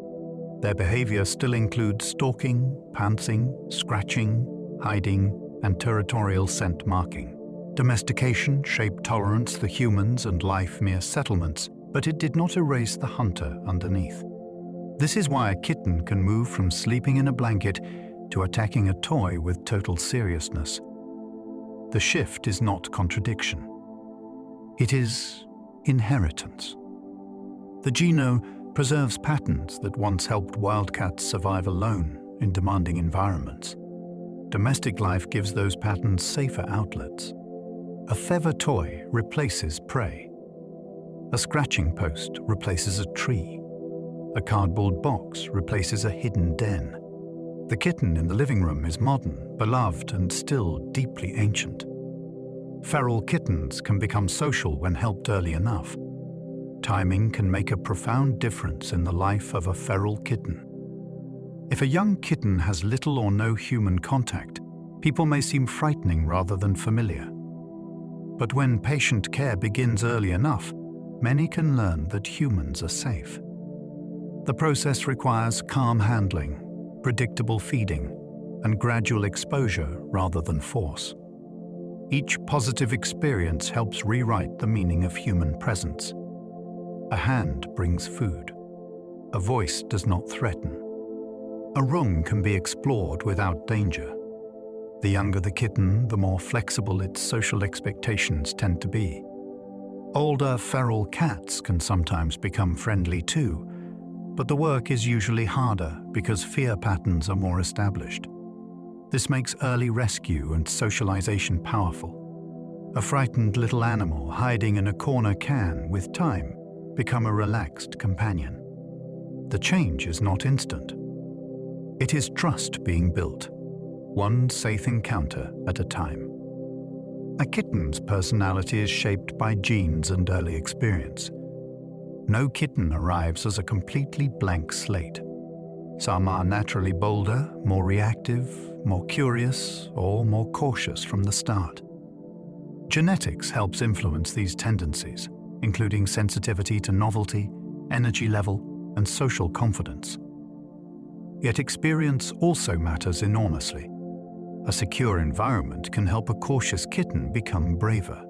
Their behavior still includes stalking, pouncing, scratching, hiding, and territorial scent marking. Domestication shaped tolerance for humans and life mere settlements, but it did not erase the hunter underneath. This is why a kitten can move from sleeping in a blanket to attacking a toy with total seriousness. The shift is not contradiction. It is inheritance. The genome preserves patterns that once helped wildcats survive alone in demanding environments. Domestic life gives those patterns safer outlets. A feather toy replaces prey. A scratching post replaces a tree. A cardboard box replaces a hidden den. The kitten in the living room is modern, beloved, and still deeply ancient. Feral kittens can become social when helped early enough. Timing can make a profound difference in the life of a feral kitten. If a young kitten has little or no human contact, people may seem frightening rather than familiar. But when patient care begins early enough, many can learn that humans are safe. The process requires calm handling, predictable feeding, and gradual exposure rather than force. Each positive experience helps rewrite the meaning of human presence. A hand brings food. A voice does not threaten. A room can be explored without danger. The younger the kitten, the more flexible its social expectations tend to be. Older feral cats can sometimes become friendly too, but the work is usually harder because fear patterns are more established. This makes early rescue and socialization powerful. A frightened little animal hiding in a corner can, with time, become a relaxed companion. The change is not instant. It is trust being built, one safe encounter at a time. A kitten's personality is shaped by genes and early experience. No kitten arrives as a completely blank slate. Some are naturally bolder, more reactive, more curious, or more cautious from the start. Genetics helps influence these tendencies, including sensitivity to novelty, energy level, and social confidence. Yet experience also matters enormously. A secure environment can help a cautious kitten become braver.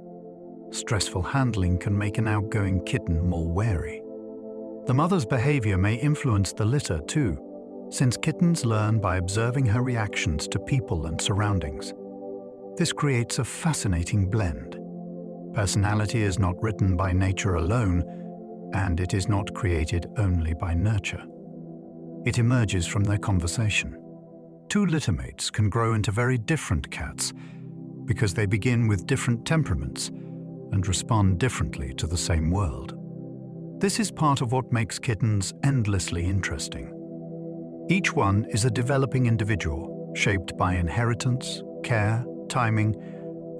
Stressful handling can make an outgoing kitten more wary. The mother's behavior may influence the litter too, since kittens learn by observing her reactions to people and surroundings. This creates a fascinating blend. Personality is not written by nature alone, and it is not created only by nurture. It emerges from their conversation. Two littermates can grow into very different cats because they begin with different temperaments and respond differently to the same world. This is part of what makes kittens endlessly interesting. Each one is a developing individual, shaped by inheritance, care, timing,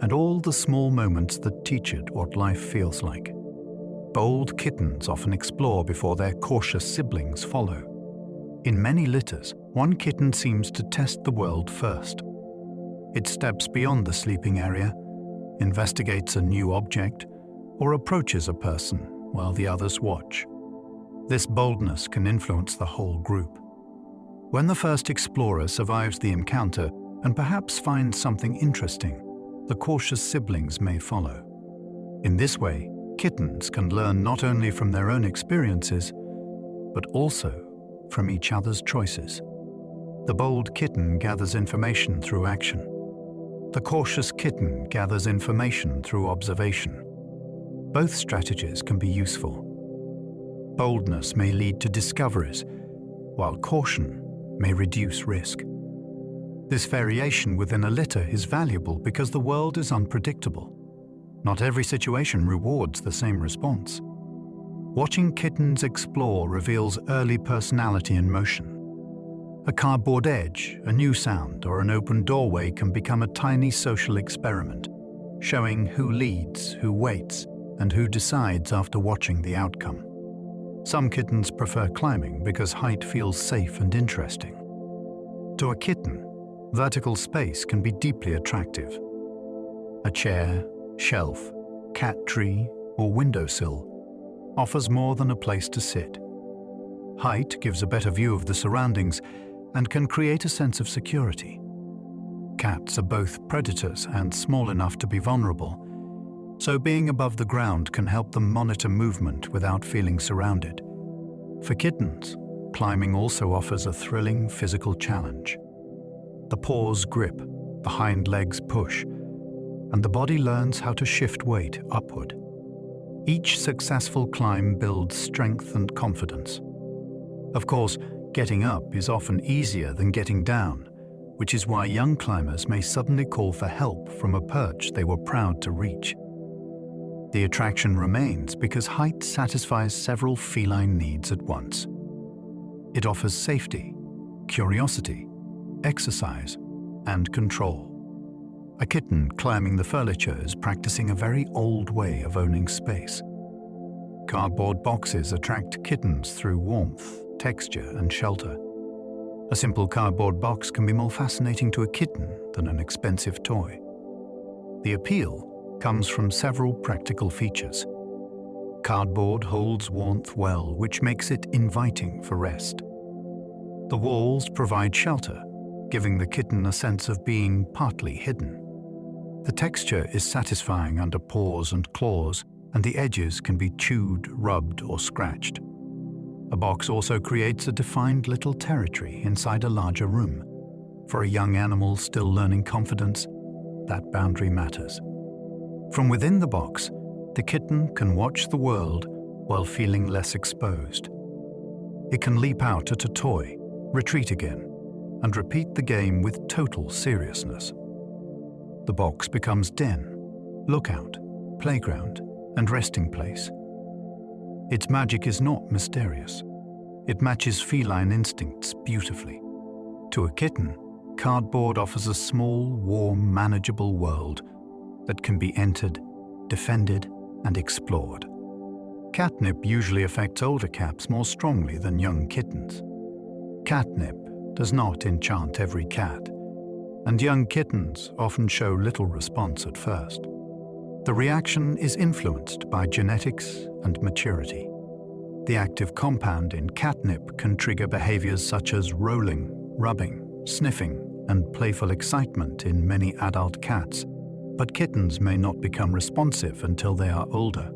and all the small moments that teach it what life feels like. Bold kittens often explore before their cautious siblings follow. In many litters, one kitten seems to test the world first. It steps beyond the sleeping area, investigates a new object, or approaches a person while the others watch. This boldness can influence the whole group. When the first explorer survives the encounter and perhaps finds something interesting, the cautious siblings may follow. In this way, kittens can learn not only from their own experiences, but also from each other's choices. The bold kitten gathers information through action. The cautious kitten gathers information through observation. Both strategies can be useful. Boldness may lead to discoveries, while caution may reduce risk. This variation within a litter is valuable because the world is unpredictable. Not every situation rewards the same response. Watching kittens explore reveals early personality in motion. A cardboard edge, a new sound, or an open doorway can become a tiny social experiment, showing who leads, who waits, and who decides after watching the outcome. Some kittens prefer climbing because height feels safe and interesting. To a kitten, vertical space can be deeply attractive. A chair, shelf, cat tree, or windowsill offers more than a place to sit. Height gives a better view of the surroundings and can create a sense of security. Cats are both predators and small enough to be vulnerable, so being above the ground can help them monitor movement without feeling surrounded. For kittens, climbing also offers a thrilling physical challenge. The paws grip, the hind legs push, and the body learns how to shift weight upward. Each successful climb builds strength and confidence. Of course, getting up is often easier than getting down, which is why young climbers may suddenly call for help from a perch they were proud to reach. The attraction remains because height satisfies several feline needs at once. It offers safety, curiosity, exercise, and control. A kitten climbing the furniture is practicing a very old way of owning space. Cardboard boxes attract kittens through warmth, texture, and shelter. A simple cardboard box can be more fascinating to a kitten than an expensive toy. The appeal comes from several practical features. Cardboard holds warmth well, which makes it inviting for rest. The walls provide shelter, giving the kitten a sense of being partly hidden. The texture is satisfying under paws and claws, and the edges can be chewed, rubbed, or scratched. A box also creates a defined little territory inside a larger room. For a young animal still learning confidence, that boundary matters. From within the box, the kitten can watch the world while feeling less exposed. It can leap out at a toy, retreat again, and repeat the game with total seriousness. The box becomes den, lookout, playground, and resting place. Its magic is not mysterious. It matches feline instincts beautifully. To a kitten, cardboard offers a small, warm, manageable world that can be entered, defended, and explored. Catnip usually affects older cats more strongly than young kittens. Catnip does not enchant every cat, and young kittens often show little response at first. The reaction is influenced by genetics and maturity. The active compound in catnip can trigger behaviors such as rolling, rubbing, sniffing, and playful excitement in many adult cats, but kittens may not become responsive until they are older.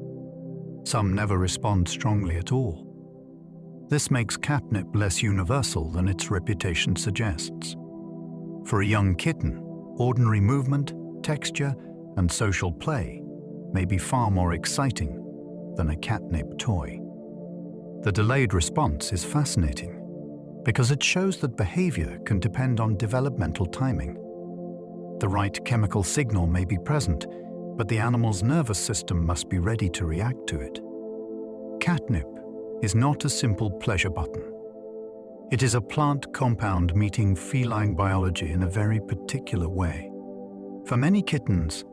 Some never respond strongly at all. This makes catnip less universal than its reputation suggests. For a young kitten, ordinary movement, texture, and social play may be far more exciting than a catnip toy. The delayed response is fascinating because it shows that behavior can depend on developmental timing. The right chemical signal may be present, but the animal's nervous system must be ready to react to it. Catnip is not a simple pleasure button. It is a plant compound meeting feline biology in a very particular way. For many kittens,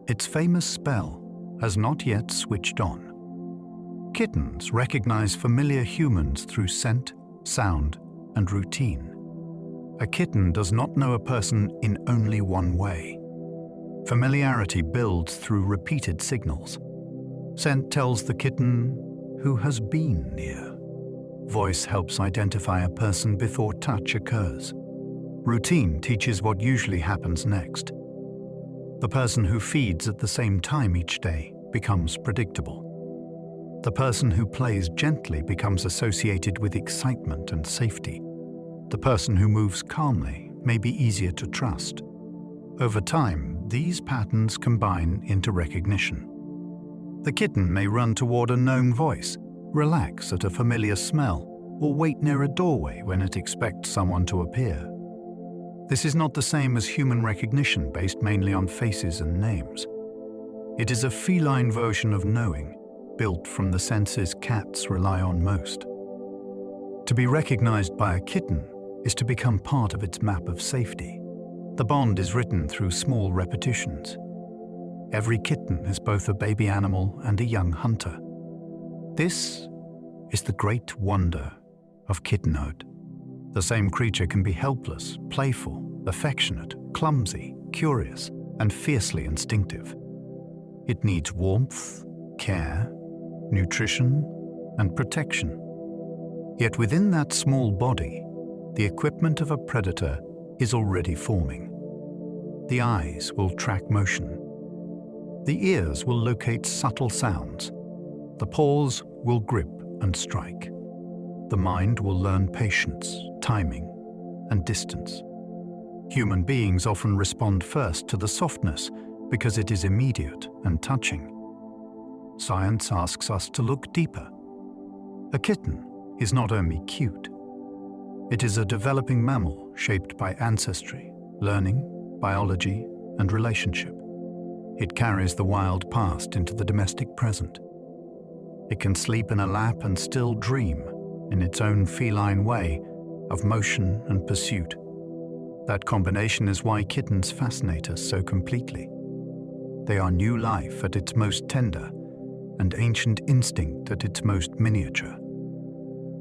its famous spell has not yet switched on. Kittens recognize familiar humans through scent, sound, and routine. A kitten does not know a person in only one way. Familiarity builds through repeated signals. Scent tells the kitten who has been near. Voice helps identify a person before touch occurs. Routine teaches what usually happens next. The person who feeds at the same time each day becomes predictable. The person who plays gently becomes associated with excitement and safety. The person who moves calmly may be easier to trust. Over time, these patterns combine into recognition. The kitten may run toward a known voice, relax at a familiar smell, or wait near a doorway when it expects someone to appear. This is not the same as human recognition based mainly on faces and names. It is a feline version of knowing, built from the senses cats rely on most. To be recognized by a kitten is to become part of its map of safety. The bond is written through small repetitions. Every kitten is both a baby animal and a young hunter. This is the great wonder of kittenhood. The same creature can be helpless, playful, affectionate, clumsy, curious, and fiercely instinctive. It needs warmth, care, nutrition, and protection. Yet within that small body, the equipment of a predator is already forming. The eyes will track motion. The ears will locate subtle sounds. The paws will grip and strike. The mind will learn patience, timing, and distance. Human beings often respond first to the softness because it is immediate and touching. Science asks us to look deeper. A kitten is not only cute. It is a developing mammal shaped by ancestry, learning, biology, and relationship. It carries the wild past into the domestic present. It can sleep in a lap and still dream, in its own feline way, of motion and pursuit. That combination is why kittens fascinate us so completely. They are new life at its most tender, and ancient instinct at its most miniature.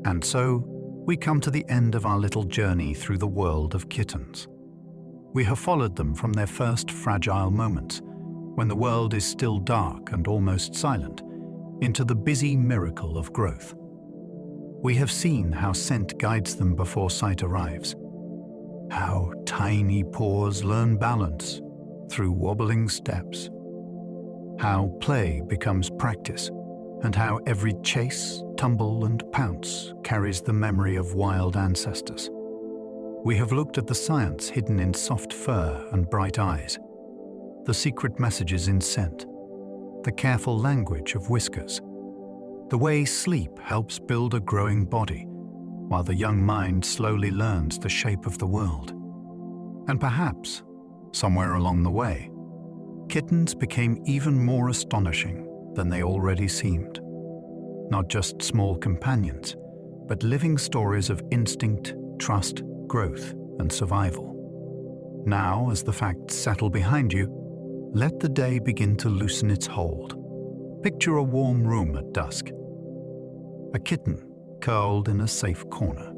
And so, we come to the end of our little journey through the world of kittens. We have followed them from their first fragile moments, when the world is still dark and almost silent, into the busy miracle of growth. We have seen how scent guides them before sight arrives, how tiny paws learn balance through wobbling steps, how play becomes practice, and how every chase, tumble, and pounce carries the memory of wild ancestors. We have looked at the science hidden in soft fur and bright eyes, the secret messages in scent, the careful language of whiskers, the way sleep helps build a growing body, while the young mind slowly learns the shape of the world. And perhaps, somewhere along the way, kittens became even more astonishing than they already seemed. Not just small companions, but living stories of instinct, trust, growth, and survival. Now, as the facts settle behind you, let the day begin to loosen its hold. Picture a warm room at dusk. A kitten curled in a safe corner.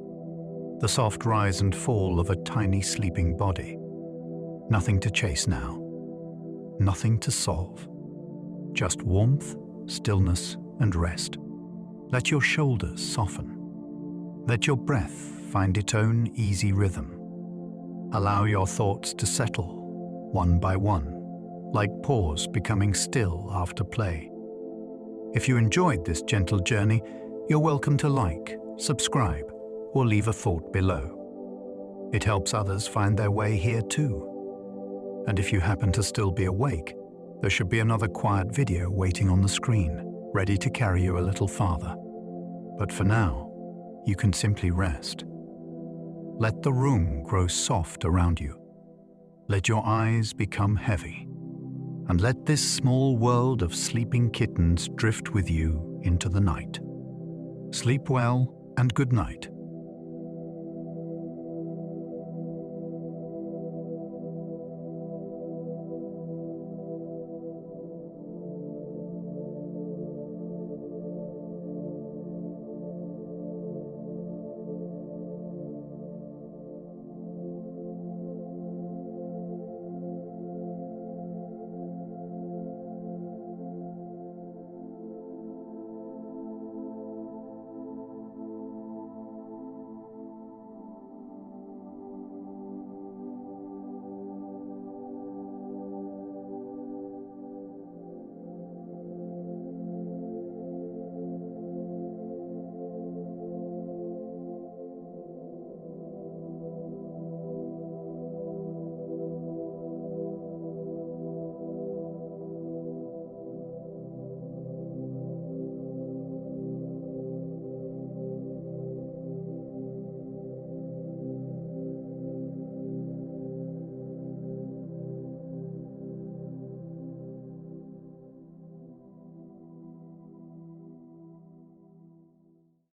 The soft rise and fall of a tiny sleeping body. Nothing to chase now. Nothing to solve. Just warmth, stillness, and rest. Let your shoulders soften. Let your breath find its own easy rhythm. Allow your thoughts to settle, one by one, like paws becoming still after play. If you enjoyed this gentle journey, you're welcome to like, subscribe, or leave a thought below. It helps others find their way here too. And if you happen to still be awake, there should be another quiet video waiting on the screen, ready to carry you a little farther. But for now, you can simply rest. Let the room grow soft around you. Let your eyes become heavy. And let this small world of sleeping kittens drift with you into the night. Sleep well and good night.